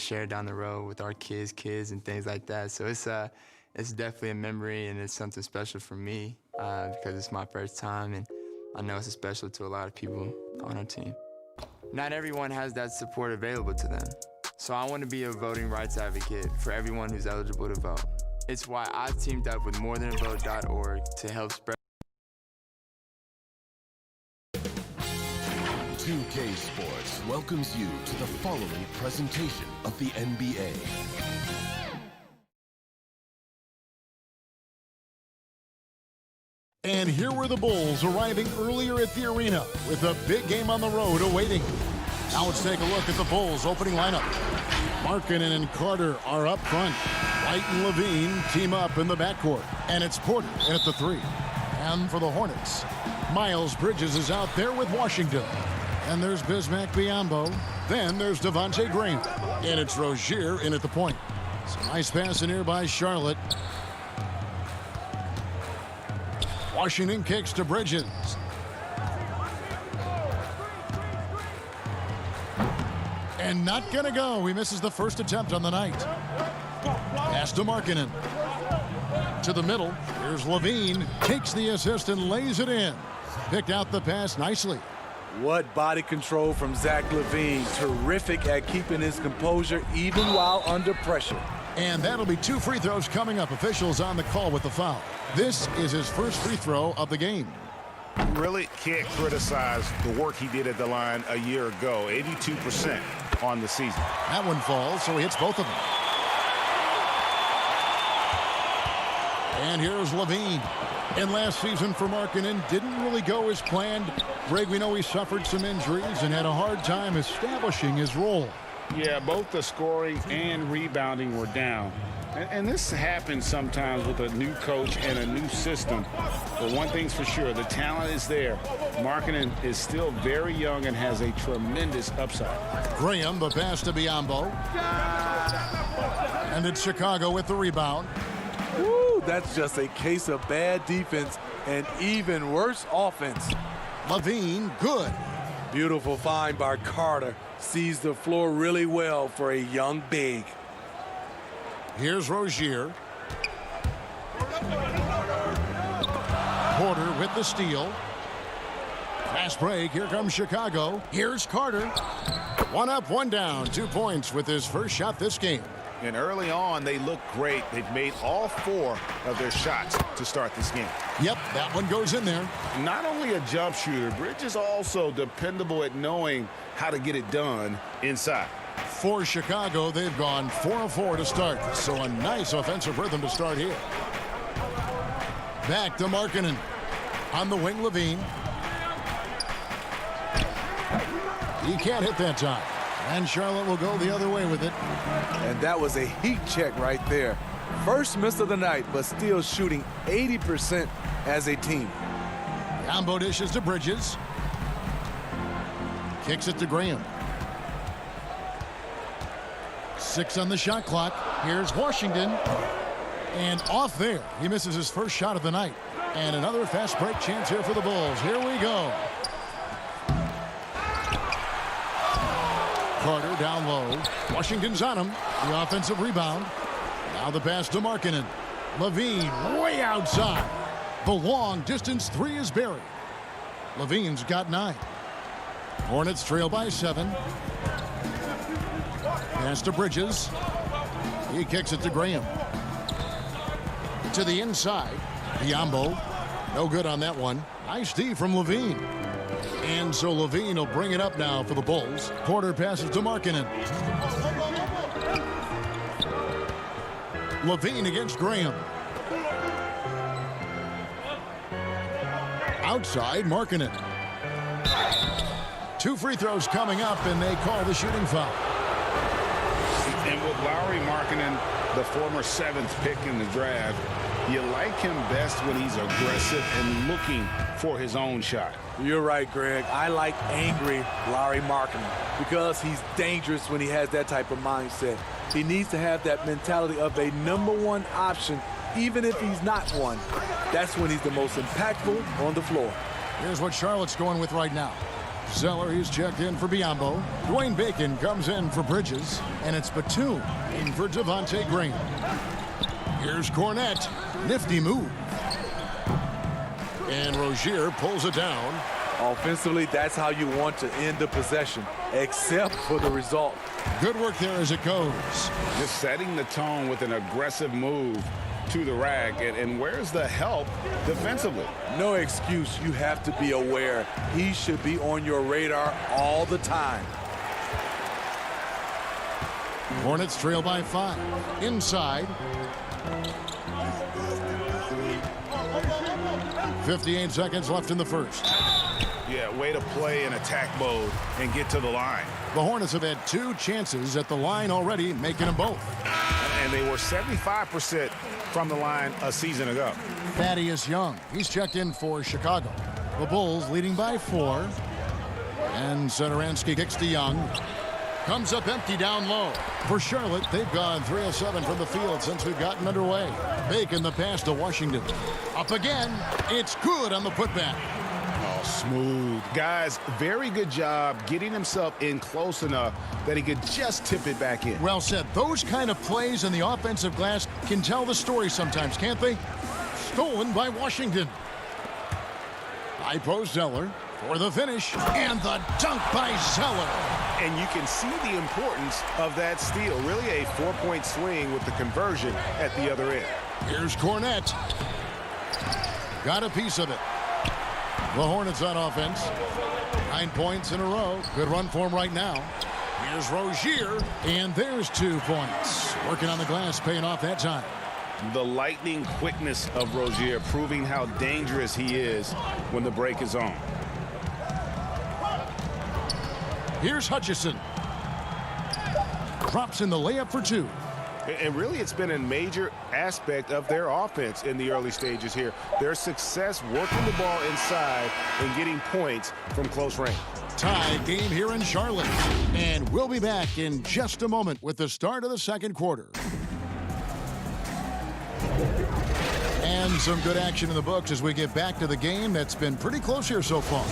share down the road with our kids and things like that. So it's definitely a memory, and it's something special for me because it's my first time, and I know it's special to a lot of people on our team. Not everyone has that support available to them. So I want to be a voting rights advocate for everyone who's eligible to vote. It's why I teamed up with morethanavote.org to help spread 2K Sports welcomes you to the following presentation of the NBA. And here were the Bulls arriving earlier at the arena with a big game on the road awaiting. Now let's take a look at the Bulls opening lineup. Markkanen and Carter are up front. White and Levine team up in the backcourt. And it's Porter in at the 3. And for the Hornets, Miles Bridges is out there with Washington. And there's Bismack Biyombo. Then there's Devontae Graham. And it's Rozier in at the point. So nice pass in here by Charlotte. Washington kicks to Bridges. And not gonna go. He misses the first attempt on the night. Pass to Markkanen. To the middle. Here's Levine. Takes the assist and lays it in. Picked out the pass nicely. What body control from Zach LaVine. Terrific at keeping his composure even while under pressure. And that'll be 2 free throws coming up. Officials on the call with the foul. This is his first free throw of the game. Really can't criticize the work he did at the line a year ago. 82% on the season. That one falls, so he hits both of them. And here's Levine. And last season for Markkanen didn't really go as planned. Greg, we know he suffered some injuries and had a hard time establishing his role. Yeah, both the scoring and rebounding were down. And this happens sometimes with a new coach and a new system. But one thing's for sure, the talent is there. Markkanen is still very young and has a tremendous upside. Graham, the pass to Biyombo. And it's Chicago with the rebound. Woo, that's just a case of bad defense and even worse offense. Levine, good. Beautiful find by Carter. Sees the floor really well for a young big. Here's Rozier. Porter with the steal. Fast break. Here comes Chicago. Here's Carter. 1 up, 1 down. 2 points with his first shot this game. And early on, they look great. They've made all 4 of their shots to start this game. Yep, that one goes in there. Not only a jump shooter, Bridges is also dependable at knowing how to get it done inside. For Chicago, they've gone 4 of 4 to start. So a nice offensive rhythm to start here. Back to Markkanen. On the wing, Levine. He can't hit that time. And Charlotte will go the other way with it. And that was a heat check right there. First miss of the night, but still shooting 80% as a team. Combo dishes to Bridges. Kicks it to Graham. 6 on the shot clock. Here's Washington. And off there. He misses his first shot of the night. And another fast break chance here for the Bulls. Here we go. Carter down low. Washington's on him. The offensive rebound. Now the pass to Markkanen. Levine way outside. The long distance 3 is buried. Levine's got 9. Hornets trail by 7. Pass to Bridges. He kicks it to Graham. To the inside. Biyombo. No good on that one. Nice D from Levine. And so Levine will bring it up now for the Bulls. Porter passes to Markkanen. Levine against Graham. Outside, Markkanen. 2 free throws coming up, and they call the shooting foul. And with Lauri Markkanen, the former 7th pick in the draft, you like him best when he's aggressive and looking for his own shot. You're right, Greg. I like angry Lauri Markkanen because he's dangerous when he has that type of mindset. He needs to have that mentality of a #1 option, even if he's not one. That's when he's the most impactful on the floor. Here's what Charlotte's going with right now. Zeller, he's checked in for Biyombo. Dwayne Bacon comes in for Bridges. And it's Batum in for Devontae Green. Here's Cornette. Nifty move. And Rozier pulls it down. Offensively, that's how you want to end the possession, except for the result. Good work there as it goes. Just setting the tone with an aggressive move to the rack. And where's the help defensively? No excuse. You have to be aware. He should be on your radar all the time. Hornets trail by 5. Inside. 58 seconds left in the first. Yeah, way to play in attack mode and get to the line. The Hornets have had 2 chances at the line already, making them both. And they were 75% from the line a season ago. Thaddeus Young, he's checked in for Chicago. The Bulls leading by 4. And Satoransky kicks to Young. Comes up empty down low. For Charlotte, they've gone 3 of 7 from the field since we've gotten underway. Bacon the pass to Washington. Up again. It's good on the putback. Oh, smooth. Guys, very good job getting himself in close enough that he could just tip it back in. Well said. Those kind of plays in the offensive glass can tell the story sometimes, can't they? Stolen by Washington. High post Zeller for the finish. And the dunk by Zeller. And you can see the importance of that steal. Really a 4-point swing with the conversion at the other end. Here's Cornette. Got a piece of it. The Hornets on offense. 9 points in a row. Good run for him right now. Here's Rozier. And there's 2 points. Working on the glass, paying off that time. The lightning quickness of Rozier, proving how dangerous he is when the break is on. Here's Hutchison. Drops in the layup for 2. And really, it's been a major aspect of their offense in the early stages here. Their success working the ball inside and getting points from close range. Tie game here in Charlotte. And we'll be back in just a moment with the start of the second quarter. And some good action in the books as we get back to the game that's been pretty close here so far.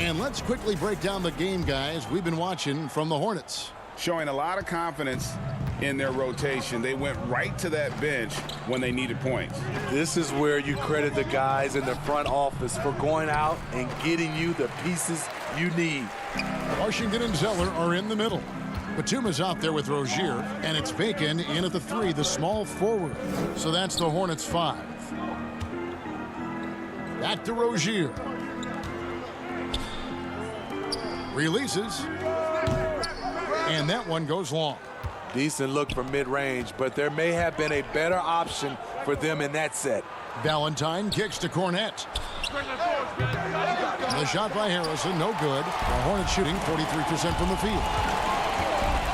And let's quickly break down the game, guys, we've been watching from the Hornets. Showing a lot of confidence in their rotation. They went right to that bench when they needed points. This is where you credit the guys in the front office for going out and getting you the pieces you need. Washington and Zeller are in the middle. Batum is out there with Rozier, and it's Bacon in at the 3, the small forward. So that's the Hornets 5. Back to Rozier. Releases. And that one goes long. Decent look from mid-range, but there may have been a better option for them in that set. Valentine kicks to Cornette. The shot by Harrison, no good. The Hornets shooting 43% from the field.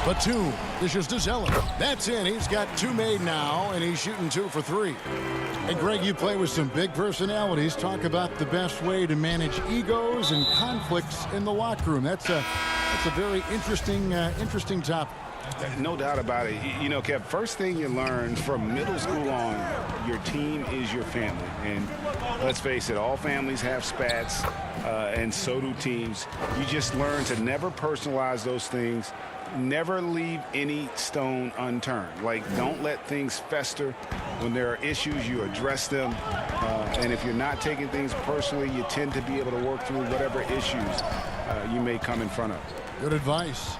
Batum dishes to Zeller. That's in. He's got 2 made now, and he's shooting 2 for 3. Hey, Greg, you play with some big personalities. Talk about the best way to manage egos and conflicts in the locker room. That's a very interesting topic. No doubt about it. You know, Kev, first thing you learn from middle school on, your team is your family. And let's face it, all families have spats, and so do teams. You just learn to never personalize those things. Never leave any stone unturned. Like, don't let things fester. When there are issues, you address them. And if you're not taking things personally, you tend to be able to work through whatever issues you may come in front of. Good advice.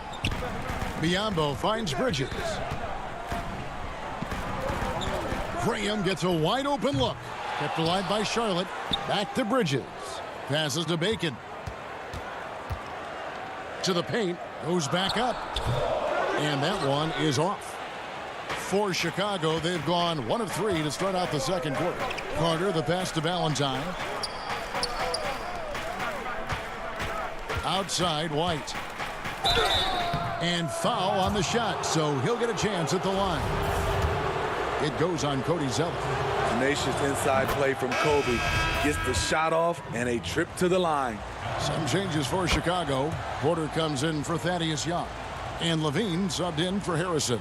Biyombo finds Bridges. Graham gets a wide open look. Kept alive by Charlotte. Back to Bridges. Passes to Bacon. To the paint. Goes back up. And that one is off. For Chicago, they've gone 1 of 3 to start out the second quarter. Carter, the pass to Valentine. Outside, White. And foul on the shot, so he'll get a chance at the line. It goes on Cody Zeller. Tenacious inside play from Kobe. Gets the shot off and a trip to the line. Some changes for Chicago. Porter comes in for Thaddeus Young. And Levine subbed in for Harrison.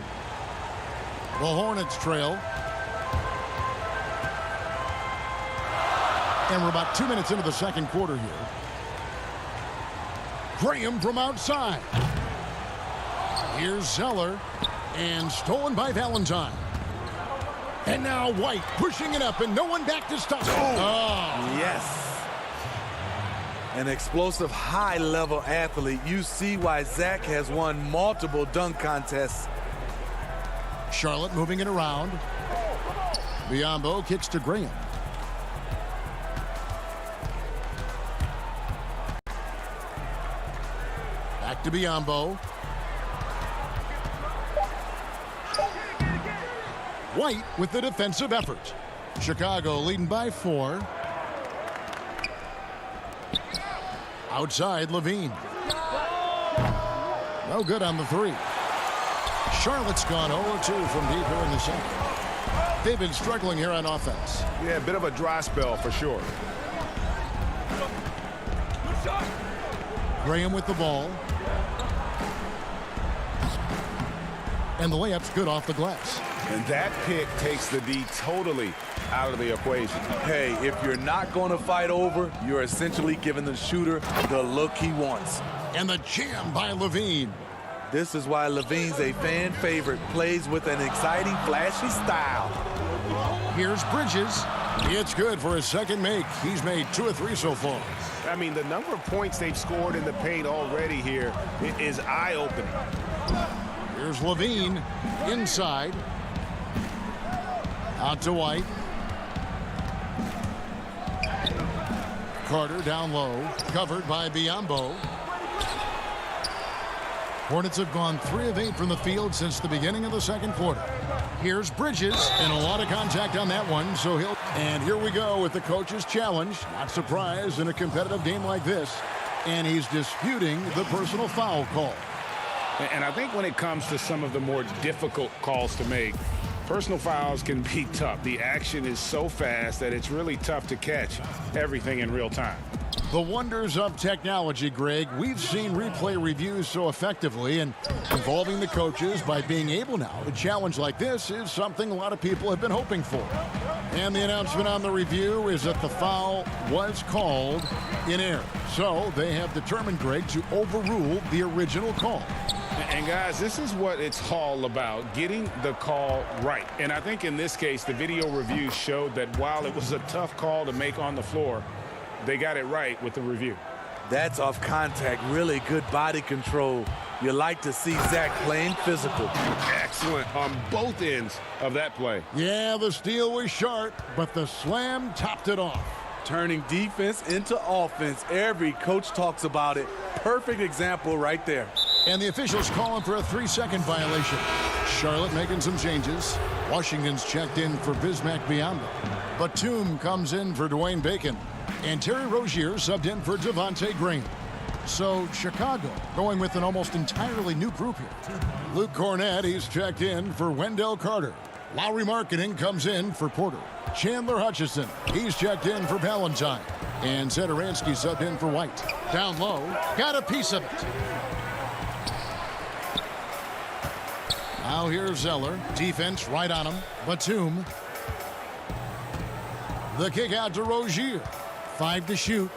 The Hornets trail. And we're about 2 minutes into the second quarter here. Graham from outside. Here's Zeller, and stolen by Valentine. And now White pushing it up, and no one back to stop it. Oh. Yes. An explosive, high-level athlete. You see why Zach has won multiple dunk contests. Charlotte moving it around. Biyombo kicks to Graham. Back to Biyombo. White with the defensive effort. Chicago leading by 4. Outside, Levine. No good on the 3. Charlotte's gone 0-2 from deep here in the second. They've been struggling here on offense. Yeah, a bit of a dry spell for sure. Graham with the ball. And the layup's good off the glass. And that pick takes the D totally out of the equation. Hey, if you're not going to fight over, you're essentially giving the shooter the look he wants. And the jam by Levine. This is why Levine's a fan favorite. Plays with an exciting, flashy style. Here's Bridges. It's good for his second make. He's made 2 or 3 so far. I mean, the number of points they've scored in the paint already here is eye-opening. Here's Levine inside. Out to White. Carter down low. Covered by Biyombo. Hornets have gone 3 of 8 from the field since the beginning of the second quarter. Here's Bridges, and a lot of contact on that one, so he'll... And here we go with the coach's challenge. Not surprised in a competitive game like this. And he's disputing the personal foul call. And I think when it comes to some of the more difficult calls to make, personal fouls can be tough. The action is so fast that it's really tough to catch everything in real time. The wonders of technology, Greg. We've seen replay reviews so effectively, and involving the coaches by being able now to challenge like this is something a lot of people have been hoping for. And the announcement on the review is that the foul was called in error. So they have determined, Greg, to overrule the original call. And guys, this is what it's all about, getting the call right. And I think in this case, the video review showed that while it was a tough call to make on the floor, they got it right with the review. That's off contact, really good body control. You like to see Zach playing physical. Excellent on both ends of that play. Yeah, the steal was sharp, but the slam topped it off. Turning defense into offense. Every coach talks about it. Perfect example right there. And the officials calling for a 3-second violation. Charlotte making some changes. Washington's checked in for Bismack Biyombo. Batum comes in for Dwayne Bacon. And Terry Rozier subbed in for Devontae Graham. So Chicago going with an almost entirely new group here. Luke Cornett, he's checked in for Wendell Carter. Lowry Marketing comes in for Porter. Chandler Hutchison, he's checked in for Valentine. And Zedaransky subbed in for White. Down low, got a piece of it. Now here's Zeller. Defense right on him. Batum. The kick out to Rozier. 5 to shoot.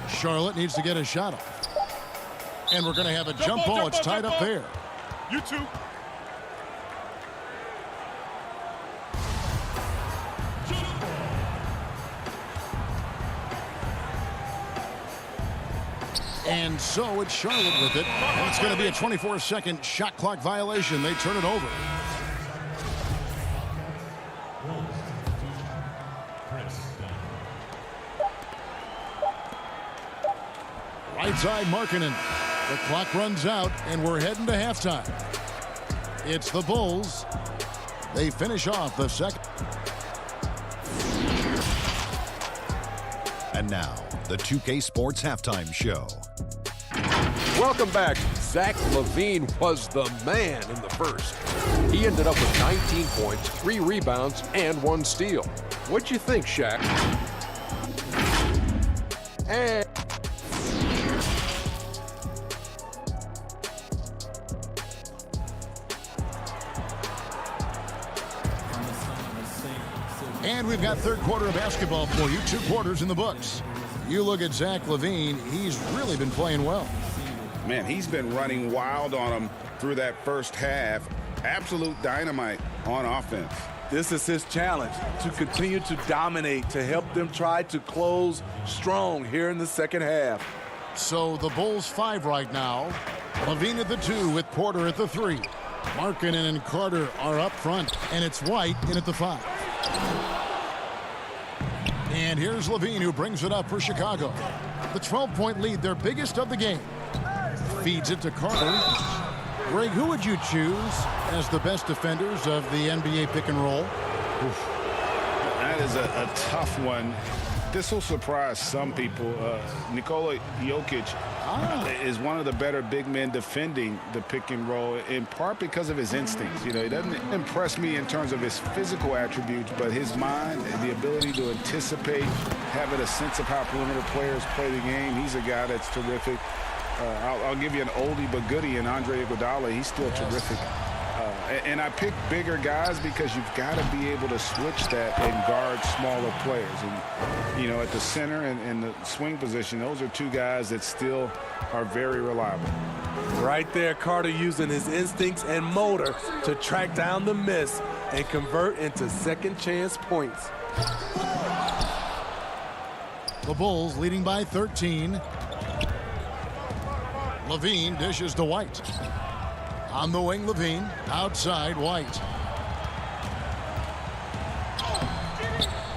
Charlotte needs to get a shot off. And we're going to have a jump ball. It's tied up there. You too. And so it's Charlotte with it. And it's going to be a 24-second shot clock violation. They turn it over. Right side, Markkanen. The clock runs out, and we're heading to halftime. It's the Bulls. They finish off the second. And now, the 2K Sports Halftime Show. Welcome back. Zach LaVine was the man in the first. He ended up with 19 points, 3 rebounds, and 1 steal. What'd you think, Shaq? And And we've got third quarter of basketball for you. 2 quarters in the books. You look at Zach LaVine, he's really been playing well. Man, he's been running wild on him through that first half. Absolute dynamite on offense. This is his challenge, to continue to dominate, to help them try to close strong here in the second half. So the Bulls 5 right now. LaVine at the 2 with Porter at the 3. Markkanen and Carter are up front, and it's White in at the 5. And here's LaVine, who brings it up for Chicago. The 12-point lead, their biggest of the game. Feeds it to Carter. Greg, who would you choose as the best defenders of the NBA pick and roll? Oof. That is a tough one. This will surprise some people. Nikola Jokic is one of the better big men defending the pick and roll, in part because of his instincts. You know, he doesn't impress me in terms of his physical attributes, but his mind, the ability to anticipate, having a sense of how perimeter players play the game. He's a guy that's terrific. I'll give you an oldie but goodie in Andre Iguodala. He's still terrific. And I pick bigger guys because you've got to be able to switch that and guard smaller players. And, you know, at the center and the swing position, those are two guys that still are very reliable. Right there, Carter using his instincts and motor to track down the miss and convert into second chance points. The Bulls leading by 13. LaVine dishes to White. On the wing, LaVine. Outside, White.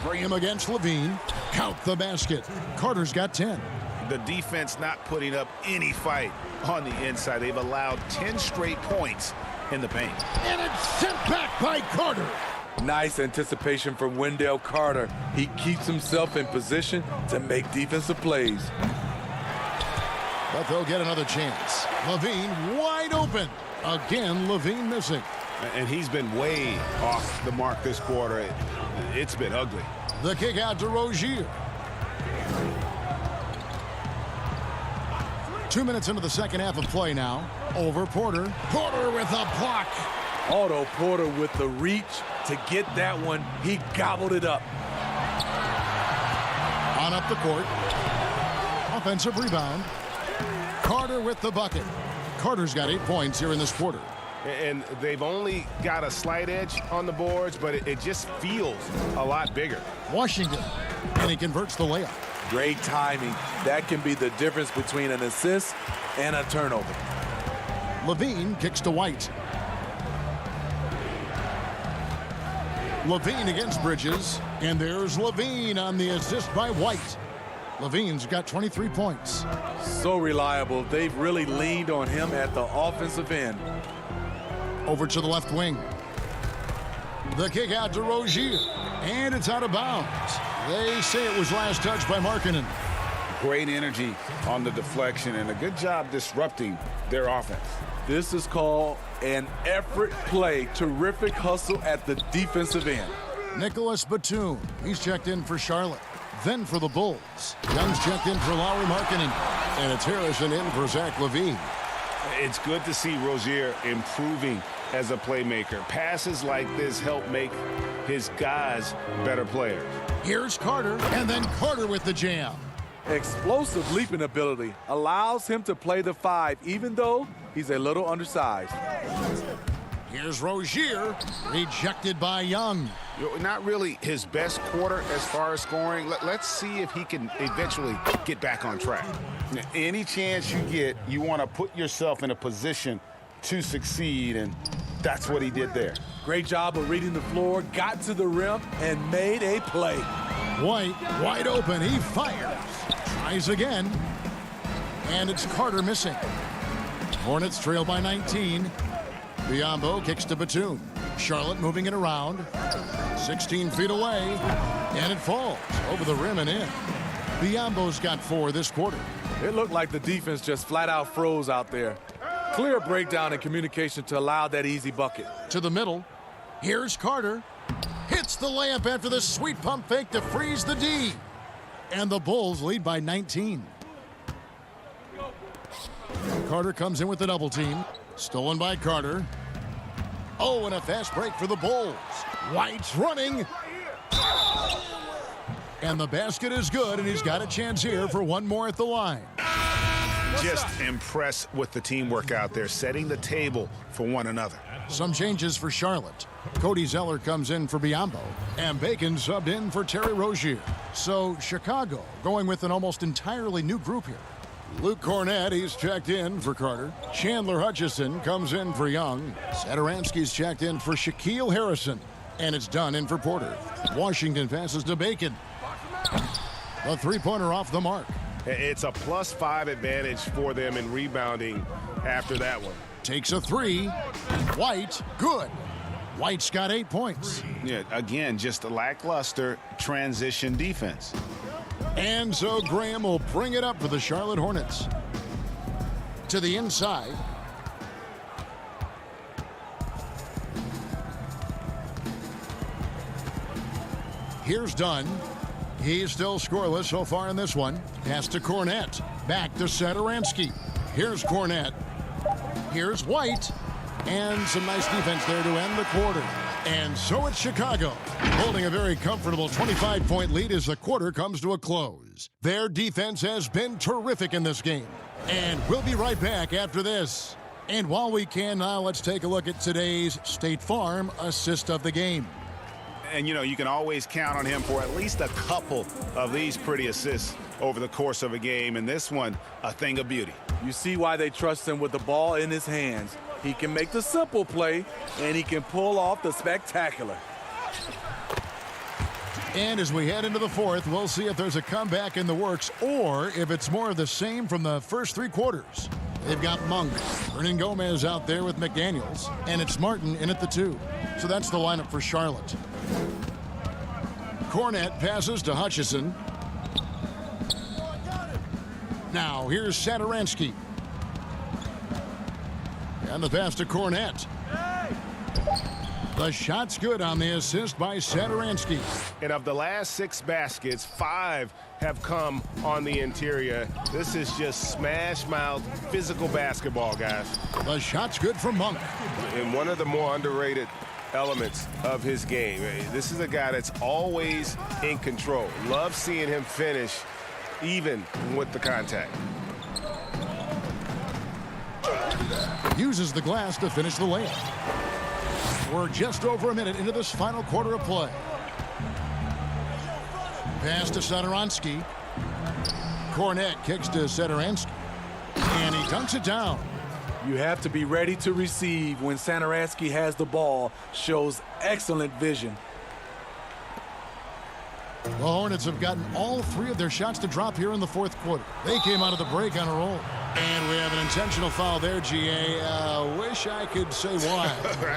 Bring him against LaVine. Count the basket. Carter's got 10. The defense not putting up any fight on the inside. They've allowed 10 straight points in the paint. And it's sent back by Carter. Nice anticipation from Wendell Carter. He keeps himself in position to make defensive plays. But they'll get another chance. LaVine wide open. Again, LaVine missing. And he's been way off the mark this quarter. It's been ugly. The kick out to Rozier. 2 minutes into the second half of play now. Over Porter. Porter with a block. Otto Porter with the reach to get that one. He gobbled it up. On up the court. Offensive rebound. Carter with the bucket. Carter's got 8 points here in this quarter. And they've only got a slight edge on the boards, but it just feels a lot bigger. Washington, and he converts the layup. Great timing. That can be the difference between an assist and a turnover. LaVine kicks to White. LaVine against Bridges, and there's LaVine on the assist by White. LaVine's got 23 points. So reliable. They've really leaned on him at the offensive end. Over to the left wing. The kick out to Rozier, and it's out of bounds. They say it was last touched by Markkanen. Great energy on the deflection and a good job disrupting their offense. This is called an effort play. Terrific hustle at the defensive end. Nicholas Batum, he's checked in for Charlotte. Then for the Bulls, Young's checked in for Lauri Markkanen, and it's Harrison in for Zach LaVine. It's good to see Rozier improving as a playmaker. Passes like this help make his guys better players. Here's Carter, and then Carter with the jam. Explosive leaping ability allows him to play the 5, even though he's a little undersized. Here's Rozier, rejected by Young. Not really his best quarter as far as scoring. Let's see if he can eventually get back on track. Any chance you get, you want to put yourself in a position to succeed, and that's what he did there. Great job of reading the floor, got to the rim, and made a play. White, wide open, he fires. Tries again, and it's Carter missing. Hornets trail by 19. Biyombo kicks to Batum. Charlotte moving it around. 16 feet away, and it falls over the rim and in. Biyombo's got 4 this quarter. It looked like the defense just flat out froze out there. Clear breakdown in communication to allow that easy bucket. To the middle. Here's Carter. Hits the layup after the sweet pump fake to freeze the D. And the Bulls lead by 19. Carter comes in with the double team. Stolen by Carter. Oh, and a fast break for the Bulls. White's running. And the basket is good, and he's got a chance here for one more at the line. Just impressed with the teamwork out there, setting the table for one another. Some changes for Charlotte. Cody Zeller comes in for Biyombo, and Bacon subbed in for Terry Rozier. So Chicago going with an almost entirely new group here. Luke Cornett, he's checked in for Carter. Chandler Hutchison comes in for Young. Satoransky's checked in for Shaquille Harrison. And it's done in for Porter. Washington passes to Bacon. A three-pointer off the mark. It's a +5 advantage for them in rebounding after that one. Takes a three. White, good. White's got 8 points. Yeah, again, just a lackluster transition defense. And so Graham will bring it up for the Charlotte Hornets. To the inside. Here's Dunn. He's still scoreless so far in this one. Pass to Cornett. Back to Satoransky. Here's Cornett. Here's White. And some nice defense there to end the quarter. And so it's Chicago, holding a very comfortable 25-point lead as the quarter comes to a close. Their defense has been terrific in this game. And we'll be right back after this. And while we can now, let's take a look at today's State Farm assist of the game. And, you know, you can always count on him for at least a couple of these pretty assists over the course of a game. And this one, a thing of beauty. You see why they trust him with the ball in his hands. He can make the simple play, and he can pull off the spectacular. And as we head into the fourth, we'll see if there's a comeback in the works or if it's more of the same from the first three quarters. They've got Monk, Hernan Gomez out there with McDaniels, and it's Martin in at the 2. So that's the lineup for Charlotte. Cornett passes to Hutchison. Now here's Satoransky. And the pass to Cornett. The shot's good on the assist by Satoransky. And of the last 6 baskets, 5 have come on the interior. This is just smash-mouth physical basketball, guys. The shot's good from Monk. And one of the more underrated elements of his game. This is a guy that's always in control. Love seeing him finish even with the contact. Uses the glass to finish the layup. We're just over a minute into this final quarter of play. Pass to Satoransky. Cornett kicks to Satoransky. And he dunks it down. You have to be ready to receive when Satoransky has the ball. Shows excellent vision. The Hornets have gotten all 3 of their shots to drop here in the fourth quarter. They came out of the break on a roll. And we have an intentional foul there, GA. Wish I could say why.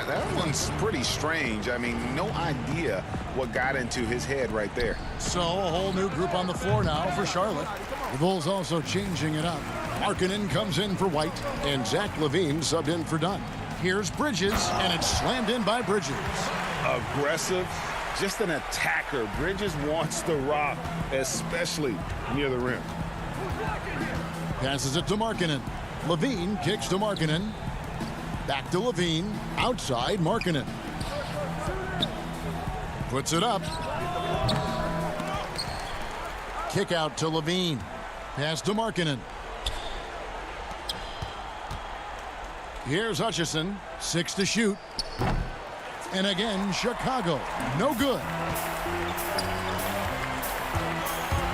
That one's pretty strange. I mean, no idea what got into his head right there. So a whole new group on the floor now for Charlotte. The Bulls also changing it up. Markkanen comes in for White, and Zach LaVine subbed in for Dunn. Here's Bridges, and it's slammed in by Bridges. Aggressive, just an attacker. Bridges wants the rock, especially near the rim. Passes it to Markkanen. LaVine kicks to Markkanen. Back to LaVine. Outside Markkanen. Puts it up. Kick out to LaVine. Pass to Markkanen. Here's Hutchison. 6 to shoot. And again, Chicago. No good.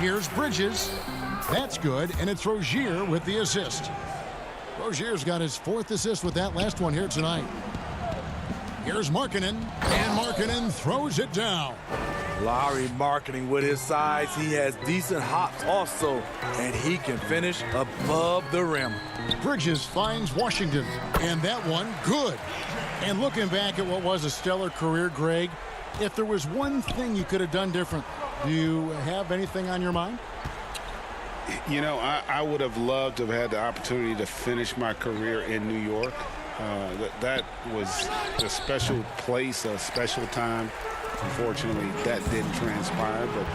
Here's Bridges. That's good, and it's Rozier with the assist. Rozier's got his 4th assist with that last one here tonight. Here's Markkanen, and Markkanen throws it down. Lowry Markkanen with his size. He has decent hops also, and he can finish above the rim. Bridges finds Washington, and that one good. And looking back at what was a stellar career, Greg, if there was one thing you could have done different, do you have anything on your mind? You know, I would have loved to have had the opportunity to finish my career in New York. That was a special place, a special time. Unfortunately, that didn't transpire, but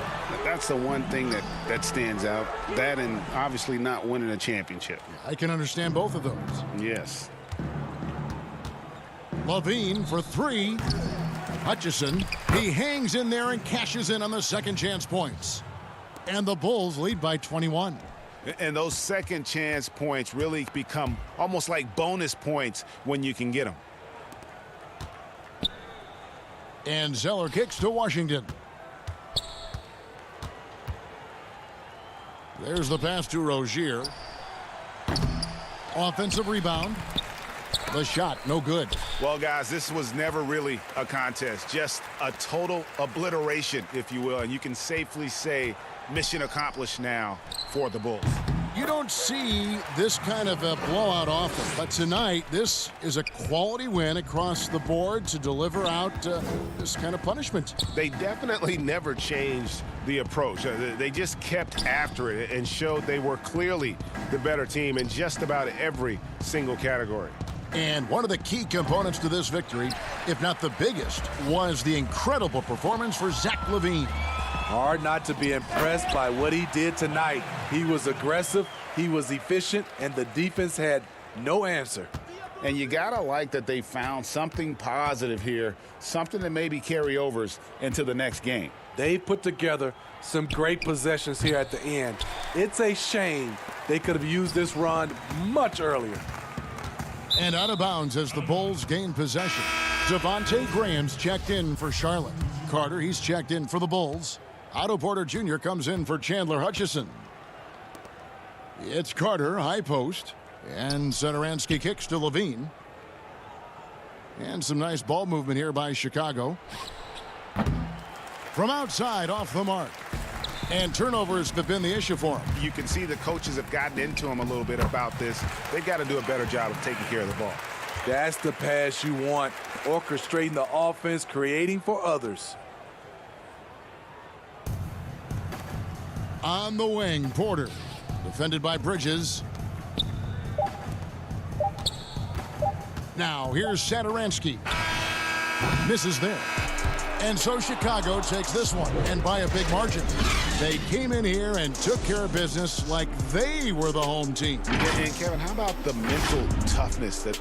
that's the one thing that stands out. That and obviously not winning a championship. I can understand both of those. Yes. LaVine for 3. Hutchison, he hangs in there and cashes in on the second chance points. And the Bulls lead by 21. And those second chance points really become almost like bonus points when you can get them. And Zeller kicks to Washington. There's the pass to Rozier. Offensive rebound. The shot, no good. Well, guys, this was never really a contest. Just a total obliteration, if you will. And you can safely say mission accomplished now for the Bulls. You don't see this kind of a blowout often, but tonight this is a quality win across the board to deliver out this kind of punishment. They definitely never changed the approach. They just kept after it and showed they were clearly the better team in just about every single category. And one of the key components to this victory, if not the biggest, was the incredible performance for Zach LaVine. Hard not to be impressed by what he did tonight. He was aggressive, he was efficient, and the defense had no answer. And you gotta like that they found something positive here, something that maybe carryovers into the next game. They put together some great possessions here at the end. It's a shame they could have used this run much earlier. And out of bounds as the Bulls gain possession. Devontae Graham's checked in for Charlotte. Carter, he's checked in for the Bulls. Otto Porter Jr. comes in for Chandler Hutchison. It's Carter, high post. And Satoransky kicks to LaVine. And some nice ball movement here by Chicago. From outside, off the mark. And turnovers have been the issue for him. You can see the coaches have gotten into him a little bit about this. They've got to do a better job of taking care of the ball. That's the pass you want. Orchestrating the offense, creating for others. On the wing, Porter. Defended by Bridges. Now, here's Satoransky. Misses there. And so Chicago takes this one, and by a big margin. They came in here and took care of business like they were the home team. And Kevin, how about the mental toughness that...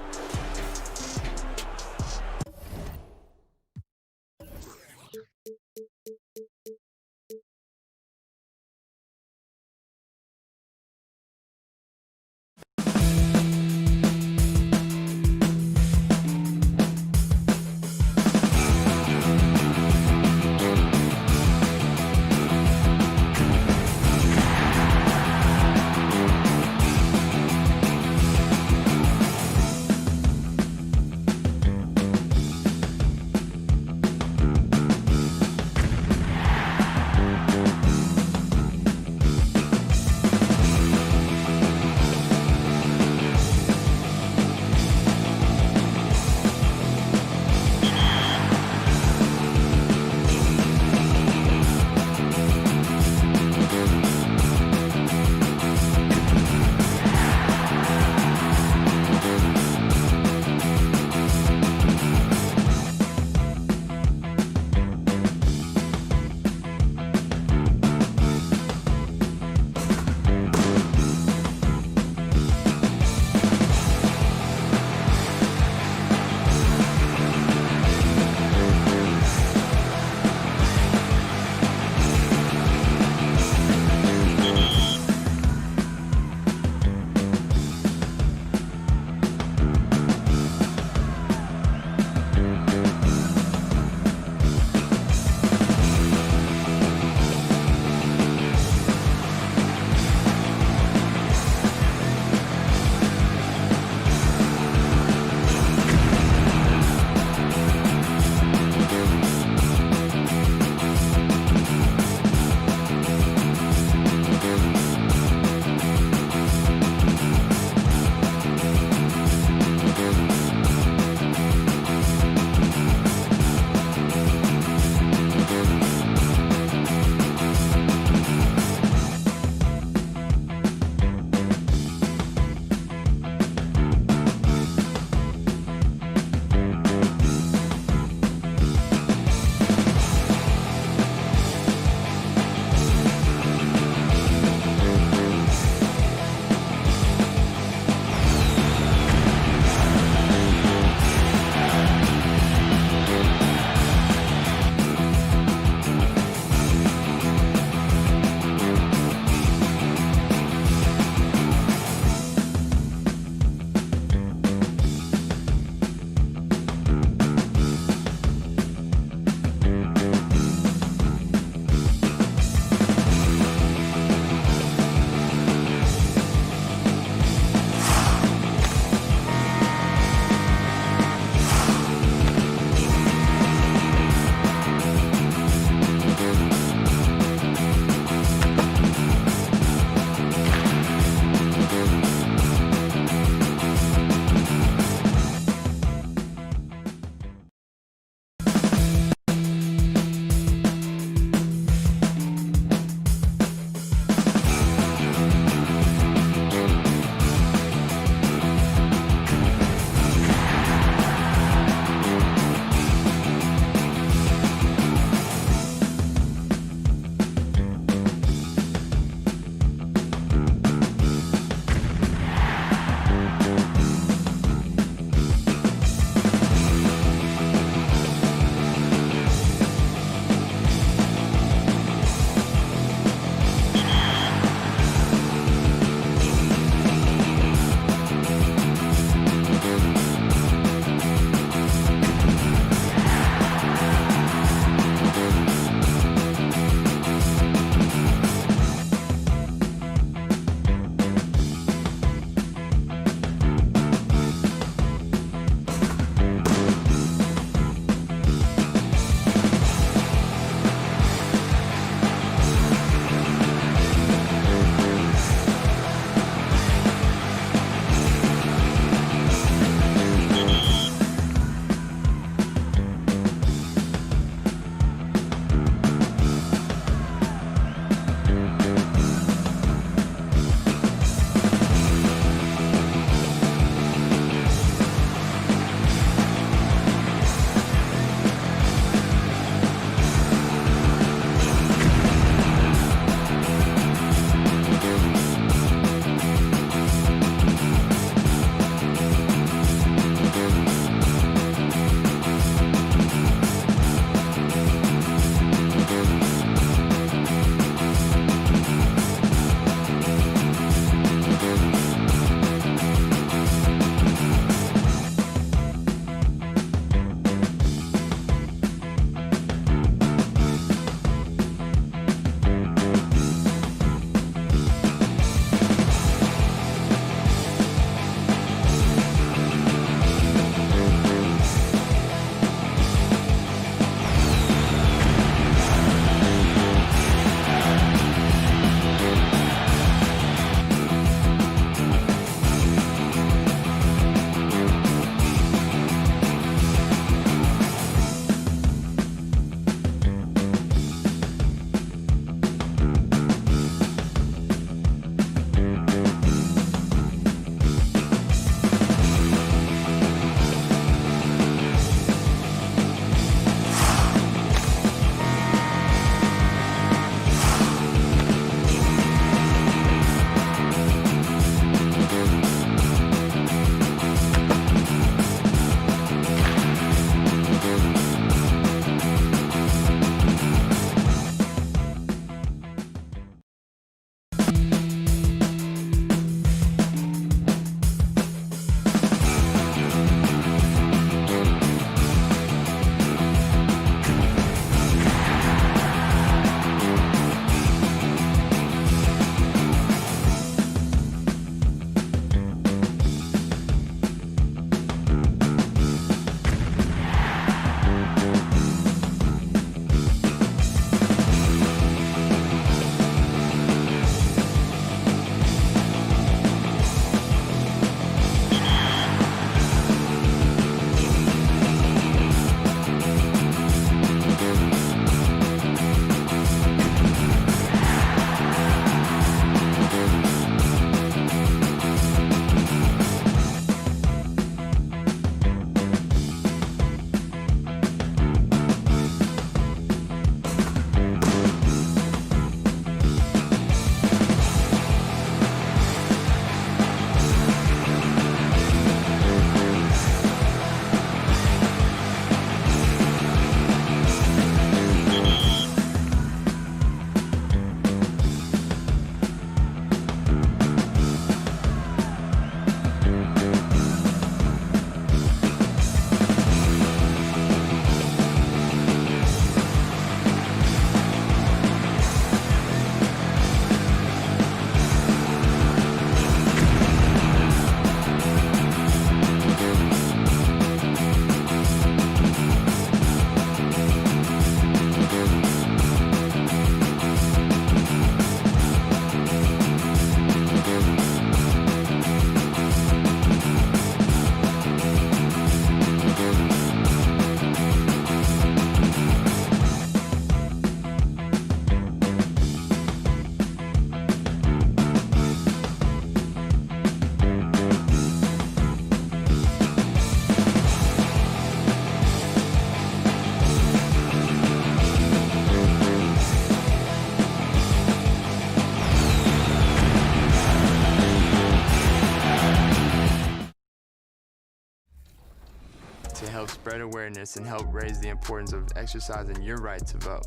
spread awareness and help raise the importance of exercising your right to vote.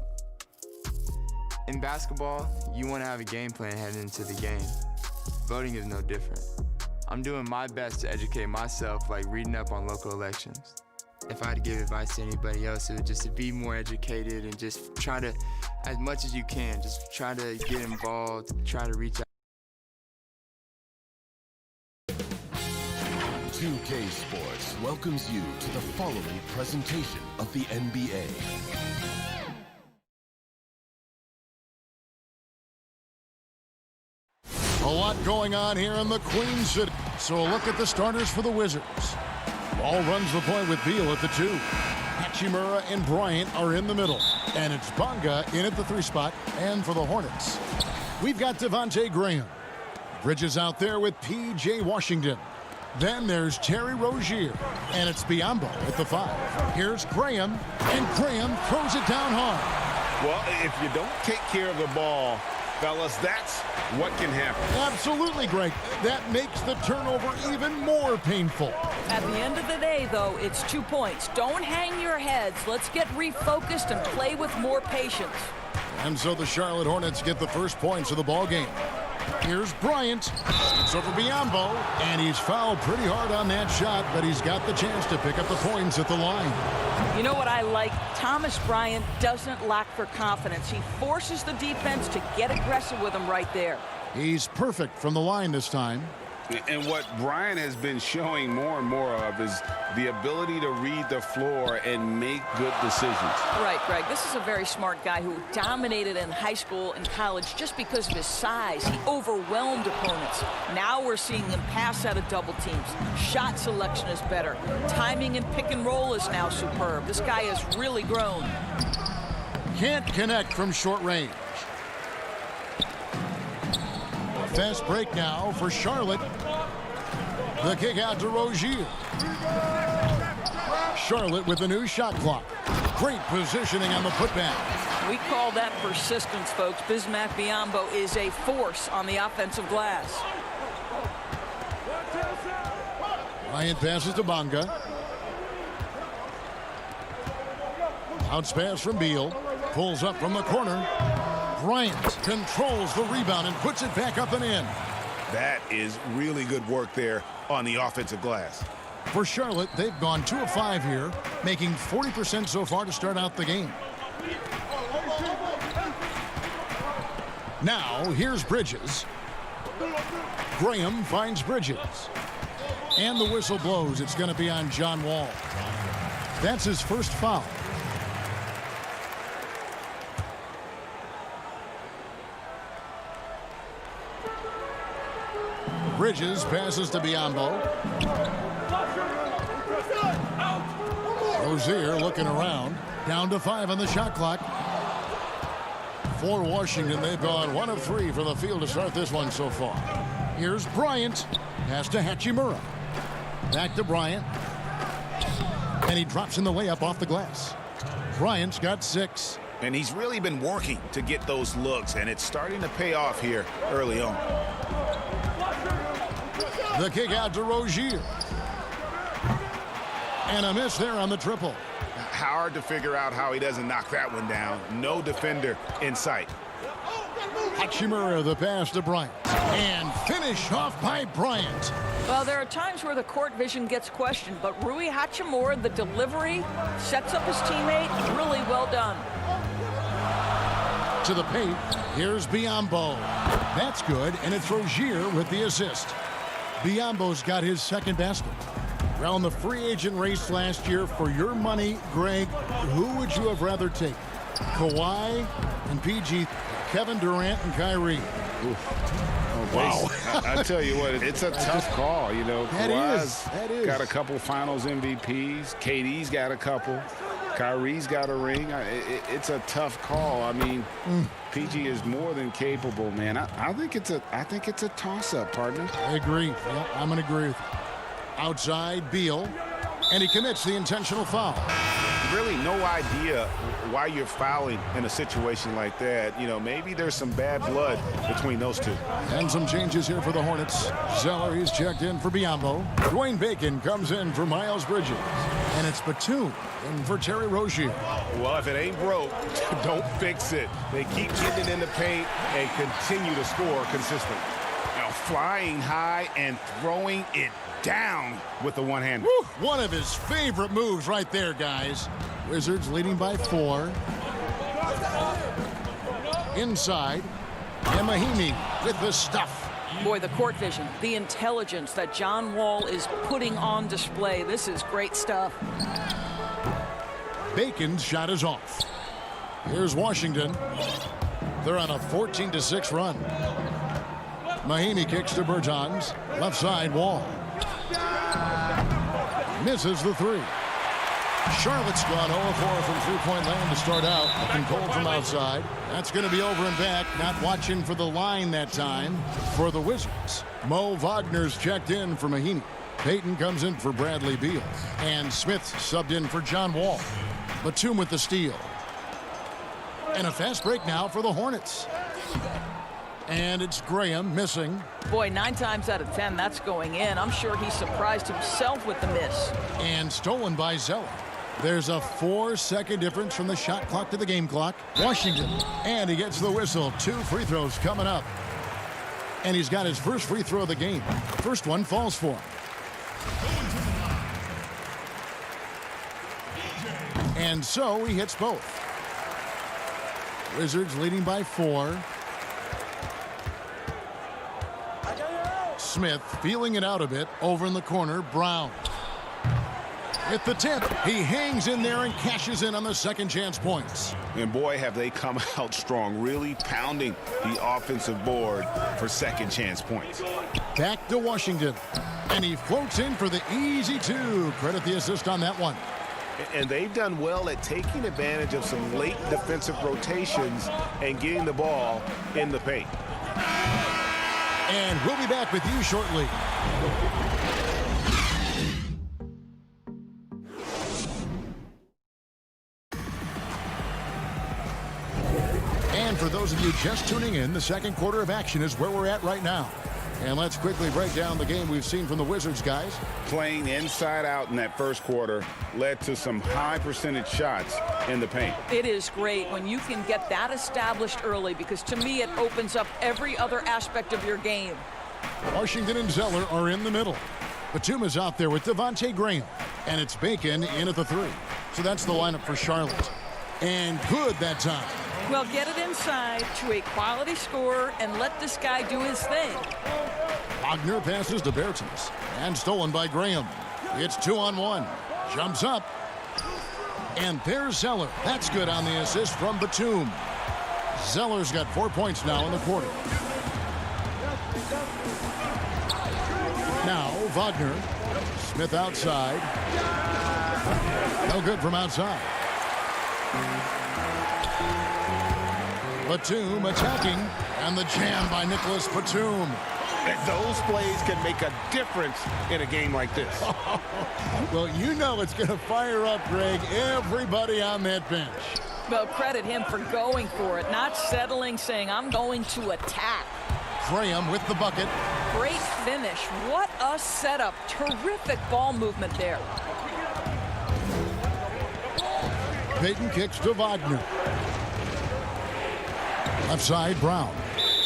In basketball, you want to have a game plan heading into the game. Voting is no different. I'm doing my best to educate myself, like reading up on local elections. If I had to give advice to anybody else, it would just to be more educated and just try to, as much as you can, just try to get involved, try to reach out. 2K Sports welcomes you to the following presentation of the NBA. A lot going on here in the Queen City. So a look at the starters for the Wizards. Ball runs the point with Beal at the 2. Hachimura and Bryant are in the middle. And it's Bonga in at the 3 spot. And for the Hornets, we've got Devontae Graham. Bridges out there with P.J. Washington. Then there's Terry Rozier. And it's Biyombo at the 5. Here's Graham. And Graham throws it down hard. Well, if you don't take care of the ball, fellas, that's what can happen. Absolutely, Greg. That makes the turnover even more painful. At the end of the day, though, it's 2 points. Don't hang your heads. Let's get refocused and play with more patience. And so the Charlotte Hornets get the first points of the ball game. Here's Bryant. It's over Biyombo, and he's fouled pretty hard on that shot, but he's got the chance to pick up the points at the line. You know what I like? Thomas Bryant doesn't lack for confidence. He forces the defense to get aggressive with him right there. He's perfect from the line this time. And what Bryant has been showing more and more of is the ability to read the floor and make good decisions. Right, Greg. This is a very smart guy who dominated in high school and college just because of his size. He overwhelmed opponents. Now we're seeing him pass out of double teams. Shot selection is better. Timing and pick and roll is now superb. This guy has really grown. Can't connect from short range. Fast break now for Charlotte. The kick out to Rozier. Charlotte with the new shot clock. Great positioning on the putback. We call that persistence, folks. Bismack Biyombo is a force on the offensive glass. Bryant passes to Bonga. Bounce pass from Beal. Pulls up from the corner. Bryant controls the rebound and puts it back up and in. That is really good work there on the offensive glass. For Charlotte, they've gone 2 of 5 here, making 40% so far to start out the game. Now, here's Bridges. Graham finds Bridges. And the whistle blows. It's going to be on John Wall. That's his first foul. Bridges passes to Biyombo. Rozier looking around. Down to 5 on the shot clock. For Washington, they've gone 1 of 3 from the field to start this one so far. Here's Bryant. Pass to Hachimura. Back to Bryant. And he drops in the layup off the glass. Bryant's got 6. And he's really been working to get those looks, and it's starting to pay off here early on. The kick out to Rozier. And a miss there on the triple. Hard to figure out how he doesn't knock that one down. No defender in sight. Hachimura the pass to Bryant. And finish off by Bryant. Well, there are times where the court vision gets questioned, but Rui Hachimura, the delivery, sets up his teammate. Really well done. To the paint. Here's Biyombo. That's good, and it's Rozier with the assist. Biyombo's got his second basket. Around the free agent race last year, for your money, Greg, who would you have rather taken? Kawhi and PG, Kevin Durant and Kyrie. Oh, wow. I tell you what, it's a tough call. You know, Kawhi's got a couple finals MVPs. KD's got a couple. Kyrie's got a ring. It's a tough call. I mean, PG is more than capable, man. I think it's a toss-up, partner. I agree. Yeah, I'm going to agree with you. Outside, Beal, and he commits the intentional foul. Really no idea why you're fouling in a situation like that. You know, maybe there's some bad blood between those two. And some changes here for the Hornets. Zeller, he's checked in for Biyombo. Dwayne Bacon comes in for Miles Bridges. And it's Batum in for Terry Rozier. Well, if it ain't broke, don't fix it. They keep getting it in the paint and continue to score consistently. Now flying high and throwing it down with the one-hander. One of his favorite moves right there, guys. Wizards leading by 4. Inside, and Mahimi with the stuff. Boy, the court vision, the intelligence that John Wall is putting on display. This is great stuff. Bacon's shot is off. Here's Washington. They're on a 14-6 run. Mahimi kicks to Bertans. Left side, Wall. Misses the 3. Charlotte's gone 0-4 from three-point land to start out. Looking cold from outside. That's going to be over and back. Not watching for the line that time for the Wizards. Mo Wagner's checked in for Mahimi. Payton comes in for Bradley Beal. And Smith subbed in for John Wall. Batum with the steal. And a fast break now for the Hornets. And it's Graham missing. Boy, 9 times out of 10, that's going in. I'm sure he surprised himself with the miss. And stolen by Zeller. There's a 4-second difference from the shot clock to the game clock. Washington, and he gets the whistle. 2 free throws coming up. And he's got his first free throw of the game. First one falls for him. And so he hits both. Wizards leading by 4. Smith feeling it out a bit. Over in the corner, Brown. At the tip, he hangs in there and cashes in on the second chance points. And boy, have they come out strong, really pounding the offensive board for second chance points. Back to Washington. And he floats in for the easy 2. Credit the assist on that one. And they've done well at taking advantage of some late defensive rotations and getting the ball in the paint. And we'll be back with you shortly. And for those of you just tuning in, the second quarter of action is where we're at right now. And let's quickly break down the game we've seen from the Wizards, guys. Playing inside out in that first quarter led to some high percentage shots in the paint. It is great when you can get that established early, because to me it opens up every other aspect of your game. Washington and Zeller are in the middle. Batum is out there with Devontae Graham. And it's Bacon in at the 3. So that's the lineup for Charlotte. And good that time. Well, get it inside to a quality scorer and let this guy do his thing. Wagner passes to Bertans. And stolen by Graham. It's 2-on-1. Jumps up. And there's Zeller. That's good on the assist from Batum. Zeller's got 4 points now in the quarter. Now Wagner. Smith outside. No good from outside. Batum attacking, and the jam by Nicholas Batum. Those plays can make a difference in a game like this. Well, you know it's going to fire up, Greg, everybody on that bench. Well, credit him for going for it, not settling, saying, I'm going to attack. Graham with the bucket. Great finish. What a setup. Terrific ball movement there. Payton kicks to Wagner. Left side, Brown.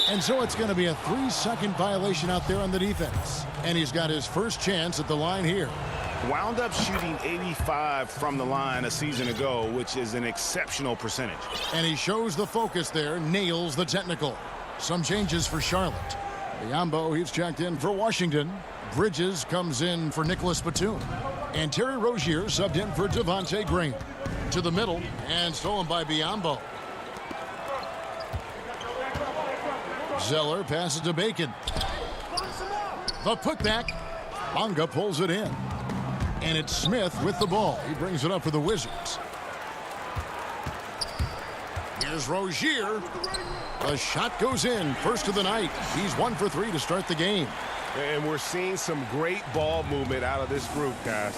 And so it's going to be a 3-second violation out there on the defense. And he's got his first chance at the line here. Wound up shooting 85 from the line a season ago, which is an exceptional percentage. And he shows the focus there, nails the technical. Some changes for Charlotte. Biyombo, he's checked in for Washington. Bridges comes in for Nicholas Batum. And Terry Rozier subbed in for Devontae Graham. To the middle, and stolen by Biyombo. Zeller passes to Bacon. The putback. Bonga pulls it in. And it's Smith with the ball. He brings it up for the Wizards. Here's Rozier. The shot goes in. First of the night. He's 1 for 3 to start the game. And we're seeing some great ball movement out of this group, guys.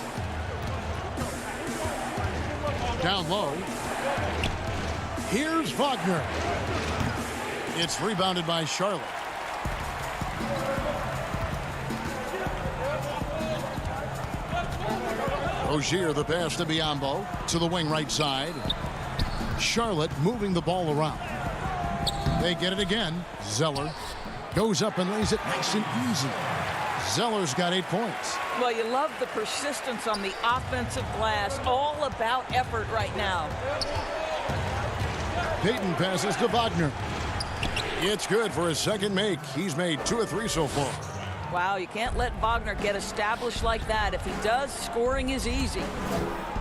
Down low. Here's Wagner. It's rebounded by Charlotte. Rozier, the pass to Biyombo to the wing right side. Charlotte moving the ball around. They get it again. Zeller goes up and lays it nice and easy. Zeller's got 8 points. Well, you love the persistence on the offensive glass. All about effort right now. Payton passes to Wagner. It's good for his second make. He's made 2 of 3 so far. Wow, you can't let Wagner get established like that. If he does, scoring is easy.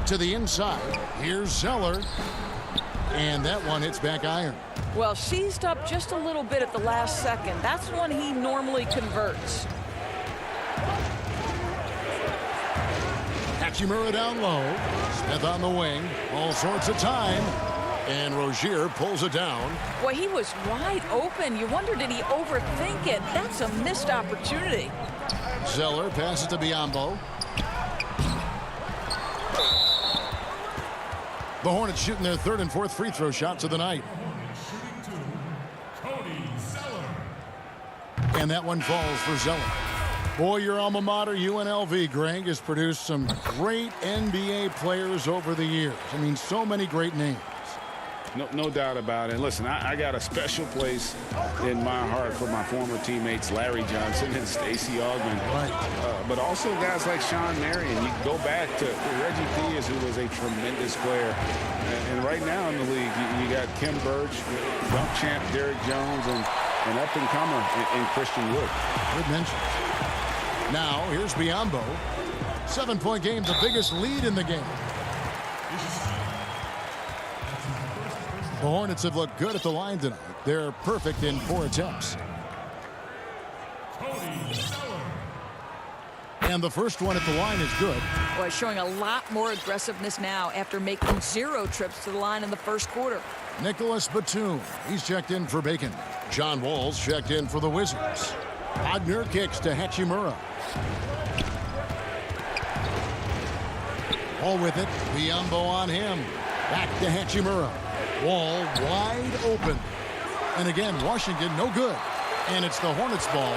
To the inside. Here's Zeller. And that one hits back iron. Well, seized up just a little bit at the last second. That's when he normally converts. Hachimura down low. Smith on the wing. All sorts of time. And Rozier pulls it down. Boy, he was wide open. You wonder, did he overthink it? That's a missed opportunity. Zeller passes to Biyombo. The Hornets shooting their 3rd and 4th free throw shots of the night. And that one falls for Zeller. Boy, your alma mater, UNLV, Greg, has produced some great NBA players over the years. I mean, so many great names. No doubt about it. Listen, I got a special place in my heart for my former teammates Larry Johnson and Stacey Augmon. Right. But also guys like Sean Marion. You can go back to Reggie Theus, who was a tremendous player. And right now in the league, you got Kim Birch, dunk champ Derrick Jones, and up-and-comer in Christian Wood. Good mention. Now, here's Biyombo. 7-point game, the biggest lead in the game. The Hornets have looked good at the line tonight. They're perfect in 4 attempts. And the first one at the line is good. Boy, showing a lot more aggressiveness now after making 0 trips to the line in the first quarter. Nicholas Batum, he's checked in for Bacon. John Wall's checked in for the Wizards. Wagner kicks to Hachimura. Wall with it. Biyombo on him. Back to Hachimura. Wall wide open. And again, Washington no good. And it's the Hornets ball.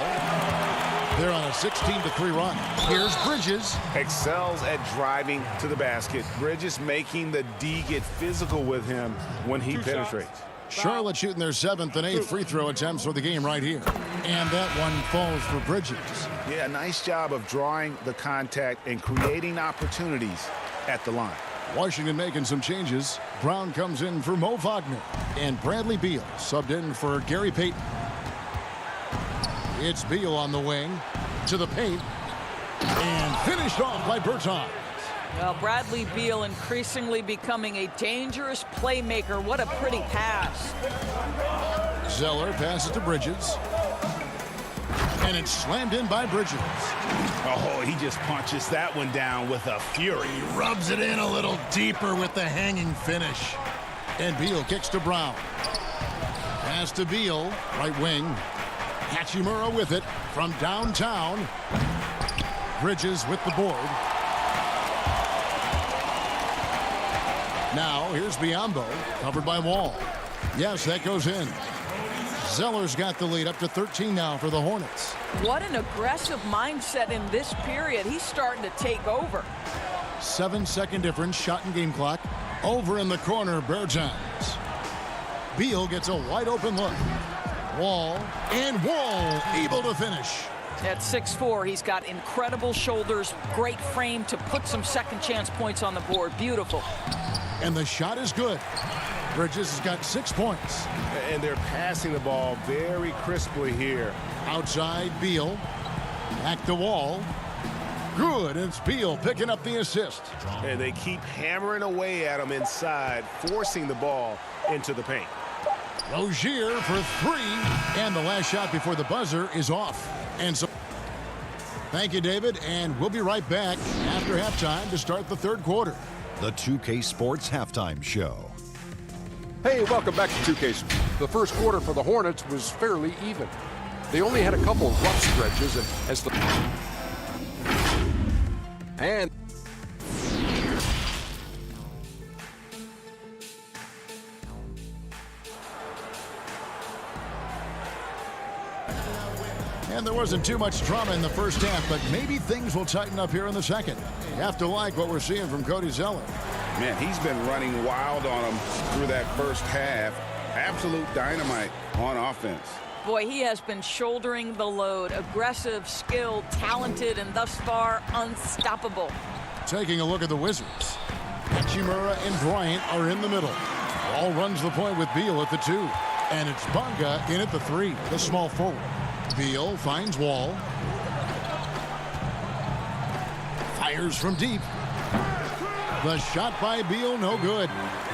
They're on a 16-3 run. Here's Bridges. Excels at driving to the basket. Bridges making the D get physical with him when he penetrates. Charlotte shooting their 7th and 8th free throw attempts for the game right here. And that one falls for Bridges. Yeah, nice job of drawing the contact and creating opportunities at the line. Washington making some changes. Brown comes in for Mo Wagner. And Bradley Beal subbed in for Gary Payton. It's Beal on the wing to the paint. And finished off by Bertans. Well, Bradley Beal increasingly becoming a dangerous playmaker. What a pretty pass. Zeller passes to Bridges. And it's slammed in by Bridges. Oh, he just punches that one down with a fury. He rubs it in a little deeper with the hanging finish. And Beal kicks to Brown. Pass to Beal, right wing. Hachimura with it from downtown. Bridges with the board. Now, here's Biyombo, covered by Wall. Yes, that goes in. Zeller's got the lead up to 13 now for the Hornets. What an aggressive mindset in this period. He's starting to take over. 7-second difference, shot and game clock. Over in the corner, Bertans. Beal gets a wide open look. Wall, and Wall able to finish. At 6'4", he's got incredible shoulders, great frame to put some second chance points on the board. Beautiful. And the shot is good. Bridges has got 6 points. And they're passing the ball very crisply here. Outside, Beal. Back to Wall. Good. It's Beal picking up the assist. And they keep hammering away at him inside, forcing the ball into the paint. Rozier for 3. And the last shot before the buzzer is off. And so, thank you, David. And we'll be right back after halftime to start the third quarter. The 2K Sports Halftime Show. Hey, welcome back to 2K Sports. The first quarter for the Hornets was fairly even. They only had a couple of rough stretches and And there wasn't too much drama in the first half, but maybe things will tighten up here in the second. You have to like what we're seeing from Cody Zeller. Man, he's been running wild on him through that first half. Absolute dynamite on offense. Boy, he has been shouldering the load. Aggressive, skilled, talented, and thus far unstoppable. Taking a look at the Wizards. Hachimura and Bryant are in the middle. Wall runs the point with Beal at the 2. And it's Bonga in at the 3, the small forward. Beal finds Wall. Fires from deep. The shot by Beal, no good.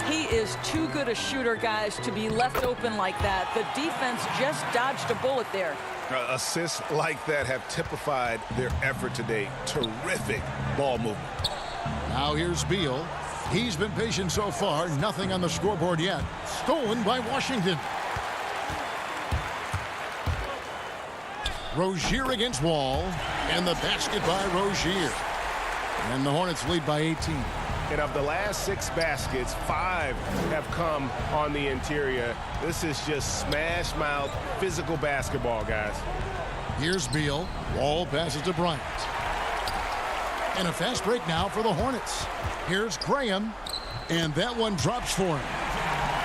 He is too good a shooter, guys, to be left open like that. The defense just dodged a bullet there. Assists like that have typified their effort today. Terrific ball movement. Now here's Beal. He's been patient so far. Nothing on the scoreboard yet. Stolen by Washington. Rozier against Wall. And the basket by Rozier. And the Hornets lead by 18. And of the last 6 baskets, 5 have come on the interior. This is just smash mouth physical basketball, guys. Here's Beal. Wall passes to Bryant. And a fast break now for the Hornets. Here's Graham. And that one drops for him.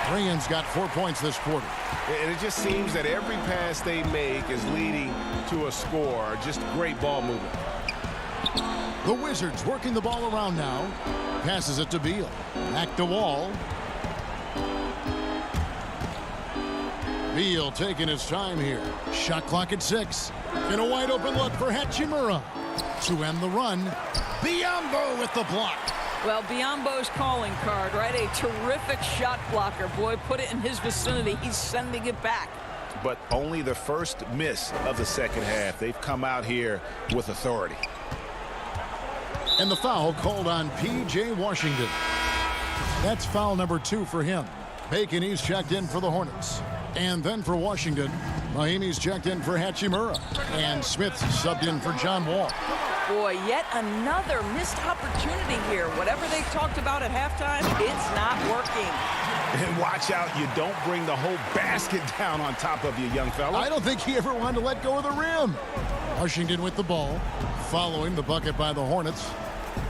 Graham's got 4 points this quarter. And it just seems that every pass they make is leading to a score. Just great ball movement. The Wizards working the ball around now. Passes it to Beal. Back to Wall. Beal taking his time here. Shot clock at 6. And a wide open look for Hachimura. To end the run, Biyombo with the block. Well, Biyombo's calling card, right? A terrific shot blocker. Boy, put it in his vicinity. He's sending it back. But only the first miss of the second half. They've come out here with authority. And the foul called on P.J. Washington. That's foul number 2 for him. Bacon, he's checked in for the Hornets. And then for Washington, Mahimi's checked in for Hachimura. And Smith's subbed in for John Wall. Boy, yet another missed opportunity here. Whatever they talked about at halftime, it's not working. And watch out, you don't bring the whole basket down on top of you, young fella. I don't think he ever wanted to let go of the rim. Washington with the ball, following the bucket by the Hornets.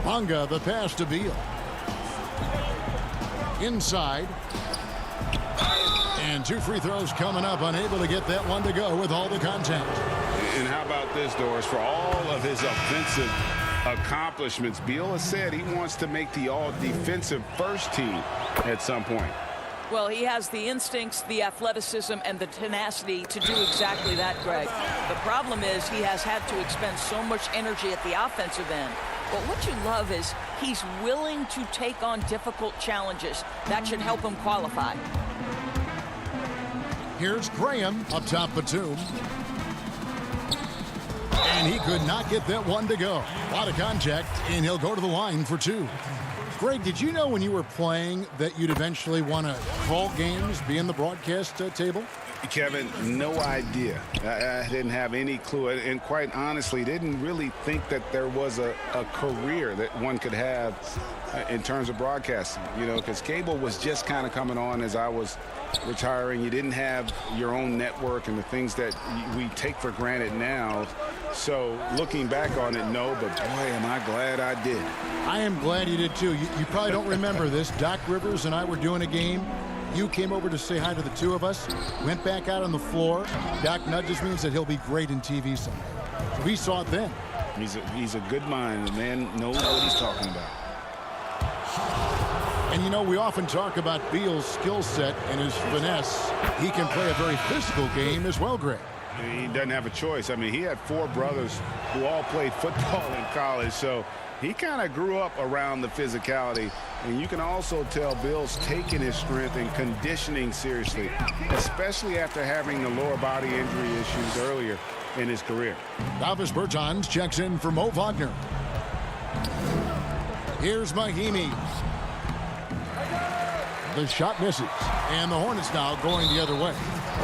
Bonga, the pass to Beal. Inside. And 2 free throws coming up, unable to get that one to go with all the contact. And how about this, Doris? For all of his offensive accomplishments, Beal has said he wants to make the all-defensive first team at some point. Well, he has the instincts, the athleticism, and the tenacity to do exactly that, Greg. The problem is he has had to expend so much energy at the offensive end. But what you love is he's willing to take on difficult challenges. That should help him qualify. Here's Graham up top Batum. And he could not get that one to go. A lot of contact, and he'll go to the line for 2. Greg, did you know when you were playing that you'd eventually want to call games, be in the broadcast table? Kevin, no idea. I didn't have any clue. And quite honestly, didn't really think that there was a career that one could have in terms of broadcasting. You know, because cable was just kind of coming on as I was retiring. You didn't have your own network and the things that we take for granted now. So looking back on it, no, but boy, am I glad I did. I am glad you did too. You probably don't remember this. Doc Rivers and I were doing a game. You came over to say hi to the 2 of us, went back out on the floor. Doc nudges me and said he'll be great in TV someday. So we saw it then. He's a good mind. The man knows what he's talking about. And you know, we often talk about Beal's skill set and his finesse. He can play a very physical game as well, Greg. He doesn't have a choice. I mean, he had 4 brothers who all played football in college, so he kind of grew up around the physicality. And you can also tell Bill's taking his strength and conditioning seriously, especially after having the lower body injury issues earlier in his career. Davis Bertans checks in for Mo Wagner. Here's Mahimi. The shot misses. And the Hornets now going the other way.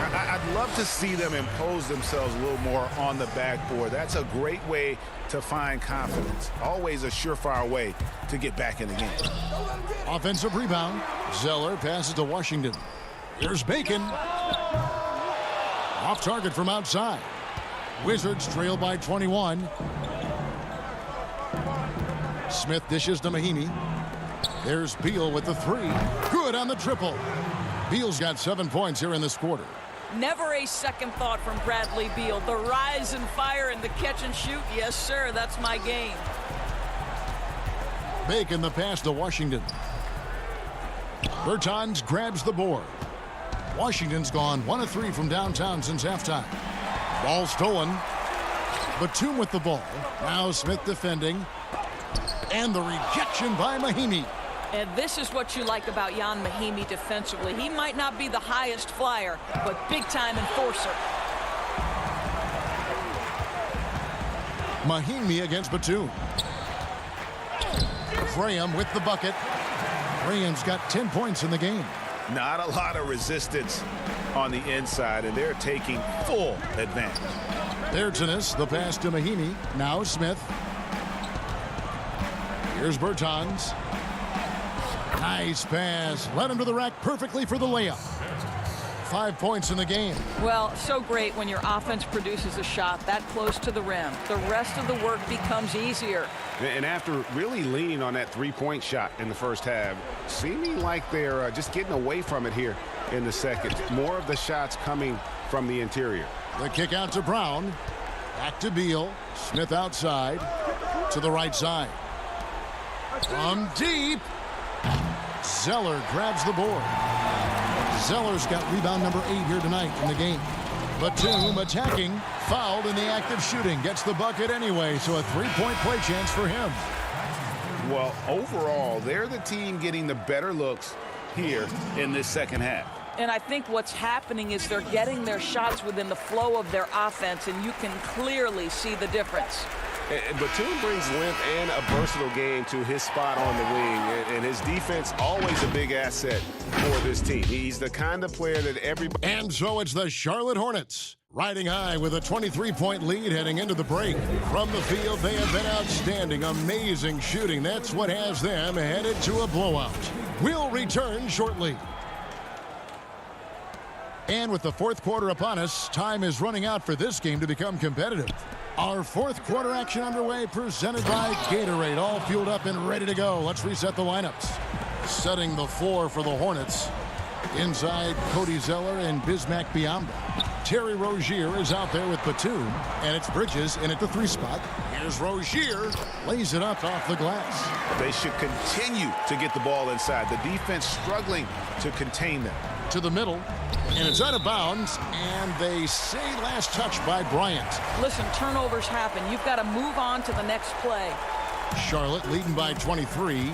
I'd love to see them impose themselves a little more on the backboard. That's a great way to find confidence. Always a surefire way to get back in the game. Offensive rebound. Zeller passes to Washington. Here's Bacon. Off target from outside. Wizards trail by 21. Smith dishes to Mahinmi. There's Beal with the three. Good on the triple. Beal's got 7 points here in this quarter. Never a second thought from Bradley Beal. The rise and fire and the catch and shoot. Yes, sir, that's my game. Making the pass to Washington. Bertans grabs the board. Washington's gone 1 of 3 from downtown since halftime. Ball stolen. Batum with the ball. Now Smith defending. And the rejection by Mahinmi. And this is what you like about Jan Mahinmi defensively. He might not be the highest flyer, but big-time enforcer. Mahinmi against Batum. Graham with the bucket. Graham's got 10 points in the game. Not a lot of resistance on the inside, and they're taking full advantage. There's Ennis, the pass to Mahinmi. Now Smith. Here's Bertans. Nice pass. Led him to the rack perfectly for the layup. 5 points in the game. Well, so great when your offense produces a shot that close to the rim. The rest of the work becomes easier. And after really leaning on that three-point shot in the first half, seeming like they're just getting away from it here in the second. More of the shots coming from the interior. The kick out to Brown. Back to Beal. Smith outside. To the right side. From deep. Zeller grabs the board. Zeller's got rebound number 8 here tonight in the game. Batum attacking. Fouled in the act of shooting. Gets the bucket anyway, so a 3-point play chance for him. Well, overall, they're the team getting the better looks here in this second half. And I think what's happening is they're getting their shots within the flow of their offense, and you can clearly see the difference. Batum brings length and a versatile game to his spot on the wing, and his defense always a big asset for this team. He's the kind of player that everybody... And so it's the Charlotte Hornets riding high with a 23-point lead heading into the break. From the field, they have been outstanding. Amazing shooting. That's what has them headed to a blowout. We'll return shortly. And with the fourth quarter upon us, time is running out for this game to become competitive. Our fourth quarter action underway, presented by Gatorade. All fueled up and ready to go. Let's reset the lineups. Setting the floor for the Hornets. Inside, Cody Zeller and Bismack Biyombo. Terry Rozier is out there with Batum, and it's Bridges in at the 3 spot. Here's Rozier, lays it up off the glass. They should continue to get the ball inside. The defense struggling to contain them. To the middle, and it's out of bounds, and they say last touch by Bryant. Listen, turnovers happen. You've got to move on to the next play. Charlotte leading by 23.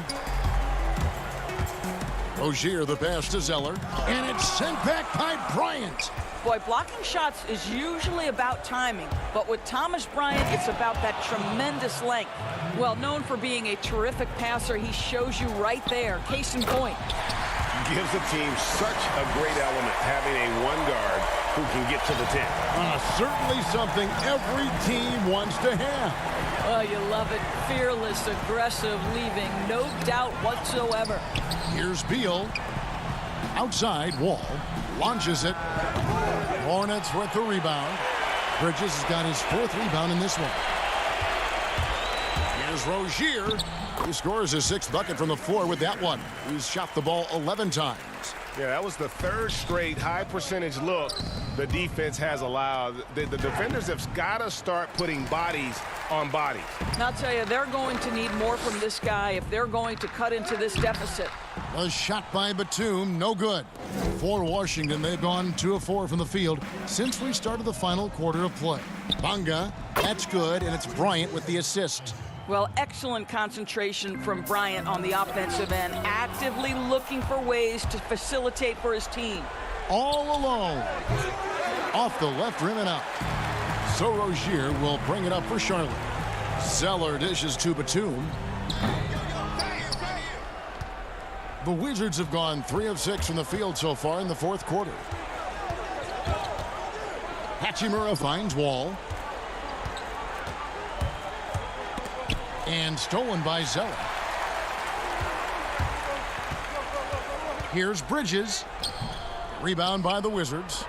Rozier the pass to Zeller, and it's sent back by Bryant. Boy, blocking shots is usually about timing, but with Thomas Bryant, it's about that tremendous length. Well, known for being a terrific passer, he shows you right there. Case in point. Gives the team such a great element having a one guard who can get to the 10. Certainly something every team wants to have. Oh, you love it. Fearless, aggressive, leaving no doubt whatsoever. Here's Beal. Outside, Wall launches it. Hornets with the rebound. Bridges has got his 4th rebound in this one. Here's Rozier. He scores his 6th bucket from the floor with that one. He's shot the ball 11 times. Yeah, that was the 3rd straight high percentage look the defense has allowed. The defenders have got to start putting bodies on bodies. And I'll tell you, they're going to need more from this guy if they're going to cut into this deficit. A shot by Batum, no good. For Washington, they've gone 2 of 4 from the field since we started the final quarter of play. Bonga, that's good, and it's Bryant with the assist. Well, excellent concentration from Bryant on the offensive end, actively looking for ways to facilitate for his team. All alone. Off the left rim and out. So Rozier will bring it up for Charlotte. Zeller dishes to Batum. The Wizards have gone 3 of 6 from the field so far in the 4th quarter. Hachimura finds Wall. And stolen by Zeller. Here's Bridges. Rebound by the Wizards.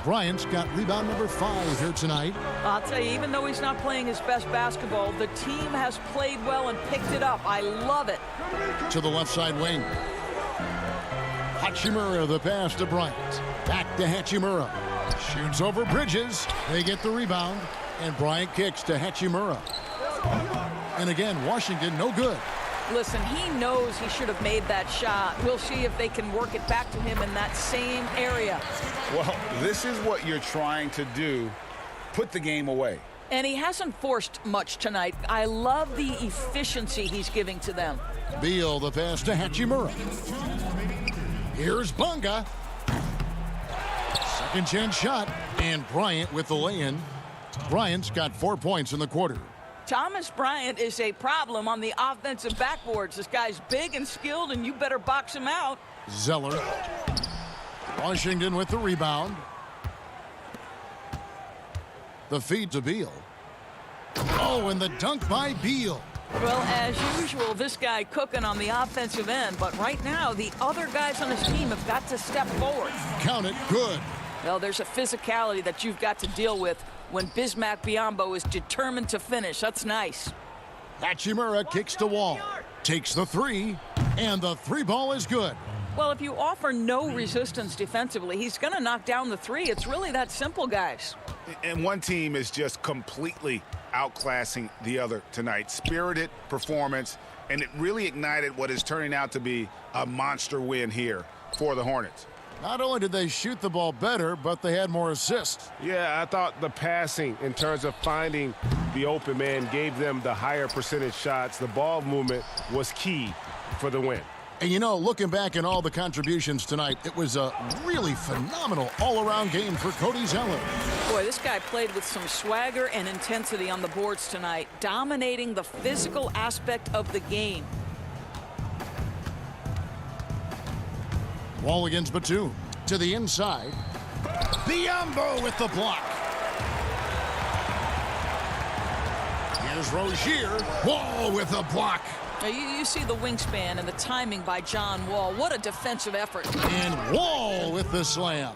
Bryant's got rebound number 5 here tonight. I'll tell you, even though he's not playing his best basketball, the team has played well and picked it up. I love it. To the left side wing. Hachimura, the pass to Bryant. Back to Hachimura. Shoots over Bridges. They get the rebound, and Bryant kicks to Hachimura. And again, Washington, no good. Listen, he knows he should have made that shot. We'll see if they can work it back to him in that same area. Well, this is what you're trying to do. Put the game away. And he hasn't forced much tonight. I love the efficiency he's giving to them. Beal, the pass to Hachimura. Here's Bunga. Second chance shot, and Bryant with the lay-in. Bryant's got 4 points in the quarter. Thomas Bryant is a problem on the offensive backboards. This guy's big and skilled, and you better box him out. Zeller. Washington with the rebound. The feed to Beal. Oh, and the dunk by Beal. Well, as usual, this guy cooking on the offensive end, but right now, the other guys on his team have got to step forward. Count it, good. Well, there's a physicality that you've got to deal with when Bismack Biyombo is determined to finish. That's nice. Hachimura kicks to Wall. Takes the three, and the three ball is good. Well, if you offer no resistance defensively, he's going to knock down the three. It's really that simple, guys. And one team is just completely outclassing the other tonight. Spirited performance, and it really ignited what is turning out to be a monster win here for the Hornets. Not only did they shoot the ball better, but they had more assists. Yeah, I thought the passing in terms of finding the open man gave them the higher percentage shots. The ball movement was key for the win. And you know, looking back at all the contributions tonight, it was a really phenomenal all-around game for Cody Zeller. Boy, this guy played with some swagger and intensity on the boards tonight, dominating the physical aspect of the game. Wall against Batum. To the inside. Biyombo with the block. Here's Rozier. Wall with the block. Now you see the wingspan and the timing by John Wall. What a defensive effort. And Wall with the slam.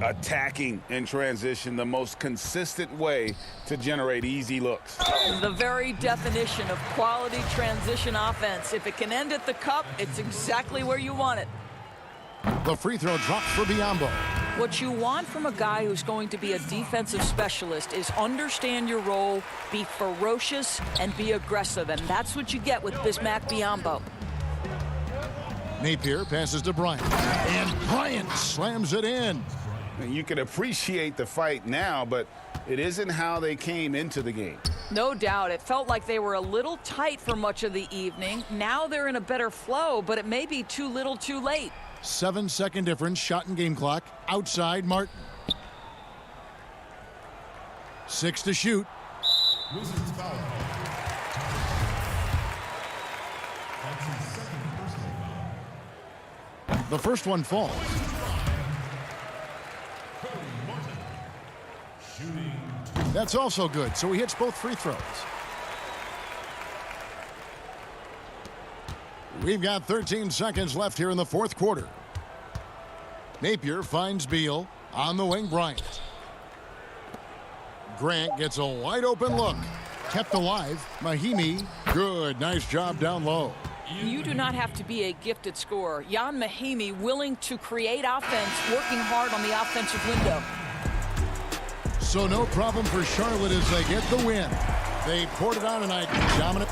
Attacking in transition, the most consistent way to generate easy looks. The very definition of quality transition offense. If it can end at the cup, it's exactly where you want it. The free throw drops for Biyombo. What you want from a guy who's going to be a defensive specialist is understand your role, be ferocious, and be aggressive. And that's what you get with Bismack Biyombo. Napier passes to Bryant. And Bryant slams it in. And you can appreciate the fight now, but it isn't how they came into the game. No doubt. It felt like they were a little tight for much of the evening. Now they're in a better flow, but it may be too little too late. 7-second difference, shot and game clock. Outside Martin. 6 to shoot. The first one falls. That's also good, so he hits both free throws. We've got 13 seconds left here in the fourth quarter. Napier finds Beal. On the wing, Bryant. Grant gets a wide open look. Kept alive. Mahimi. Good. Nice job down low. You do not have to be a gifted scorer. Jan Mahimi willing to create offense, working hard on the offensive window. So no problem for Charlotte as they get the win. They poured it on tonight. Dominant.